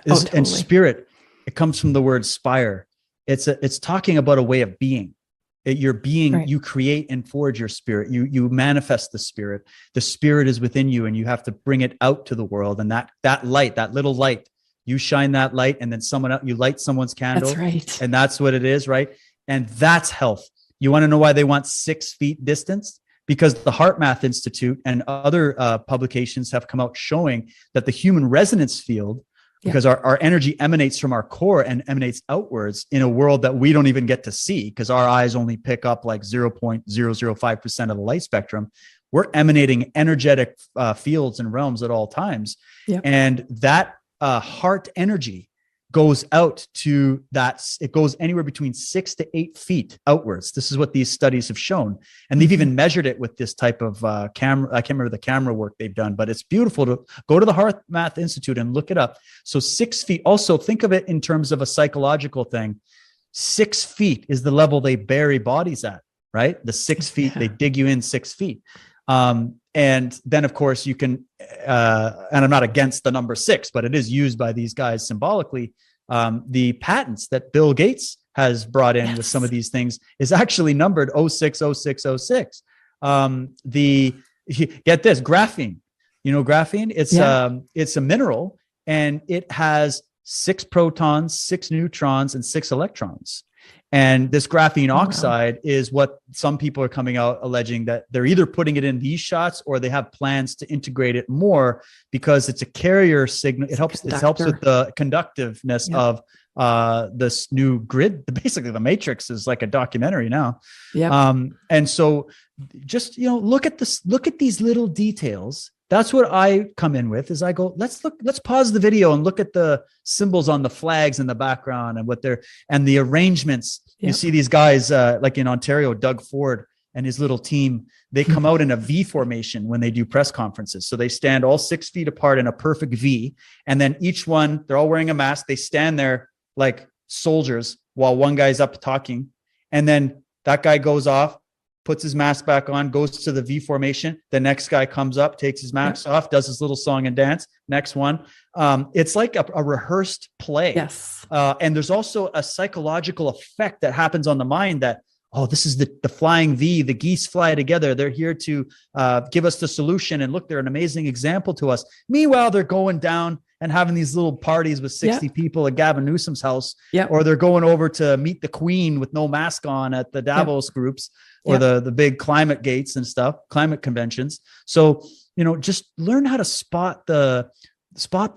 Totally. And spirit, it comes from the word spire. It's talking about a way of being. Your being, you create and forge your spirit. You manifest the spirit. The spirit is within you and you have to bring it out to the world. And that light, that little light, you shine that light and then you light someone's candle. That's right. And that's what it is, right? And that's health. You want to know why they want 6 feet distance? Because the Heart Math Institute and other publications have come out showing that the human resonance field, because our energy emanates from our core and emanates outwards in a world that we don't even get to see because our eyes only pick up like 0.005% of the light spectrum. We're emanating energetic fields and realms at all times. Yep. And that heart energy goes out to it goes anywhere between 6 to 8 feet outwards. This is what these studies have shown. And they've even measured it with this type of camera. I can't remember the camera work they've done, but it's beautiful to go to the Heart Math Institute and look it up. So 6 feet, also think of it in terms of a psychological thing. 6 feet is the level they bury bodies at, right? The 6 feet, they dig you in 6 feet. And then of course you can, and I'm not against the number 6, but it is used by these guys symbolically. The patents that Bill Gates has brought in with some of these things is actually numbered 060606. Get this, graphene, graphene, it's a mineral and it has 6 protons, 6 neutrons, and 6 electrons. And this graphene oxide is what some people are coming out alleging that they're either putting it in these shots or they have plans to integrate it more because it's a carrier signal. It helps with the conductiveness of this new grid. Basically, the Matrix is like a documentary now. And so just, look at these little details. That's what I come in with is I go, let's pause the video and look at the symbols on the flags in the background and the arrangements. You see these guys like in Ontario, Doug Ford and his little team, they come out in a V formation when they do press conferences. So they stand all 6 feet apart in a perfect V. And then each one, they're all wearing a mask. They stand there like soldiers while one guy's up talking. And then that guy goes off, puts his mask back on, goes to the V formation. The next guy comes up, takes his mask off, does his little song and dance. Next one. It's like a rehearsed play. Yes. And there's also a psychological effect that happens on the mind that, oh, this is the flying V, the geese fly together. They're here to give us the solution. And look, they're an amazing example to us. Meanwhile, they're going down and having these little parties with 60 people at Gavin Newsom's house, or they're going over to meet the Queen with no mask on at the Davos groups or the big climate gates and stuff, climate conventions. So, just learn how to spot the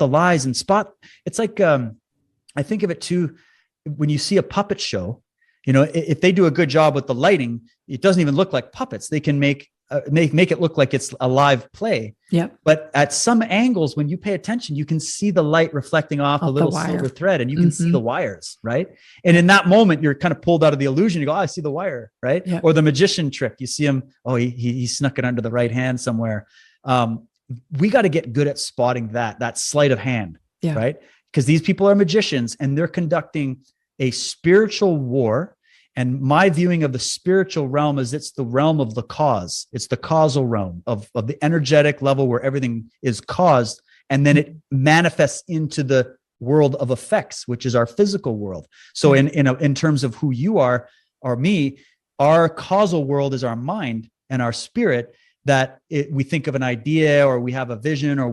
lies and spot. It's like, I think of it too, when you see a puppet show, if they do a good job with the lighting, it doesn't even look like puppets. They can make it look like it's a live play. Yeah. But at some angles, when you pay attention, you can see the light reflecting off a little silver thread, and you can see the wires, right? And in that moment, you're kind of pulled out of the illusion. You go, oh, I see the wire, right? Yeah. Or the magician trick. You see him, oh, he snuck it under the right hand somewhere. We got to get good at spotting that sleight of hand, right? Because these people are magicians and they're conducting a spiritual war. And my viewing of the spiritual realm is it's the realm of the cause. It's the causal realm of the energetic level where everything is caused. And then it manifests into the world of effects, which is our physical world. So in terms of who you are or me, our causal world is our mind and our spirit, that we think of an idea or we have a vision or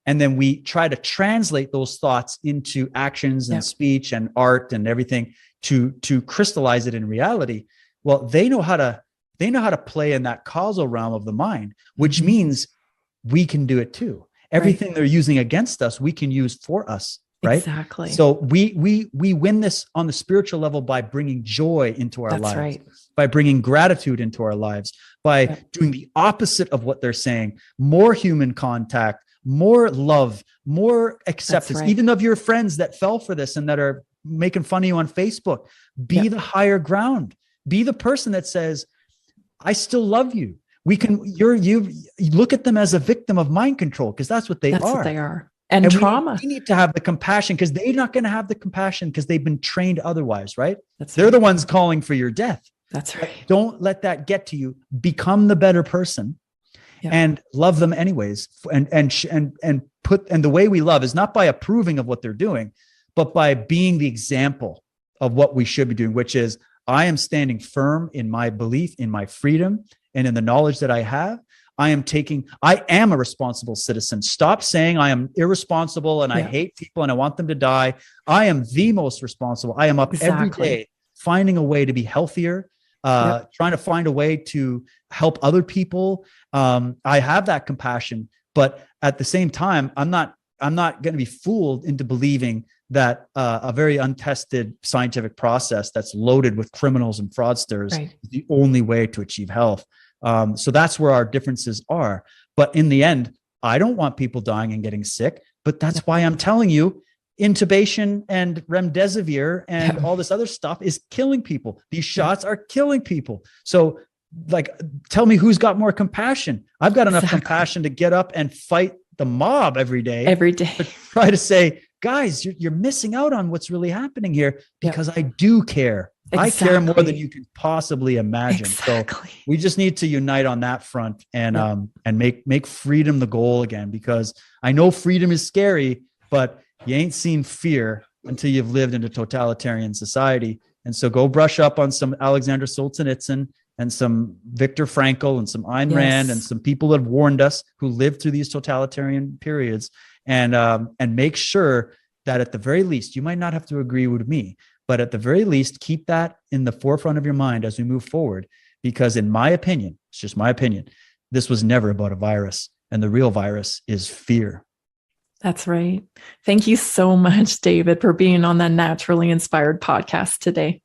and then we try to translate those thoughts into actions and speech and art and everything to crystallize it in reality. Well, they know how to play in that causal realm of the mind, which means we can do it too. Everything they're using against us, we can use for us. Right. Exactly. So we win this on the spiritual level by bringing joy into our lives, by bringing gratitude into our lives, by doing the opposite of what they're saying, more human contact, more love, more acceptance, even of your friends that fell for this and that are making fun of you on Facebook. Be the higher ground. Be the person that says, I still love you. You look at them as a victim of mind control, because that's what they are. That's what they are. And trauma. We need to have the compassion, because they're not going to have the compassion because they've been trained otherwise, right? They're the ones calling for your death. That's right. Don't let that get to you. Become the better person and love them anyways. And the way we love is not by approving of what they're doing, but by being the example of what we should be doing, which is I am standing firm in my belief, in my freedom, and in the knowledge that I have. I am a responsible citizen. Stop saying I am irresponsible and I hate people and I want them to die. I am the most responsible. I am up every day finding a way to be healthier, trying to find a way to help other people. I have that compassion, but at the same time, I'm not going to be fooled into believing that a very untested scientific process that's loaded with criminals and fraudsters is the only way to achieve health. So that's where our differences are. But in the end, I don't want people dying and getting sick, but that's why I'm telling you intubation and remdesivir and all this other stuff is killing people. These shots are killing people. So tell me who's got more compassion. I've got enough compassion to get up and fight the mob every day. To try to say, guys, you're missing out on what's really happening here, because I do care. I care more than you can possibly imagine. So we just need to unite on that front and make freedom the goal again, because I know freedom is scary, but you ain't seen fear until you've lived in a totalitarian society. And so go brush up on some Alexander Solzhenitsyn and some Viktor Frankl and some Ayn Rand and some people that have warned us who lived through these totalitarian periods, and make sure that at the very least, you might not have to agree with me, but at the very least, keep that in the forefront of your mind as we move forward. Because in my opinion, it's just my opinion, this was never about a virus. And the real virus is fear. That's right. Thank you so much, David, for being on the Naturally Inspired podcast today.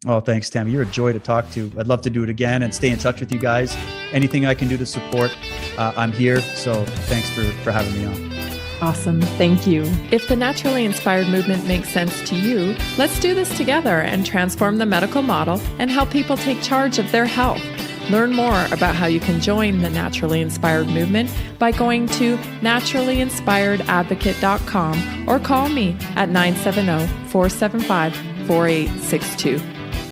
Oh, thanks, Tammy. You're a joy to talk to. I'd love to do it again and stay in touch with you guys. Anything I can do to support, I'm here. So thanks for having me on. Awesome. Thank you. If the Naturally Inspired movement makes sense to you, let's do this together and transform the medical model and help people take charge of their health. Learn more about how you can join the Naturally Inspired movement by going to naturallyinspiredadvocate.com or call me at 970-475-4862.